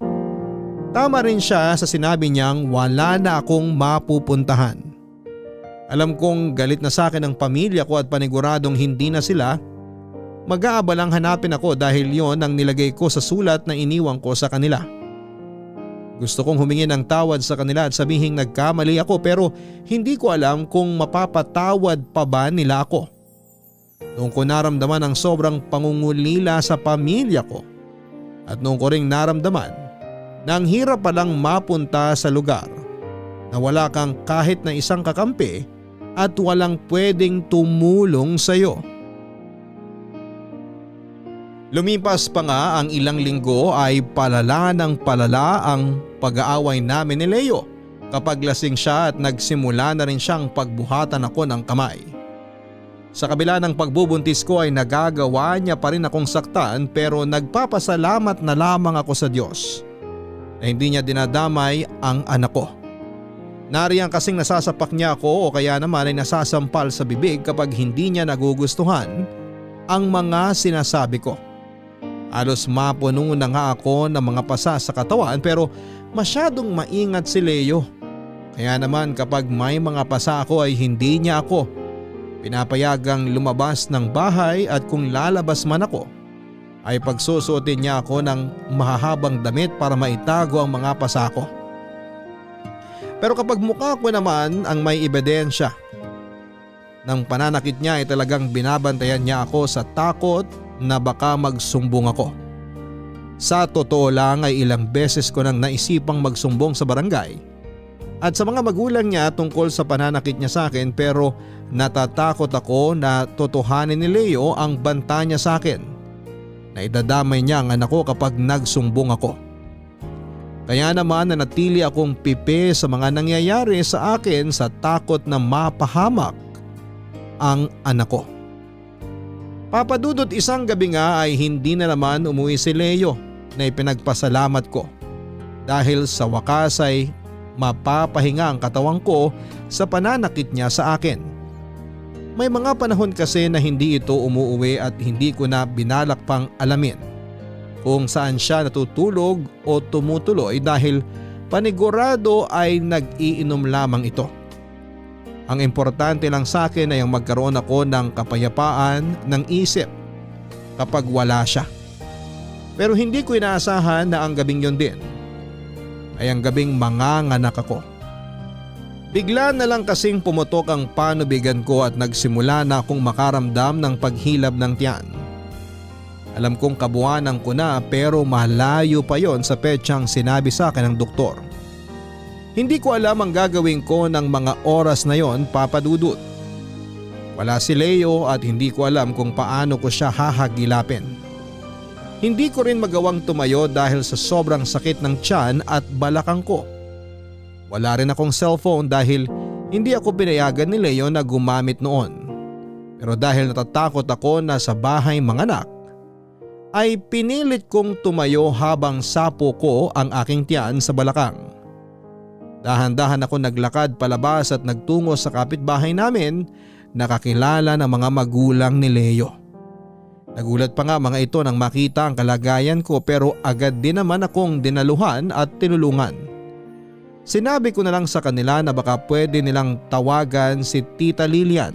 Tama rin siya sa sinabi niyang wala na akong mapupuntahan. Alam kong galit na sa akin ang pamilya ko at paniguradong hindi na sila mag-aabalang hanapin ako dahil yon ang nilagay ko sa sulat na iniwan ko sa kanila. Gusto kong humingi ng tawad sa kanila at sabihing nagkamali ako pero hindi ko alam kung mapapatawad pa ba nila ako. Noong ko naramdaman ang sobrang pangungulila sa pamilya ko at noong ko ring naramdaman na ang hirap palang mapunta sa lugar na wala kang kahit na isang kakampi at walang pwedeng tumulong sa iyo. Lumipas pa nga ang ilang linggo ay palala ng palala ang pag-aaway namin ni Leo kapag lasing siya at nagsimula na rin siyang pagbuhatan ako ng kamay. Sa kabila ng pagbubuntis ko ay nagagawa niya pa rin akong saktan pero nagpapasalamat na lamang ako sa Diyos na hindi niya dinadamay ang anak ko. Nariyan kasing nasasapak niya ako o kaya naman ay nasasampal sa bibig kapag hindi niya nagugustuhan ang mga sinasabi ko. Halos mapuno na nga ako ng mga pasa sa katawan pero masyadong maingat si Leo. Kaya naman kapag may mga pasa ako ay hindi niya ako pinapayagang lumabas ng bahay at kung lalabas man ako ay pagsusuotin niya ako ng mahahabang damit para maitago ang mga pasa ko. Pero kapag mukha ko naman ang may ebidensya ng pananakit niya ay talagang binabantayan niya ako sa takot na baka magsumbong ako. Sa totoo lang ay ilang beses ko nang naisipang magsumbong sa barangay at sa mga magulang niya tungkol sa pananakit niya sa akin pero natatakot ako na totohanin ni Leo ang banta niya sa akin na idadamay niya ang anak ko kapag nagsumbong ako. Kaya naman nanatili akong pipi sa mga nangyayari sa akin sa takot na mapahamak ang anak ko. Papa Dudut, isang gabi nga ay hindi na naman umuwi si Leo na ipinagpasalamat ko dahil sa wakas ay mapapahinga ang katawan ko sa pananakit niya sa akin. May mga panahon kasi na hindi ito umuuwi at hindi ko na binalak pang alamin kung saan siya natutulog o tumutuloy dahil panigurado ay nag-iinom lamang ito. Ang importante lang sa akin ay ang magkaroon ako ng kapayapaan ng isip kapag wala siya. Pero hindi ko inaasahan na ang gabing yon din ay ang gabing manganganak ako. Bigla na lang kasing pumutok ang panubigan ko at nagsimula na akong makaramdam ng paghilab ng tiyan. Alam kong kabuuanan ko na pero malayo pa yon sa petsang sinabi sa akin ng doktor. Hindi ko alam ang gagawin ko ng mga oras na yon, Papa Dudut. Wala si Leo at hindi ko alam kung paano ko siya hahagilapin. Hindi ko rin magawang tumayo dahil sa sobrang sakit ng tiyan at balakang ko. Wala rin akong cellphone dahil hindi ako pinayagan ni Leo na gumamit noon. Pero dahil natatakot ako na sa bahay manganak, ay pinilit kong tumayo habang sapo ko ang aking tiyan sa balakang. Dahan-dahan ako naglakad palabas at nagtungo sa kapitbahay namin nakakilala ng mga magulang ni Leo. Nagulat pa nga mga ito nang makita ang kalagayan ko pero agad din naman akong dinaluhan at tinulungan. Sinabi ko na lang sa kanila na baka pwede nilang tawagan si Tita Lilian,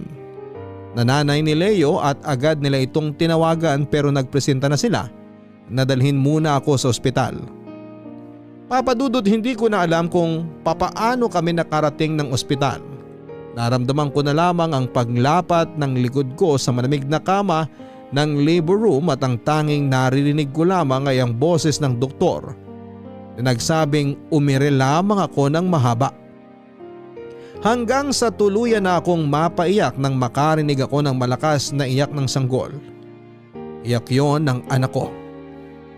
na nanay ni Leo, at agad nila itong tinawagan pero nagpresenta na sila na dalhin muna ako sa ospital. Papadudod, hindi ko na alam kung papaano kami nakarating ng ospital. Naramdaman ko na lamang ang paglapat ng likod ko sa malamig na kama ng labor room at ang tanging naririnig ko lamang ay ang boses ng doktor na nagsabing umire lamang ako ng mahaba. Hanggang sa tuluyan na akong mapaiyak nang makarinig ako ng malakas na iyak ng sanggol. Iyak yon ng anak ko.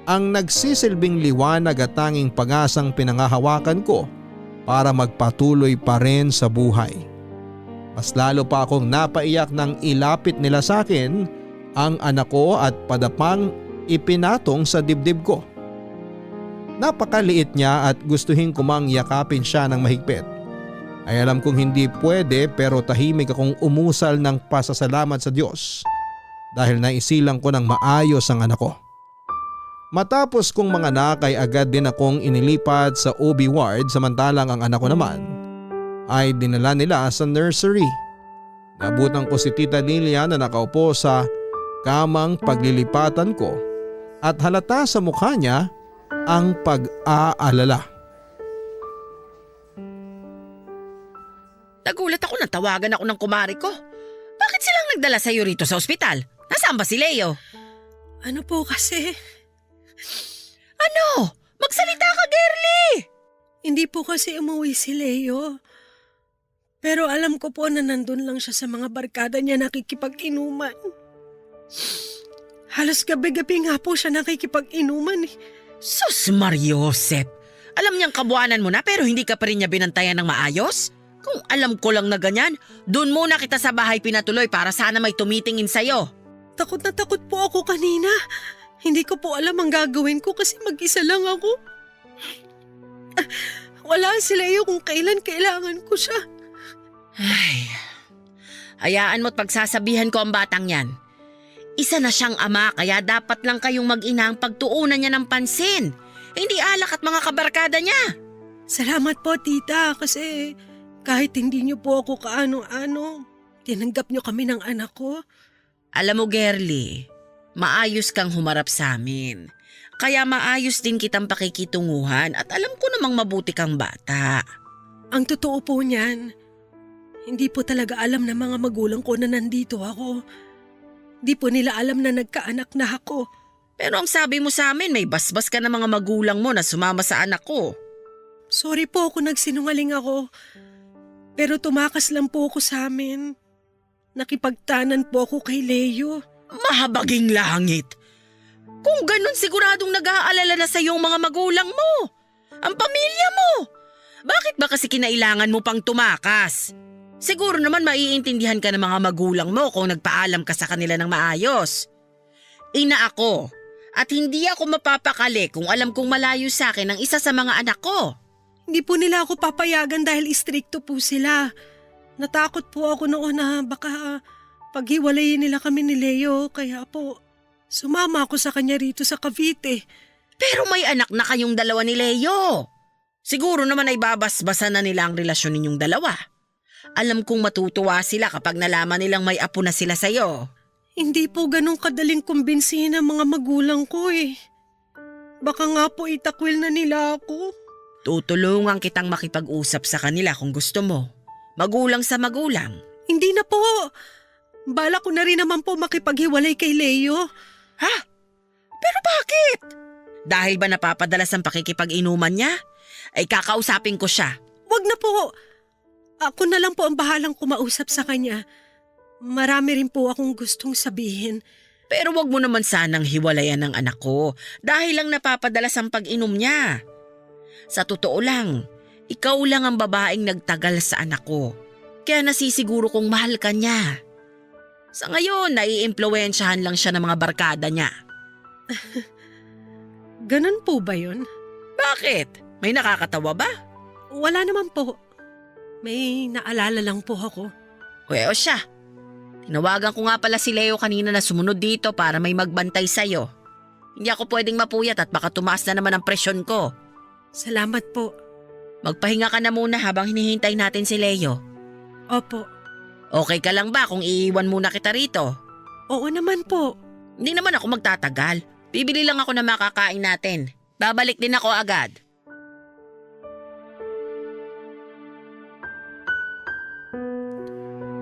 Ang nagsisilbing liwanag at tanging pag-asang pinangahawakan ko para magpatuloy pa rin sa buhay. Mas lalo pa akong napaiyak nang ilapit nila sa akin ang anak ko at padapang ipinatong sa dibdib ko. Napakaliit niya at gustuhin ko mang yakapin siya ng mahigpit. Ay alam kong hindi pwede pero tahimik akong umusal ng pasasalamat sa Diyos dahil naisilang ko ng maayos ang anak ko. Matapos kong manganak ay agad din akong inilipat sa OB ward, samantalang ang anak ko naman ay dinala nila sa nursery. Nabutan ko si Tita Lilian na nakaupo sa kamang paglilipatan ko at halata sa mukha niya ang pag-aalala. Nagulat ako nang tawagan ako ng kumari ko. Bakit silang nagdala sa'yo rito sa ospital? Nasaan ba si Leo? Ano po kasi? Ano? Magsalita ka, girly! Hindi po kasi umuwi si Leo. Pero alam ko po na nandun lang siya sa mga barkada niya nakikipag-inuman. Halos gabi-gabi nga po siya nakikipag-inuman eh. Sus Mariosep! Alam niyang kabuanan mo na pero hindi ka pa rin niya binantayan ng maayos? Kung alam ko lang na ganyan, doon muna kita sa bahay pinatuloy para sana may tumitingin sa'yo. Takot na takot po ako kanina. Hindi ko po alam ang gagawin ko kasi mag-isa lang ako. Wala si Leo kung kailan kailangan ko siya. Ay, hayaan mo't pagsasabihan ko ang batang yan. Isa na siyang ama kaya dapat lang kayong mag-ina ang pagtuunan niya ng pansin. Hindi alak at mga kabarkada niya. Salamat po tita kasi kahit hindi niyo po ako kaano-ano, tinanggap niyo kami ng anak ko. Alam mo girly, maayos kang humarap sa amin. Kaya maayos din kitang pakikitunguhan at alam ko namang mabuti kang bata. Ang totoo po niyan, hindi po talaga alam ng mga magulang ko na nandito ako. Di po nila alam na nagkaanak na ako. Pero ang sabi mo sa amin, may basbas ka ng mga magulang mo na sumama sa anak ko. Sorry po kung nagsinungaling ako. Pero tumakas lang po ako sa amin. Nakipagtanan po ako kay Leo. Mahabaging langit! Kung ganun siguradong nag-aalala na sa iyong mga magulang mo. Ang pamilya mo. Bakit ba kasi kinailangan mo pang tumakas? Siguro naman maiintindihan ka ng mga magulang mo kung nagpaalam ka sa kanila ng maayos. Ina ako at hindi ako mapapakali kung alam kong malayo sa akin ang isa sa mga anak ko. Hindi po nila ako papayagan dahil istrikto po sila. Natakot po ako noon na baka paghiwalayin nila kami ni Leo kaya po sumama ako sa kanya rito sa Cavite. Pero may anak na kayong dalawa ni Leo. Siguro naman ay babasbasan na nila ang relasyon ninyong dalawa. Alam kong matutuwa sila kapag nalaman nilang may apo na sila sa'yo. Hindi po ganun kadaling kumbinsihin ang mga magulang ko eh. Baka nga po itakwil na nila ako. Tutulungan kitang makipag-usap sa kanila kung gusto mo. Magulang sa magulang. Hindi na po. Bala ko na rin naman po makipaghiwalay kay Leo. Ha? Pero bakit? Dahil ba napapadalas ang pakikipag-inuman niya? Ay kakausapin ko siya. Wag na po. Ako na lang po ang bahalang kumausap sa kanya. Marami rin po akong gustong sabihin. Pero wag mo naman sanang hiwalayan ng anak ko dahil lang napapadalas ang pag-inom niya. Sa totoo lang, ikaw lang ang babaeng nagtagal sa anak ko. Kaya nasisiguro kong mahal ka niya. Sa ngayon, naiimpluwensyahan lang siya ng mga barkada niya. Ganun po ba yun? Bakit? May nakakatawa ba? Wala naman po. May naalala lang po ako. O siya. Tinawagan ko nga pala si Leo kanina na sumunod dito para may magbantay sa'yo. Hindi ako pwedeng mapuyat at baka tumaas na naman ang presyon ko. Salamat po. Magpahinga ka na muna habang hinihintay natin si Leo. Opo. Okay ka lang ba kung iiwan muna kita rito? Oo naman po. Hindi naman ako magtatagal. Bibili lang ako na makakain natin. Babalik din ako agad.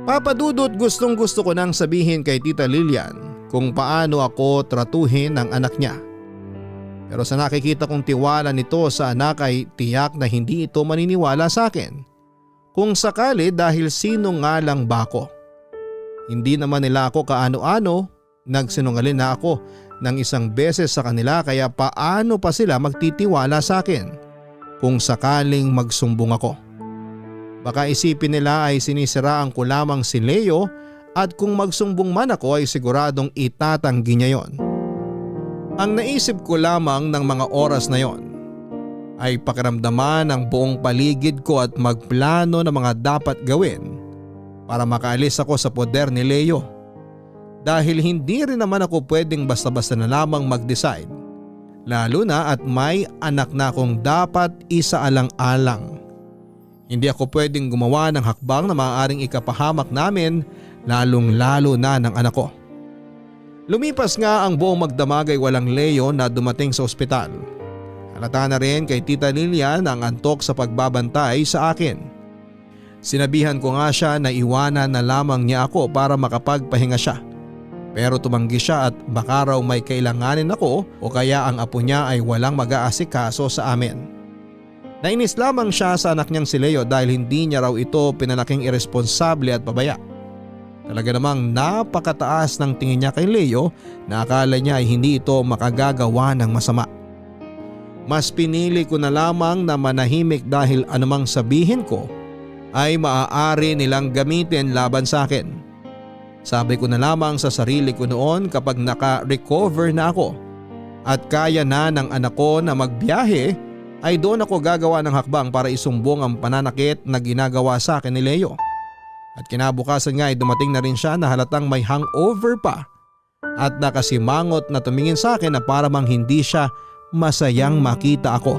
Papa Dudut, gustong gusto ko nang sabihin kay Tita Lilian kung paano ako tratuhin ng anak niya. Pero sa nakikita kong tiwala nito sa anak ay tiyak na hindi ito maniniwala sa akin. Kung sakali dahil sino nga lang ba ako? Hindi naman nila ako kaano-ano, nagsinungaling na ako ng isang beses sa kanila kaya paano pa sila magtitiwala sa akin kung sakaling magsumbong ako. Baka isipin nila ay sinisiraan ko lamang si Leo at kung magsumbong man ako ay siguradong itatanggi niya yon. Ang naisip ko lamang ng mga oras na yon ay pakiramdaman ang buong paligid ko at magplano ng mga dapat gawin para makaalis ako sa poder ni Leo. Dahil hindi rin naman ako pwedeng basta-basta na lamang mag-decide, lalo na at may anak na akong dapat isaalang-alang. Hindi ako pwedeng gumawa ng hakbang na maaaring ikapahamak namin, lalong-lalo na ng anak ko. Lumipas nga ang buong magdamag ay walang Leo na dumating sa ospital. Halata na rin kay Tita Lilian ang antok sa pagbabantay sa akin. Sinabihan ko nga siya na iwanan na lamang niya ako para makapagpahinga siya. Pero tumanggi siya at baka raw may kailanganin ako o kaya ang apo niya ay walang mag-aasikaso sa amin. Nainis lamang siya sa anak niyang si Leo dahil hindi niya raw ito pinalaking iresponsable at pabaya. Talaga namang napakataas ng tingin niya kay Leo na akala niya ay hindi ito makagagawa ng masama. Mas pinili ko na lamang na manahimik dahil anumang sabihin ko ay maaari nilang gamitin laban sa akin. Sabi ko na lamang sa sarili ko noon kapag naka-recover na ako at kaya na ng anak ko na magbiyahe ay doon ako gagawa ng hakbang para isumbong ang pananakit na ginagawa sa akin ni Leo. At kinabukasan nga ay dumating na rin siya na halatang may hangover pa at nakasimangot na tumingin sa akin na para mang hindi siya masayang makita ako.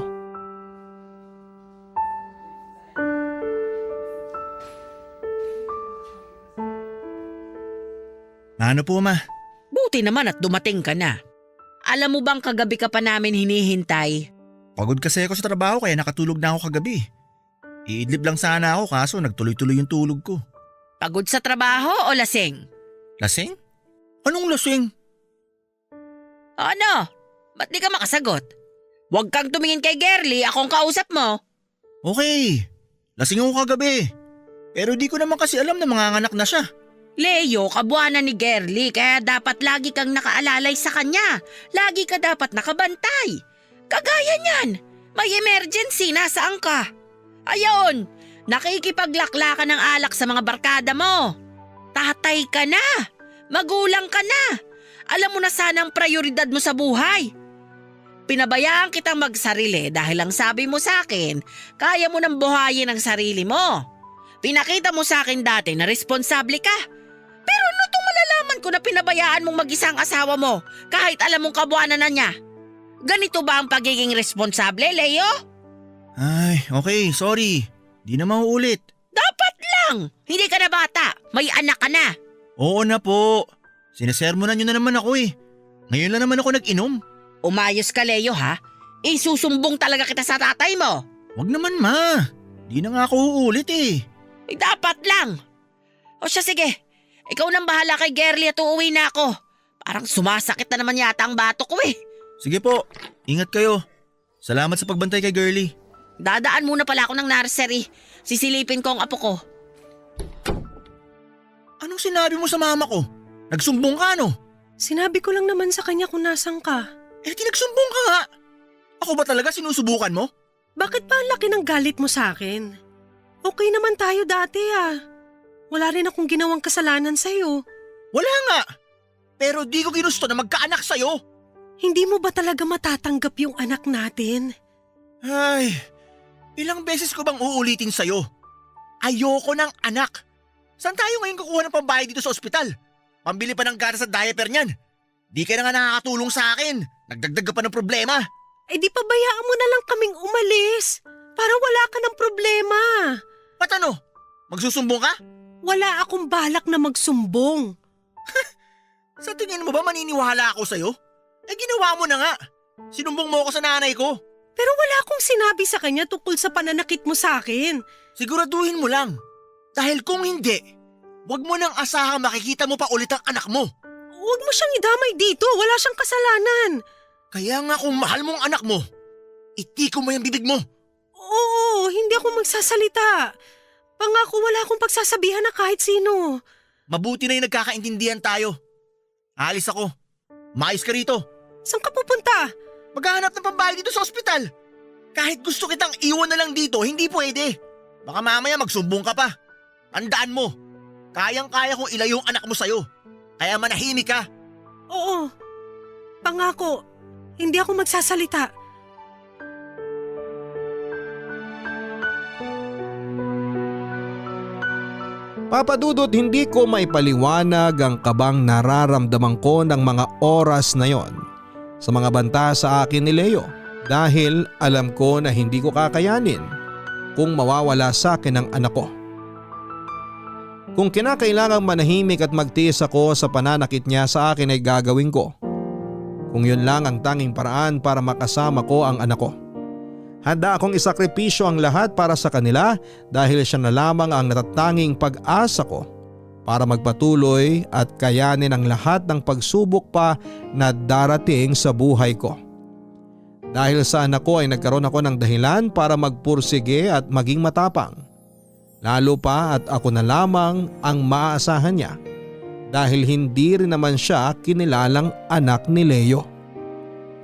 Ano po, ma? Buti naman at dumating ka na. Alam mo bang kagabi ka pa namin hinihintay? Pagod kasi ako sa trabaho kaya nakatulog na ako kagabi. Iidlip lang sana ako kaso nagtuloy-tuloy yung tulog ko. Pagod sa trabaho o lasing? Lasing? Anong lasing? Ano? Ba't di ka makasagot? Huwag kang tumingin kay Gerly, akong kausap mo. Okay, lasing ako kagabi. Pero di ko naman kasi alam na manganganak na siya. Leo, kabuanan ni Gerly kaya dapat lagi kang nakaalalay sa kanya. Lagi ka dapat nakabantay. Kagaya niyan, may emergency, nasaan ka? Ayon, nakikipaglaklakan ng alak sa mga barkada mo. Tatay ka na, magulang ka na. Alam mo na sana ang prioridad mo sa buhay. Pinabayaan kitang magsarili dahil ang sabi mo sa akin, kaya mo nang buhayin ang sarili mo. Pinakita mo sa akin dati na responsable ka. Pero ano itong malalaman ko na pinabayaan mong mag-isang asawa mo kahit alam mong kabuanan na niya? Ganito ba ang pagiging responsable, Leo? Ay, okay, sorry. Di na mauulit. Dapat lang! Hindi ka na bata, may anak ka na. Oo na po. Sinasermonan nyo na naman ako eh. Ngayon lang naman ako nag-inom. Umayos ka, Leo, ha? Isusumbong talaga kita sa tatay mo. Wag naman, ma. Di na nga ako uulit eh. Dapat lang. O siya, sige. Ikaw nang bahala kay Gerly at uuwi na ako. Parang sumasakit na naman yata ang bato ko eh. Sige po, ingat kayo. Salamat sa pagbantay kay Girlie. Dadaan muna pala ako ng nursery. Sisilipin ko ang apo ko. Anong sinabi mo sa mama ko? Nagsumbong ka, no? Sinabi ko lang naman sa kanya kung nasan ka. Eh, nagsumbong ka nga. Ako ba talaga sinusubukan mo? Bakit pa ang laki ng galit mo sa akin? Okay naman tayo dati ah. Wala rin akong ginawang kasalanan sa'yo. Wala nga. Pero di ko ginusto na magkaanak sa'yo. Hindi mo ba talaga matatanggap yung anak natin? Ay, ilang beses ko bang uulitin sa'yo? Ayoko ng anak. Saan tayo ngayon kukuha ng pambayad dito sa ospital? Pambili pa ng gatas at diaper niyan. Di ka na nga nakakatulong sa akin. Nagdagdag ka pa ng problema. Eh di pabayaan mo na lang kaming umalis. Para wala ka ng problema. Ba't ano? Magsusumbong ka? Wala akong balak na magsumbong. Sa tingin mo ba maniniwala ako sa'yo? Eh ginawa mo na nga. Sinumbong mo ako sa nanay ko. Pero wala akong sinabi sa kanya tungkol sa pananakit mo sa akin. Siguraduhin mo lang. Dahil kung hindi, wag mo nang asahang makikita mo pa ulit ang anak mo. Huwag mo siyang idamay dito. Wala siyang kasalanan. Kaya nga kung mahal mo ang anak mo, itiko mo yung bibig mo. Oo, hindi ako magsasalita. Pangako wala akong pagsasabihan na kahit sino. Mabuti na yung nagkakaintindihan tayo. Alis ako. Maayos ka rito. Saan ka pupunta? Maghahanap ng pambayad dito sa ospital. Kahit gusto kitang iwan na lang dito, hindi pwede. Baka mamaya magsumbong ka pa. Tandaan mo, kayang-kaya kong ilayo ang anak mo sa'yo. Kaya manahimik ka. Oo, pangako, hindi ako magsasalita. Papadudot, hindi ko maipaliwanag ang kabang nararamdaman ko ng mga oras na yon sa mga banta sa akin ni Leo dahil alam ko na hindi ko kakayanin kung mawawala sa akin ang anak ko. Kung kinakailangang manahimik at magtiis ako sa pananakit niya sa akin ay gagawin ko. Kung yun lang ang tanging paraan para makasama ko ang anak ko. Handa akong isakripisyo ang lahat para sa kanila dahil siya na lamang ang natatanging pag-asa ko para magpatuloy at kayanin ang lahat ng pagsubok pa na darating sa buhay ko. Dahil sa anak ko ay nagkaroon ako ng dahilan para magpursige at maging matapang. Lalo pa at ako na lamang ang maaasahan niya dahil hindi rin naman siya kinilalang anak ni Leo.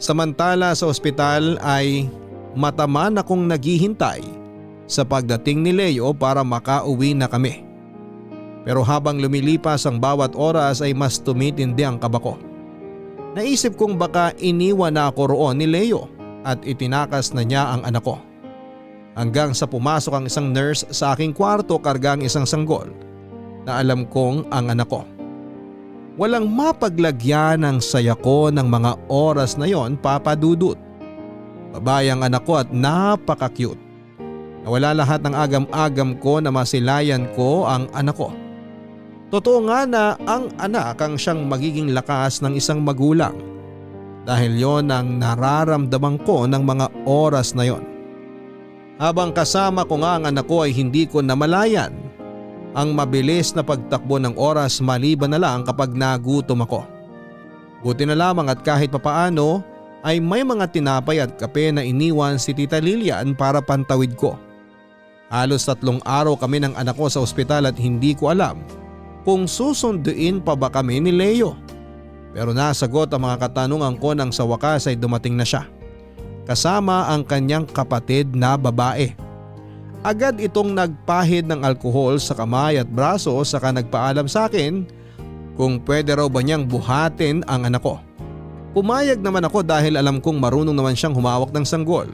Samantala sa ospital ay mataman akong naghihintay sa pagdating ni Leo para makauwi na kami. Pero habang lumilipas ang bawat oras ay mas tumitindi ang kaba ko. Naisip kong baka iniwan na ako roon ni Leo at itinakas na niya ang anak ko. Hanggang sa pumasok ang isang nurse sa aking kwarto karga ang isang sanggol na alam kong ang anak ko. Walang mapaglagyan ng saya ko ng mga oras na yon, Papa Dudut. Babae ang anak ko at napaka-cute. Nawala lahat ng agam-agam ko na masilayan ko ang anak ko. Totoo nga na ang anak ang siyang magiging lakas ng isang magulang. Dahil yon ang nararamdaman ko ng mga oras na yon. Habang kasama ko nga ang anak ko ay hindi ko namalayan ang mabilis na pagtakbo ng oras maliban na lang kapag nagutom ako. Buti na lamang at kahit papaano ay may mga tinapay at kape na iniwan si Tita Lilian para pantawid ko. Halos 3 araw kami ng anak ko sa ospital at hindi ko alam kung susunduin pa ba kami ni Leo. Pero nasagot ang mga katanungan ko nang sa wakas ay dumating na siya. Kasama ang kanyang kapatid na babae. Agad itong nagpahid ng alkohol sa kamay at braso saka nagpaalam sa akin kung pwede raw ba niyang buhatin ang anak ko. Pumayag naman ako dahil alam kong marunong naman siyang humawak ng sanggol.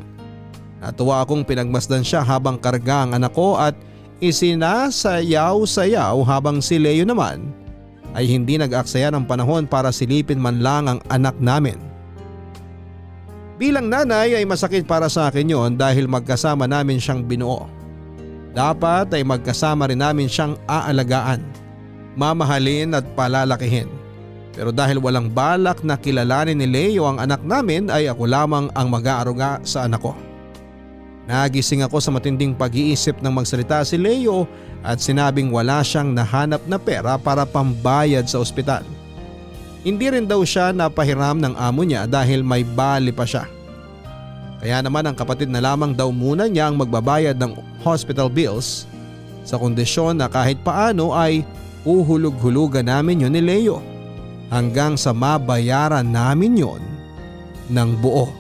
Natuwa akong pinagmasdan siya habang karga ang anak ko at isinasayaw-sayaw habang si Leo naman ay hindi nag-aksaya ng panahon para silipin man lang ang anak namin. Bilang nanay ay masakit para sa akin yon dahil magkasama namin siyang binuo. Dapat ay magkasama rin namin siyang aalagaan, mamahalin at palalakihin. Pero dahil walang balak na kilalanin ni Leo ang anak namin ay ako lamang ang mag-aaruga sa anak ko. Nagising ako sa matinding pag-iisip nang magsalita si Leo at sinabing wala siyang nahanap na pera para pambayad sa ospital. Hindi rin daw siya napahiram ng amo niya dahil may bali pa siya. Kaya naman ang kapatid na lamang daw muna niya ang magbabayad ng hospital bills sa kondisyon na kahit paano ay uhulog-hulugan namin yun ni Leo hanggang sa mabayaran namin yon ng buo.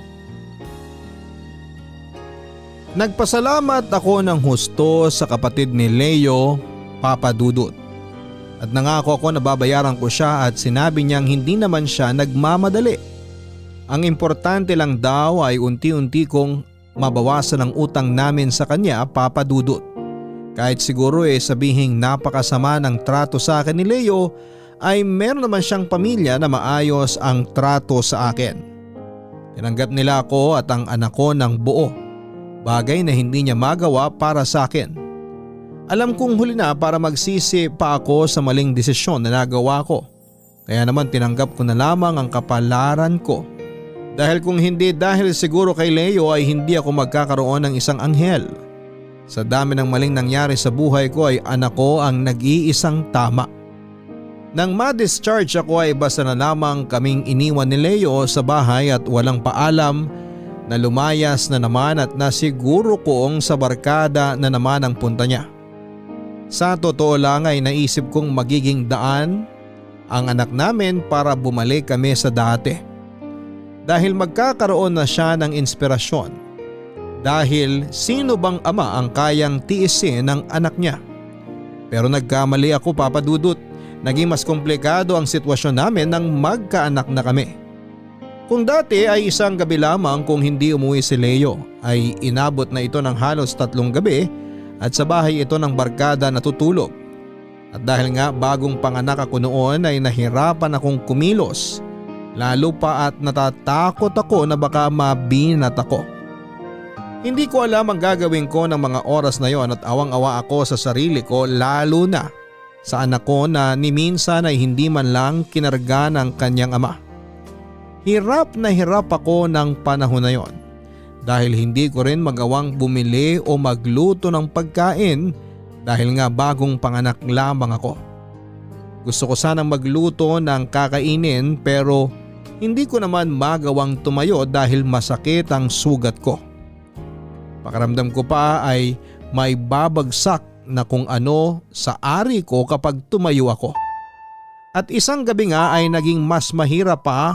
Nagpasalamat ako ng husto sa kapatid ni Leo, Papa Dudut. At nangako ako na babayaran ko siya at sinabi niyang hindi naman siya nagmamadali. Ang importante lang daw ay unti-unti kong mabawasan ang utang namin sa kanya, Papa Dudut. Kahit siguro sabihing napakasama ng trato sa akin ni Leo, ay meron naman siyang pamilya na maayos ang trato sa akin. Tinanggap nila ako at ang anak ko ng buo, bagay na hindi niya magawa para sa akin. Alam kong huli na para magsisi pa ako sa maling desisyon na nagawa ko. Kaya naman tinanggap ko na lamang ang kapalaran ko. Dahil kung hindi dahil siguro kay Leo ay hindi ako magkakaroon ng isang anghel. Sa dami ng maling nangyari sa buhay ko ay anak ko ang nag-iisang tama. Nang ma-discharge ako ay basta na lamang kaming iniwan ni Leo sa bahay at walang paalam na lumayas na naman at nasiguro koong sa barkada na naman ang punta niya. Sa totoo lang ay naisip kong magiging daan ang anak namin para bumalik kami sa dati. Dahil magkakaroon na siya ng inspirasyon. Dahil sino bang ama ang kayang tiisin ng anak niya? Pero nagkamali ako, Papa Dudut. Naging mas komplikado ang sitwasyon namin nang magkaanak na kami. Kung dati ay isang gabi lamang kung hindi umuwi si Leo, ay inabot na ito ng halos 3 gabi at sa bahay ito ng barkada natutulog. At dahil nga bagong panganak ako noon ay nahirapan akong kumilos. Lalo pa at natatakot ako na baka mabinat ako. Hindi ko alam ang gagawin ko ng mga oras na yon at awang-awa ako sa sarili ko, lalo na sa anak ko na ni minsan ay hindi man lang kinarga ng kanyang ama. Hirap na hirap ako ng panahon na yon dahil hindi ko rin magawang bumili o magluto ng pagkain dahil nga bagong panganak lamang ako. Gusto ko sanang magluto ng kakainin pero hindi ko naman magawang tumayo dahil masakit ang sugat ko. Pakiramdam ko pa ay may babagsak na kung ano sa ari ko kapag tumayo ako. At isang gabi nga ay naging mas mahirap pa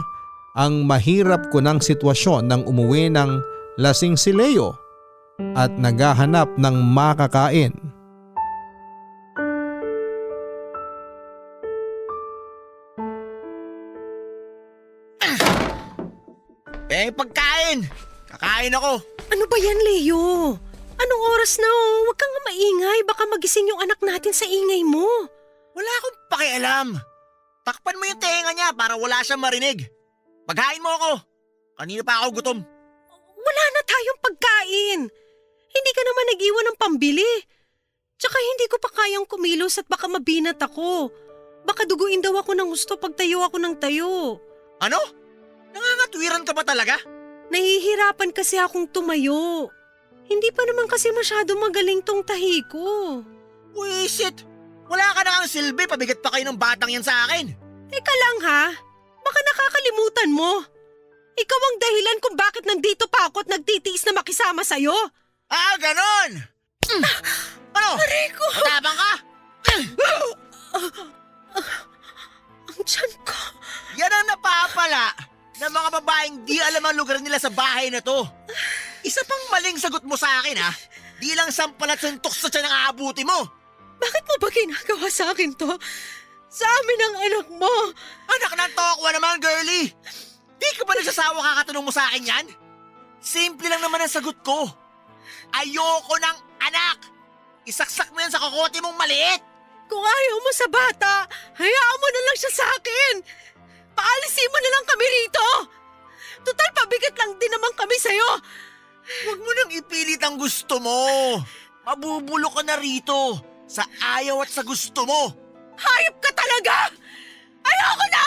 ang mahirap ko ng sitwasyon nang umuwi ng lasing si Leo at naghahanap ng makakain. Pagkain! Kakain ako! Ano ba yan, Leo? Anong oras na oh? Huwag kang maingay. Baka magising yung anak natin sa ingay mo. Wala akong pakialam. Takpan mo yung tenga niya para wala siyang marinig. Paghain mo ako. Kanina pa ako gutom. Wala na tayong pagkain. Hindi ka naman nag-iwan ng pambili. Tsaka hindi ko pa kayang kumilos at baka mabinat ako. Baka duguin daw ako ng gusto pag tayo ako ng tayo. Ano? Nangangatwiran ka ba talaga? Nahihirapan kasi akong tumayo. Hindi pa naman kasi masyado magaling tong tahi ko. Wisit! Wala ka na kang silbi, pabigat pa kayo ng batang yan sa akin. Teka lang ha, baka nakakalimutan mo. Ikaw ang dahilan kung bakit nandito pa ako at nagtitiis na makisama sa'yo. Ah, ganon! Ano? Rico! Matabang ka? Ang tiyan ko. Yan ang napapala ng mga babaeng di alam ang lugar nila sa bahay na to. Isa pang maling sagot mo sa akin ha. Di lang sampal at suntok sa tiyan ang aabuti mo. Bakit mo ba ginagawa sa akin to? Sa amin ang anak mo. Anak ng tokwa naman, girlie. Di ka ba nagsasawa kakatanong mo sa akin yan? Simple lang naman ang sagot ko. Ayoko ng anak. Isaksak mo yan sa kokote mong maliit. Kung ayaw mo sa bata, hayaan mo na lang siya sa akin. Paalisin mo na lang kami rito. Total pabigat lang din naman kami sa'yo. Huwag mo nang ipilit ang gusto mo. Mabubulo ka na rito sa ayaw at sa gusto mo. Hayop ka talaga! Ayoko na!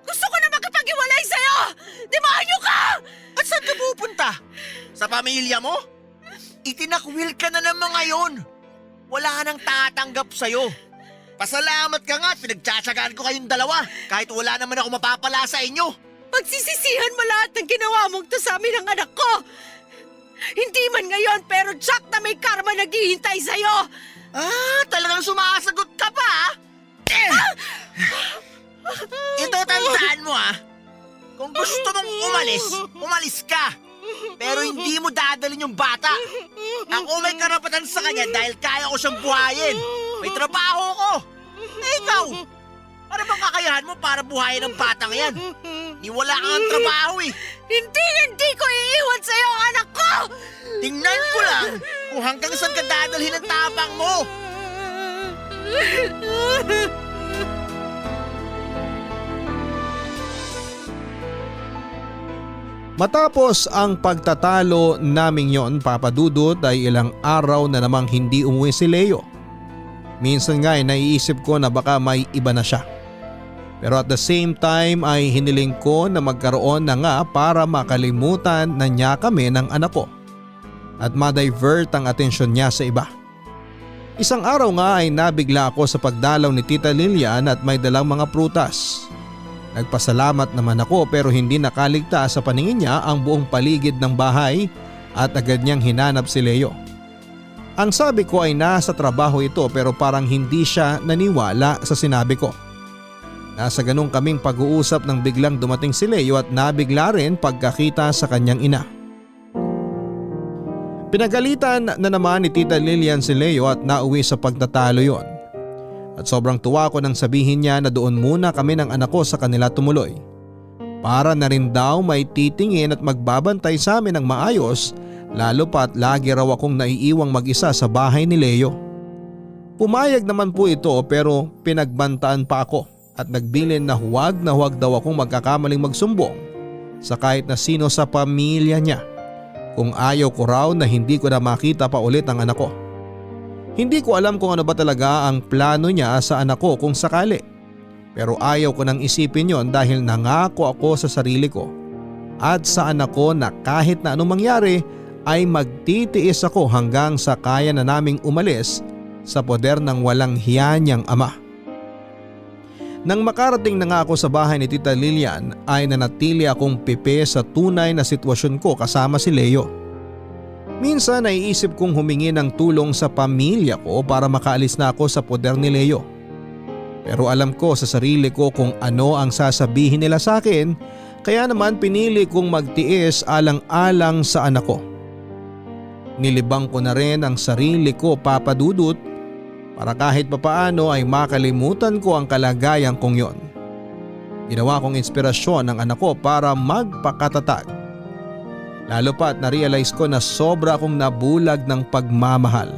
Gusto ko na makipag-iwalay sa'yo! Demonyo ka! At saan ka pupunta? Sa pamilya mo? Itinakwil ka na naman ngayon. Wala nang tatanggap sa'yo. Pasalamat ka nga at pinagtsatsagaan ko kayong dalawa kahit wala naman ako mapapala sa inyo. Pagsisisihan mo lahat ng ginawa mong to sa amin ng anak ko. Hindi man ngayon pero Jack na may karma naghihintay sa'yo. Ah, talagang sumasagot ka pa ah? Ito tandaan mo ah. Kung gusto mong umalis, umalis ka. Pero hindi mo dadalhin yung bata. Ako may karapatan sa kanya dahil kaya ko siyang buhayin. May trabaho ko. Eh ikaw, para bang kakayahan mo para buhayin ang batang yan? Ni wala kang trabaho eh. Hindi ko iiwan sa'yo ang anak ko! Tingnan ko lang kung hanggang saan ka dadalhin ang tapang mo. Matapos ang pagtatalo naming yon, Papa Dudut, ay ilang araw na namang hindi umuwi si Leo. Minsan nga ay naiisip ko na baka may iba na siya. Pero at the same time ay hiniling ko na magkaroon na nga para makalimutan na niya kami ng anak ko at ma-divert ang atensyon niya sa iba. Isang araw nga ay nabigla ako sa pagdalaw ni Tita Lilian at may dalang mga prutas. Nagpasalamat naman ako pero hindi nakaligtas sa paningin niya ang buong paligid ng bahay at agad niyang hinanap si Leo. Ang sabi ko ay nasa trabaho ito pero parang hindi siya naniwala sa sinabi ko. Nasa ganung kaming pag-uusap nang biglang dumating si Leo at nabigla rin pagkakita sa kanyang ina. Pinagalitan na naman ni Tita Lilian si Leo at nauwi sa pagtatalo yon. At sobrang tuwa ko nang sabihin niya na doon muna kami ng anak ko sa kanila tumuloy. Para na rin daw may titingin at magbabantay sa amin ng maayos, lalo pa't lagi raw akong naiiwang mag-isa sa bahay ni Leo. Pumayag naman po ito pero pinagbantaan pa ako at nagbilin na huwag daw akong magkakamaling magsumbong sa kahit na sino sa pamilya niya kung ayaw ko raw na hindi ko na makita pa ulit ang anak ko. Hindi ko alam kung ano ba talaga ang plano niya sa anak ko kung sakali. Pero ayaw ko nang isipin yon dahil nangako ako sa sarili ko at sa anak ko na kahit na anong mangyari ay magtitiis ako hanggang sa kaya na naming umalis sa poder ng walang hiya niyang ama. Nang makarating na nga ako sa bahay ni Tita Lilian ay nanatili akong pipi sa tunay na sitwasyon ko kasama si Leo. Minsan naiisip kong humingi ng tulong sa pamilya ko para makaalis na ako sa poder ni Leo. Pero alam ko sa sarili ko kung ano ang sasabihin nila sa akin, kaya naman pinili kong magtiis alang-alang sa anak ko. Nilibang ko na rin ang sarili ko, Papa Dudut, para kahit papaano ay makalimutan ko ang kalagayan kong yon. Ginawa kong inspirasyon ng anak ko para magpakatatag. Lalo pa at na-realize ko na sobra akong nabulag ng pagmamahal.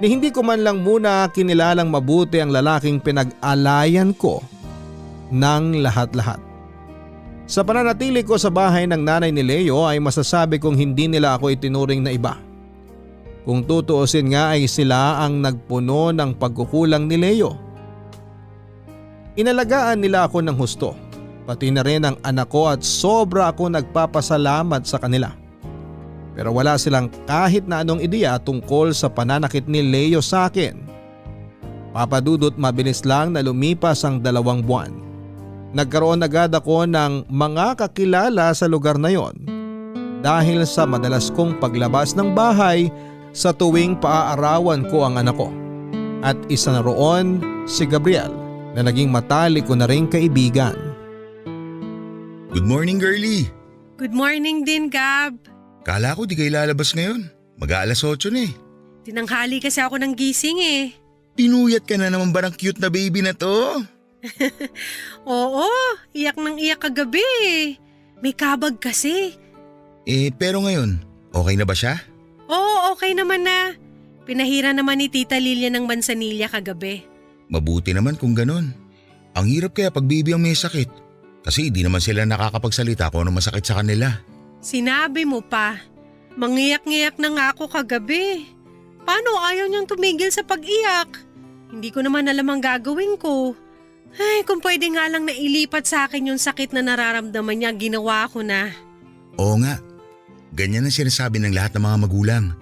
Ni hindi ko man lang muna kinilalang mabuti ang lalaking pinag-alayan ko ng lahat-lahat. Sa pananatili ko sa bahay ng nanay ni Leo ay masasabi kong hindi nila ako itinuring na iba. Kung tutuusin nga ay sila ang nagpuno ng pagkukulang ni Leo. Inalagaan nila ako ng husto, pati na rin ang anak ko at sobra ako nagpapasalamat sa kanila. Pero wala silang kahit na anong ideya tungkol sa pananakit ni Leo sa akin. Papa Dudut, mabilis lang na lumipas ang 2 buwan. Nagkaroon agad ako ng mga kakilala sa lugar na yon dahil sa madalas kong paglabas ng bahay sa tuwing paaarawan ko ang anak ko. At isa na roon si Gabriel na naging matalik ko na ring kaibigan. Good morning, girlie. Good morning din, Gab. Kala ko di kayo lalabas ngayon. Mag-aalas 8 na eh. Tinanghali kasi ako ng gising eh. Pinuyat ka na naman ba ng cute na baby na to? Oo, iyak nang iyak kagabi eh. May kabag kasi. Pero ngayon, okay na ba siya? Oo, okay naman na. Pinahira naman ni Tita Lilia ng mansanilya kagabi. Mabuti naman kung ganon. Ang hirap kaya pag baby ang may sakit. Kasi di naman sila nakakapagsalita kung ano masakit sa kanila. Sinabi mo pa. Mangiyak-ngiyak na nga ako kagabi. Paano ayaw niyang tumigil sa pag-iyak? Hindi ko naman alam ang gagawin ko. Ay, kung pwede nga lang nailipat sa akin yung sakit na nararamdaman niya, ginawa ko na. Oo nga. Ganyan ang sinasabi ng lahat ng mga magulang.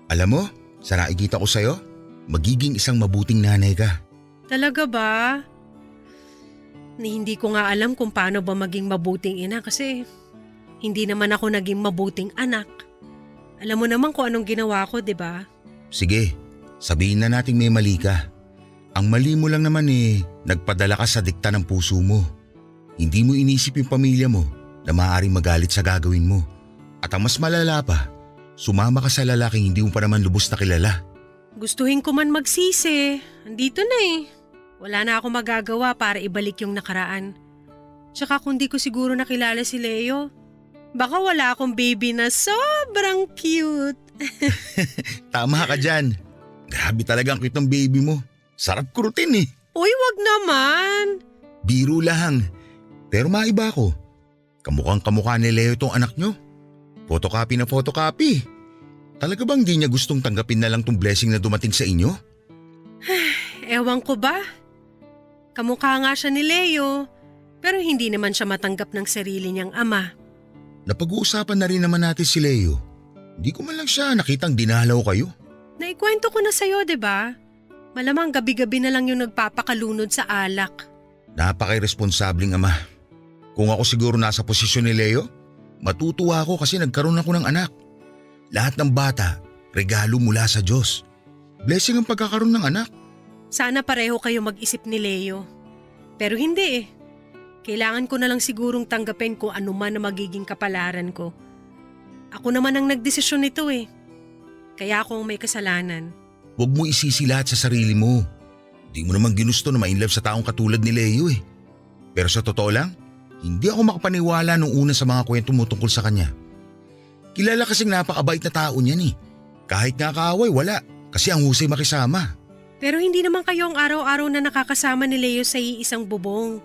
Alam mo, sa nakikita ko sa'yo, magiging isang mabuting nanay ka. Talaga ba? Hindi ko nga alam kung paano ba maging mabuting ina kasi hindi naman ako naging mabuting anak. Alam mo naman kung anong ginawa ko, di ba? Sige, sabihin na nating may mali ka. Ang mali mo lang naman nagpadala ka sa dikta ng puso mo. Hindi mo inisip yung pamilya mo na maaaring magalit sa gagawin mo. At ang mas malala pa, sumama ka sa lalaking hindi mo pa naman lubos na kilala. Gustuhin ko man magsisi. Andito na eh. Wala na ako magagawa para ibalik yung nakaraan. Tsaka kung di ko siguro nakilala si Leo, baka wala akong baby na sobrang cute. Tama ka dyan. Grabe talaga ang cute ng baby mo. Sarap kurutin eh. Uy, wag naman. Biro lang. Pero maiba ako. Kamukhang kamukha ni Leo itong anak nyo. Photocopy na photocopy. Talaga bang di niya gustong tanggapin na lang tong blessing na dumating sa inyo? Ewan ko ba? Kamukha nga siya ni Leo, pero hindi naman siya matanggap ng sarili niyang ama. Napag-uusapan na rin naman natin si Leo. Hindi ko man lang siya nakitang dinalaw kayo. Naikwento ko na sa'yo, 'di ba? Malamang gabi-gabi na lang yung nagpapakalunod sa alak. Napaka-irresponsabling ama. Kung ako siguro nasa posisyon ni Leo, matutuwa ako kasi nagkaroon ako ng anak. Lahat ng bata, regalo mula sa Diyos. Blessing ang pagkakaroon ng anak. Sana pareho kayo mag-isip ni Leo. Pero hindi eh. Kailangan ko na lang sigurong tanggapin kung ano man na magiging kapalaran ko. Ako naman ang nagdesisyon nito eh. Kaya ako ang may kasalanan. Huwag mo isisi lahat sa sarili mo. Di mo naman ginusto na ma-inlove sa taong katulad ni Leo eh. Pero sa totoo lang, hindi ako makapaniwala nung una sa mga kwento mo tungkol sa kanya. Kilala kasing napakabait na tao niyan eh. Kahit nga kaaway, wala. Kasi ang husay makisama. Pero hindi naman kayo ang araw-araw na nakakasama ni Leo sa iisang bubong.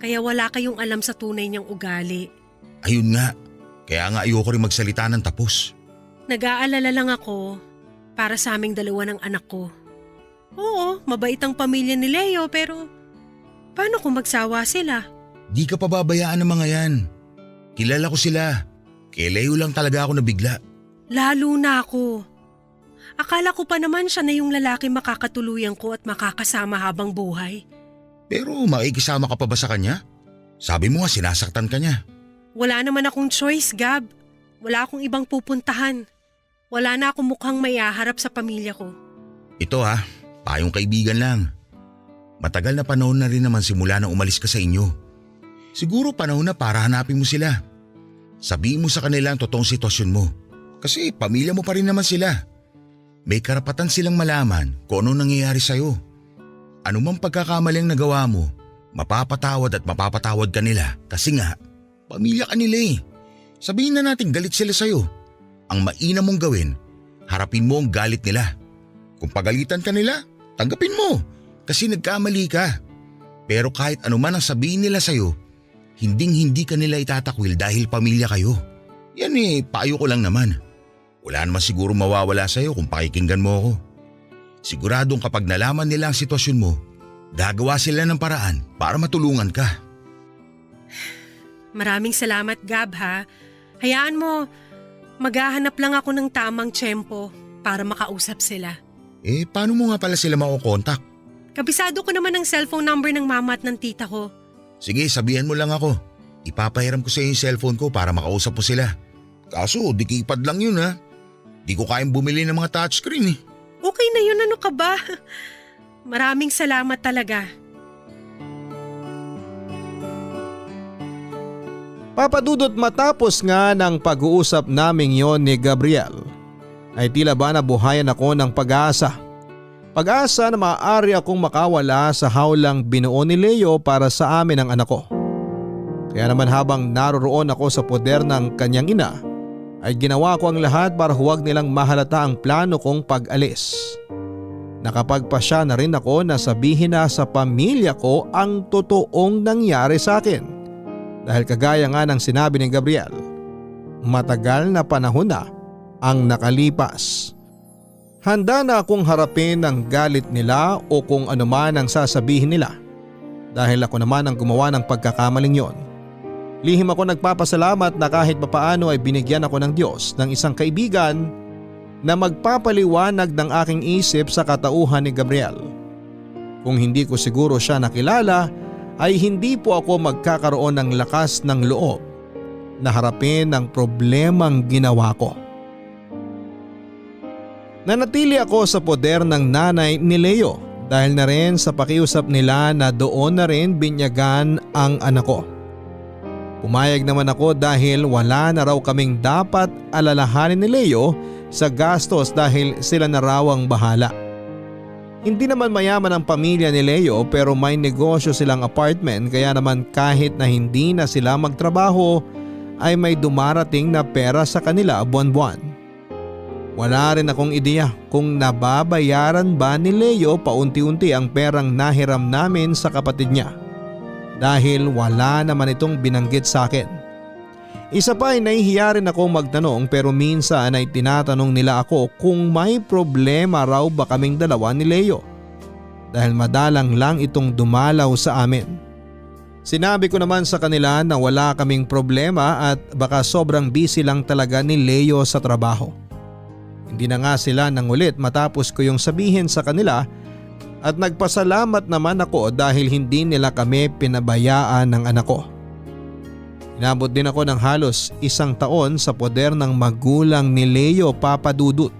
Kaya wala kayong alam sa tunay niyang ugali. Ayun nga. Kaya nga ayoko rin magsalita ng tapos. Nag-aalala lang ako para sa aming dalawa ng anak ko. Oo, mabait ang pamilya ni Leo pero paano kung magsawa sila? Di ka pababayaan ng mga yan. Kilala ko sila. Kay Leo lang talaga ako nabigla. Lalo na ako. Akala ko pa naman siya na yung lalaki makakatuluyan ko at makakasama habang buhay. Pero makikisama ka pa ba sa kanya? Sabi mo nga sinasaktan ka niya. Wala naman akong choice, Gab. Wala akong ibang pupuntahan. Wala na akong mukhang maihaharap sa pamilya ko. Ito payong kaibigan lang. Matagal na panahon na rin naman simula na umalis ka sa inyo. Siguro panahon na para hanapin mo sila. Sabihin mo sa kanila ang totoong sitwasyon mo. Kasi pamilya mo pa rin naman sila. May karapatan silang malaman kung ano nangyayari sa'yo. Ano mang pagkakamaling nagawa mo, mapapatawad at mapapatawad ka nila kasi nga, pamilya ka nila eh. Sabihin na natin galit sila sa'yo. Ang mainam mong gawin, harapin mo ang galit nila. Kung pagalitan ka nila, tanggapin mo kasi nagkamali ka. Pero kahit ano man ang sabihin nila sa'yo, hinding-hindi ka nila itatakwil dahil pamilya kayo. Yan payo ko lang naman. Wala naman siguro mawawala sa'yo kung pakikinggan mo ako. Siguradong kapag nalaman nila ang sitwasyon mo, gagawa sila ng paraan para matulungan ka. Maraming salamat, Gab ha. Hayaan mo, maghahanap lang ako ng tamang tiyempo para makausap sila. Paano mo nga pala sila makokontak? Kabisado ko naman ang cellphone number ng mama at ng tita ko. Sige, sabihan mo lang ako. Ipapahiram ko sa iyo yung cellphone ko para makausap mo sila. Kaso, di keypad lang yun ha. Di ko kayang bumili ng mga touchscreen eh. Okay na yun, ano ka ba? Maraming salamat talaga. Papadudot matapos nga ng pag-uusap naming yon ni Gabriel, ay tila ba nabuhayan ako ng pag-asa. Pag-asa na maaari akong makawala sa hawlang binuo ni Leo para sa amin ang anak ko. Kaya naman habang naroroon ako sa poder ng kanyang ina, ay ginawa ko ang lahat para huwag nilang mahalata ang plano kong pag-alis. Nakapagpasya na rin ako na sabihin na sa pamilya ko ang totoong nangyari sa akin. Dahil kagaya nga ng sinabi ni Gabriel, matagal na panahon na ang nakalipas. Handa na akong harapin ang galit nila o kung ano man ang sasabihin nila. Dahil ako naman ang gumawa ng pagkakamaling yon. Lihim ako nagpapasalamat na kahit papaano ay binigyan ako ng Diyos ng isang kaibigan na magpapaliwanag ng aking isip sa katauhan ni Gabriel. Kung hindi ko siguro siya nakilala, ay hindi po ako magkakaroon ng lakas ng loob na harapin ang problemang ginawa ko. Nanatili ako sa poder ng nanay ni Leo dahil na rin sa pakiusap nila na doon na rin binyagan ang anak ko. Pumayag naman ako dahil wala na raw kaming dapat alalahanin ni Leo sa gastos dahil sila na raw ang bahala. Hindi naman mayaman ang pamilya ni Leo pero may negosyo silang apartment kaya naman kahit na hindi na sila magtrabaho ay may dumarating na pera sa kanila buwan-buwan. Wala rin akong ideya kung nababayaran ba ni Leo paunti-unti ang perang nahiram namin sa kapatid niya dahil wala naman itong binanggit sa akin. Isa pa ay nahihiya rin akong magtanong pero minsan ay tinatanong nila ako kung may problema raw ba kaming dalawa ni Leo dahil madalang lang itong dumalaw sa amin. Sinabi ko naman sa kanila na wala kaming problema at baka sobrang busy lang talaga ni Leo sa trabaho. Hindi na nga sila nangulit matapos ko yung sabihin sa kanila at nagpasalamat naman ako dahil hindi nila kami pinabayaan ng anak ko. Inabot din ako ng halos 1 taon sa poder ng magulang ni Leo, Papa Dudut.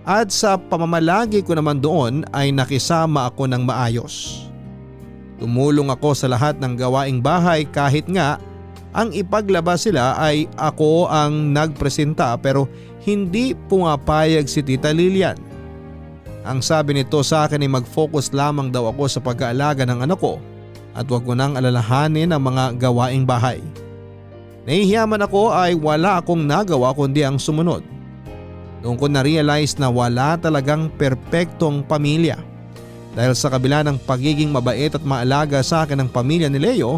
At sa pamamalagi ko naman doon ay nakisama ako ng maayos. Tumulong ako sa lahat ng gawaing bahay kahit nga ang ipaglaba sila ay ako ang nagpresenta pero hindi pumapayag si Tita Lilian. Ang sabi nito sa akin ay mag-focus lamang daw ako sa pag-aalaga ng anak ko at wag ko nang alalahanin ang mga gawaing bahay. Nahihiyaman ako ay wala akong nagawa kundi ang sumunod. Doon ko na-realize na wala talagang perpektong pamilya. Dahil sa kabila ng pagiging mabait at maalaga sa akin ng pamilya ni Leo,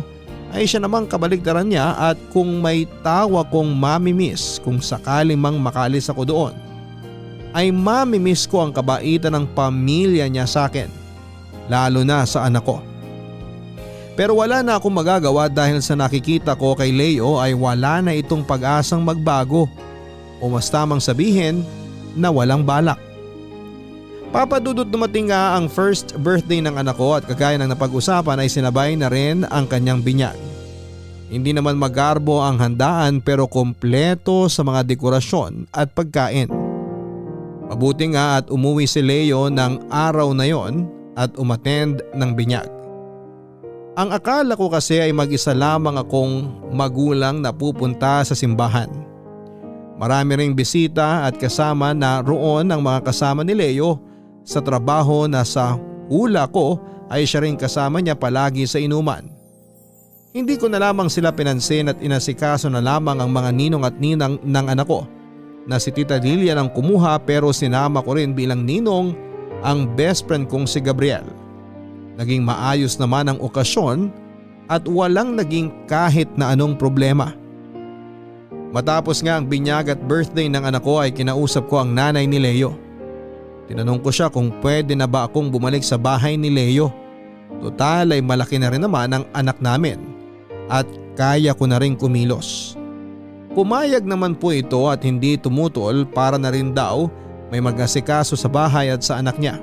ay siya namang kabaligtaran niya at kung may tawa kong mamimiss kung sakali mang makalis ako doon, ay mamimiss ko ang kabaitan ng pamilya niya sa akin, lalo na sa anak ko. Pero wala na akong magagawa dahil sa nakikita ko kay Leo ay wala na itong pag-asang magbago o mas tamang sabihin na walang balak. Papadudot dumating nga ang first birthday ng anak ko at kagaya ng napag-usapan ay sinabay na rin ang kanyang binyag. Hindi naman magarbo ang handaan pero kompleto sa mga dekorasyon at pagkain. Mabuti nga at umuwi si Leo ng araw na yon at umattend ng binyag. Ang akala ko kasi ay mag-isa lamang akong magulang na pupunta sa simbahan. Marami ring bisita at kasama na roon ang mga kasama ni Leo sa trabaho na sa hula ko ay siya rin kasama niya palagi sa inuman. Hindi ko na lamang sila pinansin at inasikaso na lamang ang mga ninong at ninang ng anak ko na si Tita Lilian ang kumuha pero sinama ko rin bilang ninong ang best friend kong si Gabriel. Naging maayos naman ang okasyon at walang naging kahit na anong problema. Matapos nga ang binyag at birthday ng anak ko ay kinausap ko ang nanay ni Leo. Tinanong ko siya kung pwede na ba akong bumalik sa bahay ni Leo. Total ay malaki na rin naman ang anak namin at kaya ko na rin kumilos. Pumayag naman po ito at hindi tumutol para na rin daw may mag-asikaso sa bahay at sa anak niya.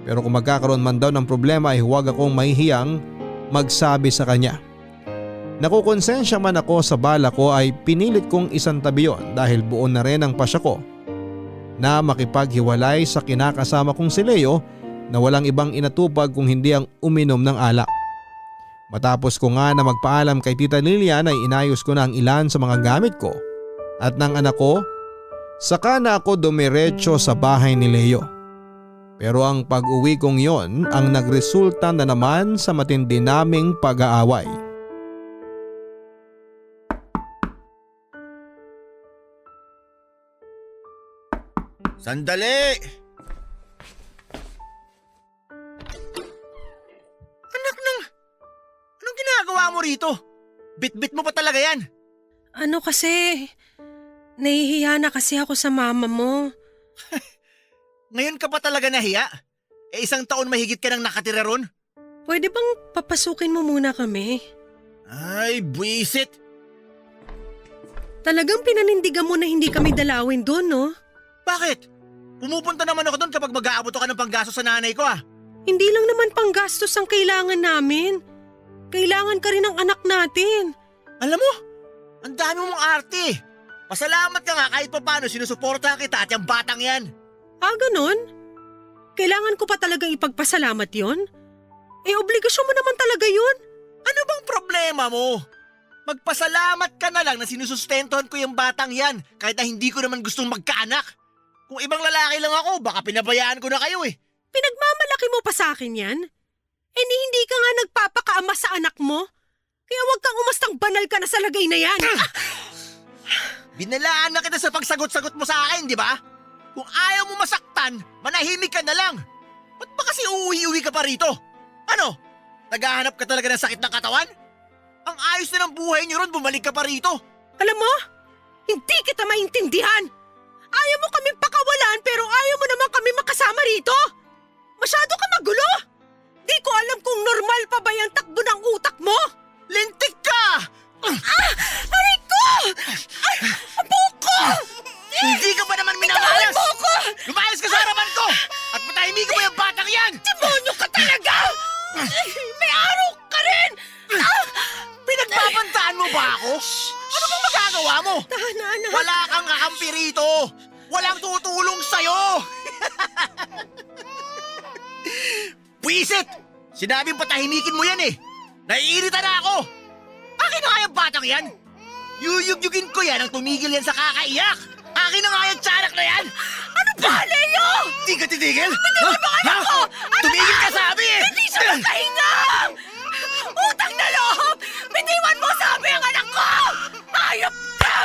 Pero kung magkakaroon man daw ng problema ay huwag akong mahihiyang magsabi sa kanya. Nakukonsensya man ako sa bala ko ay pinilit kong isantabi yon dahil buo na rin ang pasya ko na makipaghiwalay sa kinakasama kong si Leo na walang ibang inatupag kung hindi ang uminom ng alak. Matapos ko nga na magpaalam kay Tita Lilian ay inayos ko na ang ilan sa mga gamit ko at ng anak ko, saka na ako dumiretso sa bahay ni Leo. Pero ang pag-uwi kong yon ang nagresulta na naman sa matindi naming pag-aaway. Sandali! Anong ginagawa mo rito? Bit-bit mo pa talaga yan. Ano kasi, nahihiya na kasi ako sa mama mo. Ngayon ka pa talaga nahiya? 1 taon mahigit ka nang nakatira ron? Pwede bang papasukin mo muna kami? Ay, buwisit! Talagang pinanindigan mo na hindi kami dalawin doon, no? Bakit? Pumupunta naman ako doon kapag mag-aabot ka ng panggasto sa nanay ko ah. Hindi lang naman panggastos ang kailangan namin. Kailangan ka rin ng anak natin. Alam mo, ang dami mong arte. Pasalamat ka nga kahit paano sinusuportahan kita at yung batang yan. Ah, ganun? Kailangan ko pa talagang ipagpasalamat yon? Obligasyon mo naman talaga yun. Ano bang problema mo? Magpasalamat ka na lang na sinusustentuhan ko yung batang yan kahit na hindi ko naman gustong magkaanak. Kung ibang lalaki lang ako, baka pinabayaan ko na kayo eh. Pinagmamalaki mo pa sa akin yan? Hindi ka nga nagpapakaama sa anak mo? Kaya huwag kang umastang banal ka na sa lagay na yan. Binalaan na kita sa pagsagot-sagot mo sa akin, di ba? Kung ayaw mo masaktan, manahimik ka na lang. Ba't ba kasi uuwi-uwi ka pa rito? Ano? Naghahanap ka talaga ng sakit ng katawan? Ang ayos na ng buhay niyo ron, bumalik ka pa rito. Alam mo, hindi kita maintindihan. Ayaw mo kaming pakawalan pero ayaw mo naman kami makasama rito. Masyado ka magulo. Di ko alam kung normal pa ba yung takbo ng utak mo. Lintik ka! Aray ko! Ay, buko! Hindi ka ba naman minamalas? Bitawan mo ko! Lumayas ka sa harapan ko! At patahimik mo yung batang yan! Demonyo ka talaga! May araw ka rin! Pinagbabantaan mo ba ako? Ano bang magagawa mo? Tahanan. Wala kang kakampi rito! Walang tutulong sa'yo! Pwisit! Sinabing patahimikin mo yan eh! Naiirita na ako! Akin na nga yung batang yan! Yuyugyugin ko yan ang tumigil yan sa kakaiyak! Akin na nga yung tiyanak na yan! Ano ba, Leo? Di ka titigil? Bitiwan mo anak ko! Ano Tumigil ba? ka sabi eh! Hindi siya makahinga! Utang na loob! Bitiwan mo sabi ang anak ko! Hayop ka!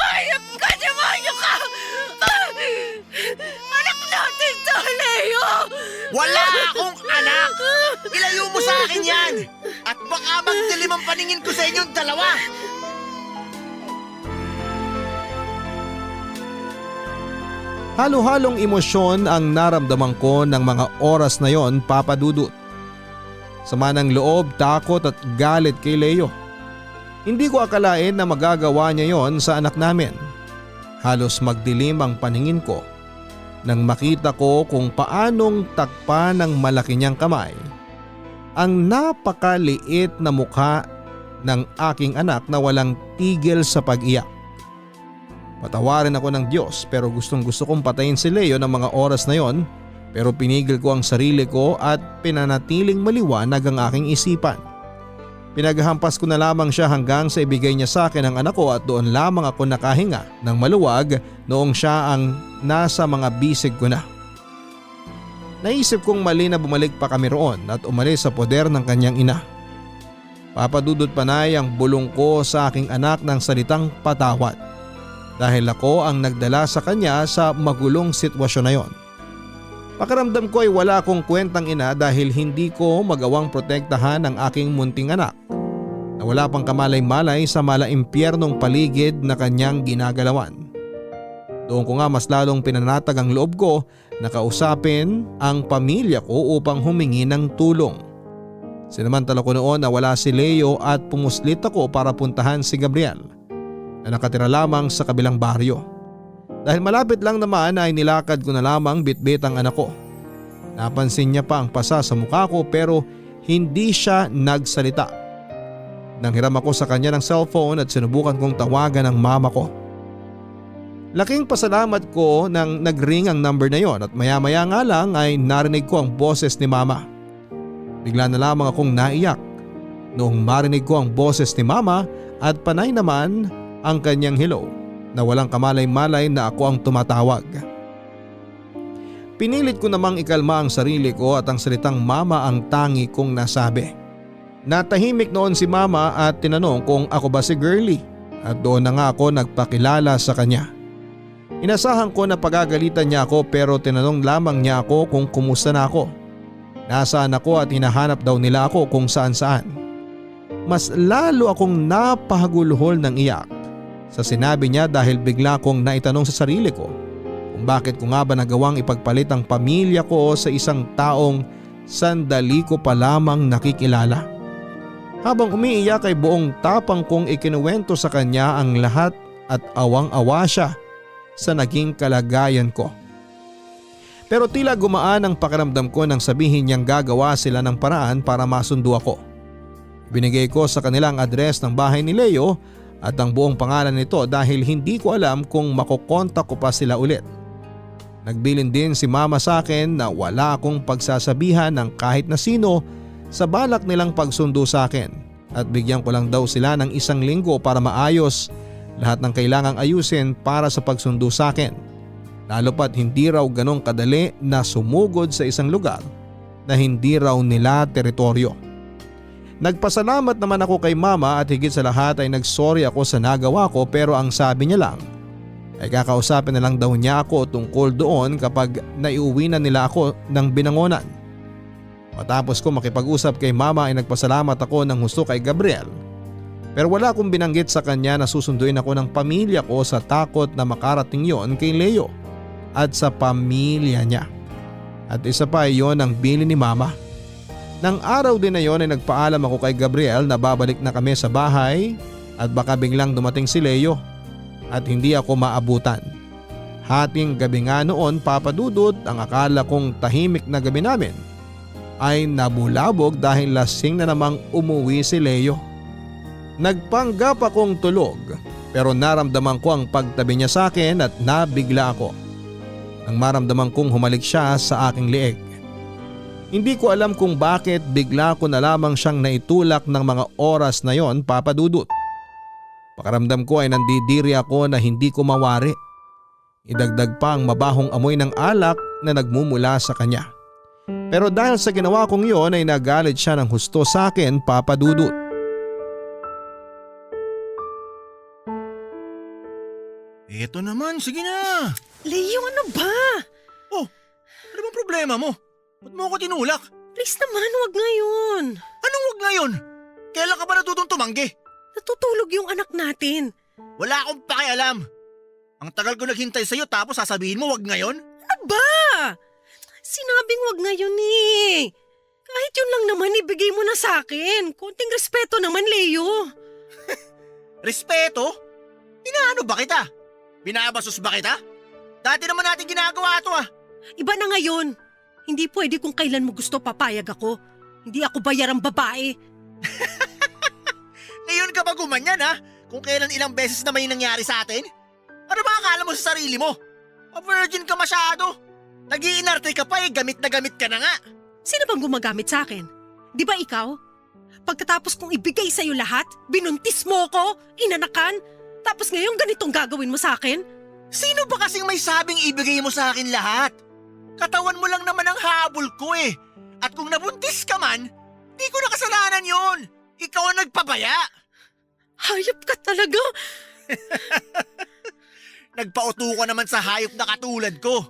Hayop ka! Demonyo ka! Anak natin to, Leo! Wala akong anak! Ilayo mo sa akin yan! At baka magdilim ang paningin ko sa inyong dalawa! Halo-halong emosyon ang naramdaman ko ng mga oras na yon, Papa Dudut. Sama ng loob, takot at galit kay Leo. Hindi ko akalain na magagawa niya yon sa anak namin. Halos magdilim ang paningin ko nang makita ko kung paanong takpa ng malaki niyang kamay ang napakaliit na mukha ng aking anak na walang tigil sa pag-iyak. Patawarin ako ng Diyos pero gustong gusto kong patayin si Leo ng mga oras na yon, pero pinigil ko ang sarili ko at pinanatiling maliwanag ang aking isipan. Pinaghampas ko na lamang siya hanggang sa ibigay niya sa akin ang anak ko at doon lamang ako nakahinga ng maluwag noong siya ang nasa mga bisig ko na. Naisip kong mali na bumalik pa kami roon at umalis sa poder ng kanyang ina. Papadudot panay ang bulong ko sa aking anak ng salitang patawad. Dahil ako ang nagdala sa kanya sa magulong sitwasyon na yon. Pakiramdam ko ay wala akong kwentang ina dahil hindi ko magawang protektahan ang aking munting anak na wala pang kamalay-malay sa malaimpyernong paligid na kanyang ginagalawan. Doon ko nga mas lalong pinanatag ang loob ko na kausapin ang pamilya ko upang humingi ng tulong. Sinamantala ko noon na wala si Leo at pumuslit ako para puntahan si Gabriel na nakatira lamang sa kabilang baryo. Dahil malapit lang naman ay nilakad ko na lamang bitbit ang anak ko. Napansin niya pa ang pasa sa mukha ko pero hindi siya nagsalita. Nanghiram ako sa kanya ng cellphone at sinubukan kong tawagan ang mama ko. Laking pasalamat ko nang nag-ring ang number na yon at maya-maya nga lang ay narinig ko ang boses ni mama. Bigla na lamang akong naiyak noong marinig ko ang boses ni mama at panay naman ang kanyang hello na walang kamalay-malay na ako ang tumatawag. Pinilit ko namang ikalma ang sarili ko at ang salitang mama ang tangi kong nasabi. Natahimik noon si mama at tinanong kung ako ba si Girlie at doon na nga ako nagpakilala sa kanya. Inasahan ko na pagagalitan niya ako pero tinanong lamang niya ako kung kumusta na ako. Nasaan ako at hinahanap daw nila ako kung saan-saan. Mas lalo akong napahagulhol ng iyak sa sinabi niya dahil bigla kong naitanong sa sarili ko kung bakit ko nga ba nagawang ipagpalit ang pamilya ko sa isang taong sandali ko pa lamang nakikilala. Habang umiiyak ay buong tapang kong ikinuwento sa kanya ang lahat at awang-awa siya sa naging kalagayan ko. Pero tila gumaan ang pakiramdam ko nang sabihin niyang gagawa sila ng paraan para masundo ako. Binigay ko sa kanila ang address ng bahay ni Leo at ang buong pangalan nito dahil hindi ko alam kung makokontak ko pa sila ulit. Nagbilin din si mama sa akin na wala akong pagsasabihan ng kahit na sino sa balak nilang pagsundo sa akin at bigyan ko lang daw sila ng 1 linggo para maayos lahat ng kailangang ayusin para sa pagsundo sa akin. Lalo pat hindi raw ganong kadali na sumugod sa isang lugar na hindi raw nila teritoryo. Nagpasalamat naman ako kay mama at higit sa lahat ay nagsorry ako sa nagawa ko pero ang sabi niya lang ay kakausapin na lang daw niya ako tungkol doon kapag naiuwi na nila ako ng Binangonan. Matapos ko makipag-usap kay mama ay nagpasalamat ako ng husto kay Gabriel. Pero wala akong binanggit sa kanya na susunduin ako ng pamilya ko sa takot na makarating yon kay Leo at sa pamilya niya. At isa pa yon ang bili ni mama. Nang araw din na yon ay nagpaalam ako kay Gabriel na babalik na kami sa bahay at baka biglang dumating si Leo at hindi ako maabutan. Hating gabi nga noon, Papa Dudut, ang akala kong tahimik na gabi namin ay nabulabog dahil lasing na namang umuwi si Leo. Nagpanggap akong tulog pero naramdaman ko ang pagtabi niya sa akin at nabigla ako nang maramdaman kong humalik siya sa aking lieg. Hindi ko alam kung bakit bigla ko na lamang siyang naitulak ng mga oras na yon, Papa Dudut. Pakaramdam ko ay nandidiri ako na hindi ko mawari. Idagdag pa ang mabahong amoy ng alak na nagmumula sa kanya. Pero dahil sa ginawa kong yon ay nagalit siya ng husto sa akin, Papa Dudut. Eto naman, sige na. Leo, ano ba? Oh, ano bang problema mo? Ba't mo ako tinulak? Please naman, wag ngayon. Anong wag ngayon? Kailan ka ba natutong tumanggi? Natutulog yung anak natin. Wala akong pakialam. Ang tagal ko naghintay sa'yo tapos sasabihin mo wag ngayon? Ano ba? Sinabing wag ngayon eh. Kahit yun lang naman ibigay mo na sa akin. Konting respeto naman, Leo. Respeto? Inaano ba kita? Binabasos ba kita? Dati naman natin ginagawa to ah. Iba na ngayon. Hindi pwede kung kailan mo gusto papayag ako. Hindi ako bayarang babae. Ngayon ka ba gumanyan ha? Kung kailan ilang beses na may nangyari sa atin? Ano ba akala mo sa sarili mo? A-virgin ka masyado. Nag-iinarte ka pa eh, gamit na gamit ka na nga. Sino bang gumagamit sa akin? Di ba ikaw? Pagkatapos kong ibigay sa'yo lahat, binuntis mo ko, inanakan, tapos ngayon ganitong gagawin mo sa akin? Sino ba kasing may sabing ibigay mo sa akin lahat? Katawan mo lang naman ang habol ko eh. At kung nabuntis ka man, di ko na kasalanan yon. Ikaw ang nagpabaya. Hayop ka talaga. Nagpauto ka naman sa hayop na katulad ko.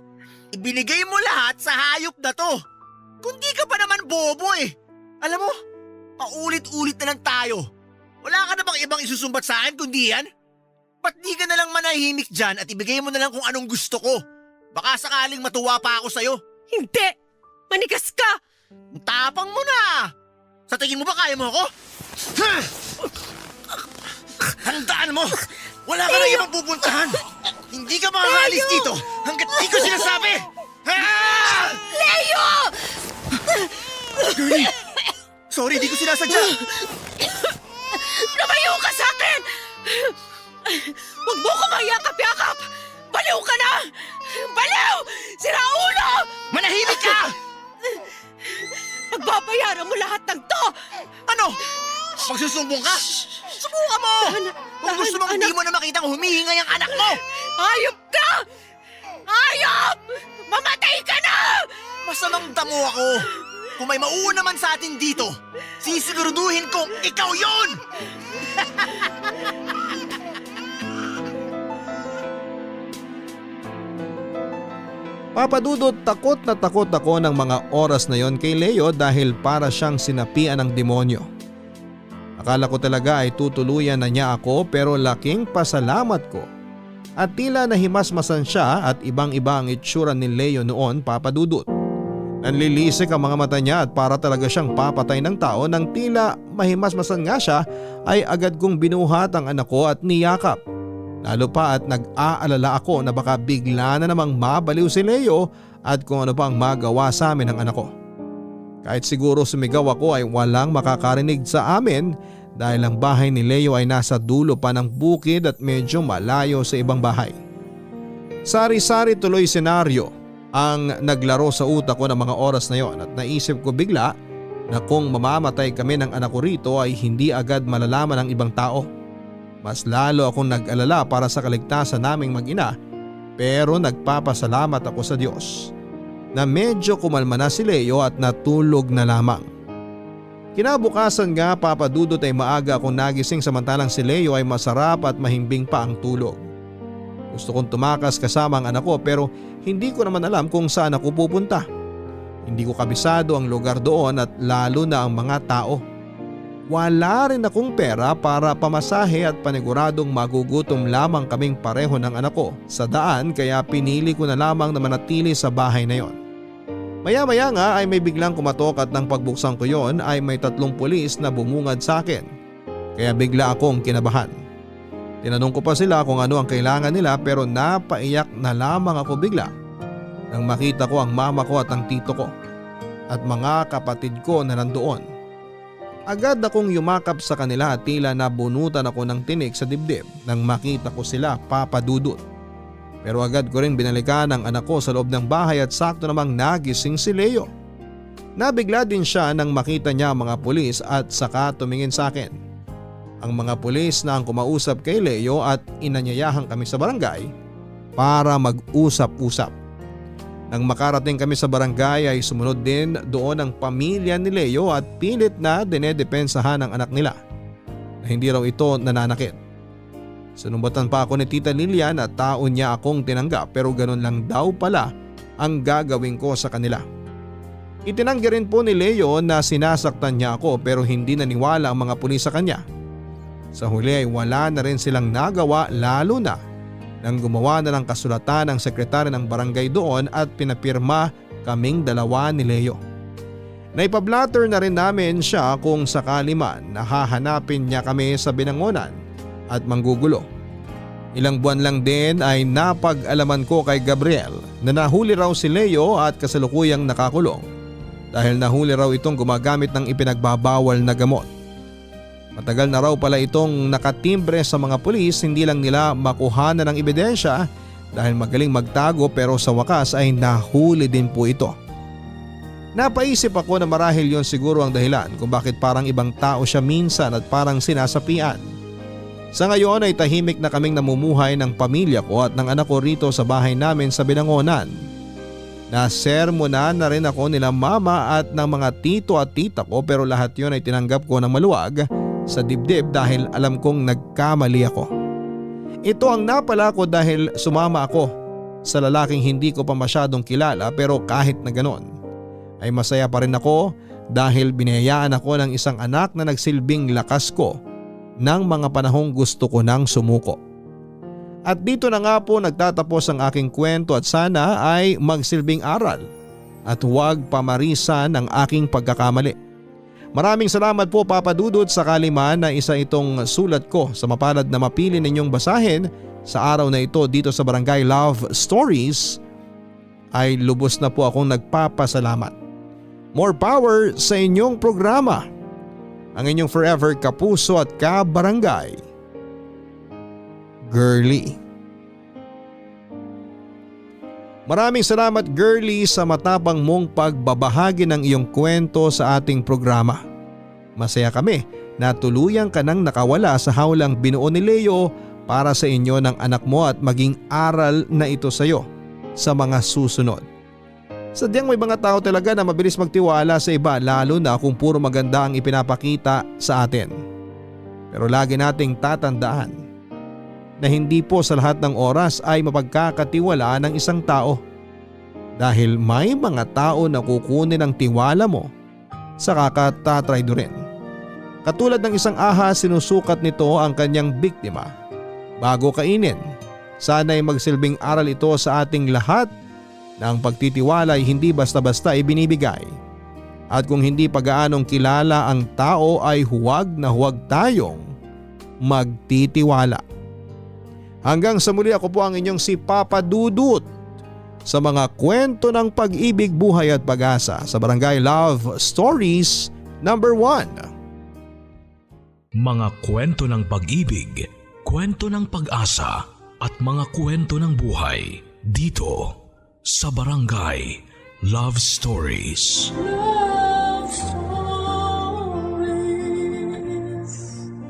Ibinigay mo lahat sa hayop na to. Kundi ka pa naman bobo eh. Alam mo, paulit-ulit na lang tayo. Wala ka na bang ibang isusumbat sa akin kundi yan? Ba't di ka na lang manahimik dyan at ibigay mo na lang kung anong gusto ko? Baka sakaling matuwa pa ako sa'yo. Hindi! Manigas ka! Ang tapang mo na! Sa tingin mo ba kaya mo ako? Handaan mo! Wala ka na ibang pupuntahan! Hindi ka makakaalis dito hanggat di ko sinasabi! Leo! Girlie! Sorry, di ko sinasadya! Lumayo ka sa akin! Huwag mo ko mayakap-yakap! Baliw ka na! Baliw! Sira ulo! Manahimik ka! Pagbabayaran mo lahat ng to! Ano? Magsusumbong ka? Subukan mo! Kung gusto mong hindi mo na makitang humihingay ang anak mo! Hayop ka! Hayop! Mamatay ka na! Masamang damo ako. Kung may mauuna man sa atin dito, sisiguraduhin kong ikaw yon! Papa Dudut, takot na takot ako ng mga oras na yon kay Leo dahil para siyang sinapian ng demonyo. Akala ko talaga ay tutuluyan na niya ako pero laking pasalamat ko. At tila nahimasmasan siya at ibang-iba ang itsura ni Leo noon, Papa Dudut. Nanlilisik ang mga mata niya at para talaga siyang papatay ng tao. Nang tila mahimasmasan nga siya ay agad kong binuhat ang anak ko at niyakap. Lalo pa at nag-aalala ako na baka bigla na namang mabaliw si Leo at kung ano pang magawa sa amin ng anak ko. Kahit siguro sumigaw ako ay walang makakarinig sa amin dahil ang bahay ni Leo ay nasa dulo pa ng bukid at medyo malayo sa ibang bahay. Sari-sari tuloy senaryo ang naglaro sa utak ko ng mga oras na yon at naisip ko bigla na kung mamamatay kami ng anak ko rito ay hindi agad malalaman ng ibang tao. Mas lalo akong nag-alala para sa kaligtasan naming mag-ina pero nagpapasalamat ako sa Diyos na medyo kumalma na si Leo at natulog na lamang. Kinabukasan nga, Papa Dudut, ay maaga akong nagising samantalang si Leo ay masarap at mahimbing pa ang tulog. Gusto kong tumakas kasama ang anak ko pero hindi ko naman alam kung saan ako pupunta. Hindi ko kabisado ang lugar doon at lalo na ang mga tao. Wala rin akong pera para pamasahe at paniguradong magugutom lamang kaming pareho ng anak ko sa daan kaya pinili ko na lamang na manatili sa bahay na yon. Maya-maya nga ay may biglang kumatok at nang pagbuksan ko yon ay may 3 pulis na bumungad sa akin. Kaya bigla akong kinabahan. Tinanong ko pa sila kung ano ang kailangan nila pero napaiyak na lamang ako bigla nang makita ko ang mama ko at ang tito ko at mga kapatid ko na nandoon. Agad akong yumakap sa kanila at tila nabunutan ako ng tinik sa dibdib nang makita ko sila, Papa Dudut. Pero agad ko rin binalikan ang anak ko sa loob ng bahay at sakto namang nagising si Leo. Nabigla din siya nang makita niya ang mga pulis at saka tumingin sa akin. Ang mga pulis na ang kumausap kay Leo at inanyayahan kami sa barangay para mag-usap-usap. Nang makarating kami sa barangay ay sumunod din doon ang pamilya ni Leo at pilit na dinedepensahan ang anak nila na hindi raw ito nananakit. Sinumbatan pa ako ni Tita Lilian at taon niya akong tinanggap pero ganun lang daw pala ang gagawin ko sa kanila. Itinanggi rin po ni Leo na sinasaktan niya ako pero hindi naniwala ang mga pulis sa kanya. Sa huli ay wala na rin silang nagawa lalo na nang gumawa na ng kasulatan ng sekretary ng barangay doon at pinapirma kaming 2 ni Leo. Naipablatter na rin namin siya kung sakali man nahahanapin niya kami sa binangonan at manggugulo. Ilang buwan lang din ay napag-alaman ko kay Gabriel na nahuli raw si Leo at kasalukuyang nakakulong dahil nahuli raw itong gumagamit ng ipinagbabawal na gamot. Matagal na raw pala itong nakatimbre sa mga pulis, hindi lang nila makuhanan ng ebidensya dahil magaling magtago pero sa wakas ay nahuli din po ito. Napaisip ako na marahil yon siguro ang dahilan kung bakit parang ibang tao siya minsan at parang sinasapian. Sa ngayon ay tahimik na kaming namumuhay ng pamilya ko at ng anak ko rito sa bahay namin sa Binangonan. Nasermonan na rin ako nila mama at ng mga tito at tita ko pero lahat yon ay tinanggap ko ng maluwag sa dibdib dahil alam kong nagkamali ako. Ito ang napala ko dahil sumama ako sa lalaking hindi ko pa masyadong kilala pero kahit na ganon ay masaya pa rin ako dahil binayaan ako ng isang anak na nagsilbing lakas ko ng mga panahong gusto ko nang sumuko. At dito na nga po nagtatapos ang aking kwento at sana ay magsilbing aral at huwag pamarisan ang aking pagkakamali. Maraming salamat po Papa Dudut sa kaliman na isa itong sulat ko sa mapalad na mapili ninyong basahin sa araw na ito dito sa Barangay Love Stories ay lubos na po akong nagpapasalamat. More power sa inyong programa. Ang inyong forever kapuso at kabarangay, Girly. Maraming salamat Girly sa matapang mong pagbabahagi ng iyong kwento sa ating programa. Masaya kami na tuluyang ka nang nakawala sa hawlang binuo ni Leo para sa inyo ng anak mo at maging aral na ito sa iyo sa mga susunod. Sadyang may mga tao talaga na mabilis magtiwala sa iba lalo na kung puro maganda ang ipinapakita sa atin. Pero lagi nating tatandaan na hindi po sa lahat ng oras ay mapagkakatiwalaan ng isang tao dahil may mga tao na kukunin ang tiwala mo sa katatraydorin. Katulad ng isang ahas, sinusukat nito ang kanyang biktima bago kainin. Sana ay magsilbing aral ito sa ating lahat na ang pagtitiwala ay hindi basta-basta ibinibigay. At kung hindi pag-aanong kilala ang tao ay huwag na huwag tayong magtitiwala. Hanggang sa muli, ako po ang inyong si Papa Dudut sa mga kwento ng pag-ibig, buhay at pag-asa sa Barangay Love Stories number 1. Mga kwento ng pag-ibig, kwento ng pag-asa at mga kwento ng buhay dito sa Barangay Love Stories. Love Stories.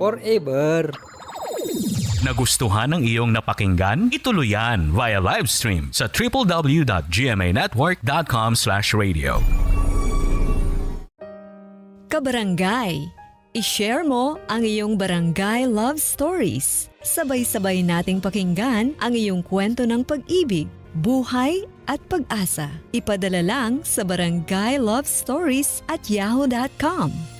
Forever. Nagustuhan ng iyong napakinggan? Ituloy yan via live stream sa www.gmanetwork.com/radio. Kabarangay, I-share mo ang iyong barangay love stories. Sabay-sabay nating pakinggan ang iyong kwento ng pag-ibig, buhay at pag-asa. Ipadala lang sa barangaylovestories@yahoo.com.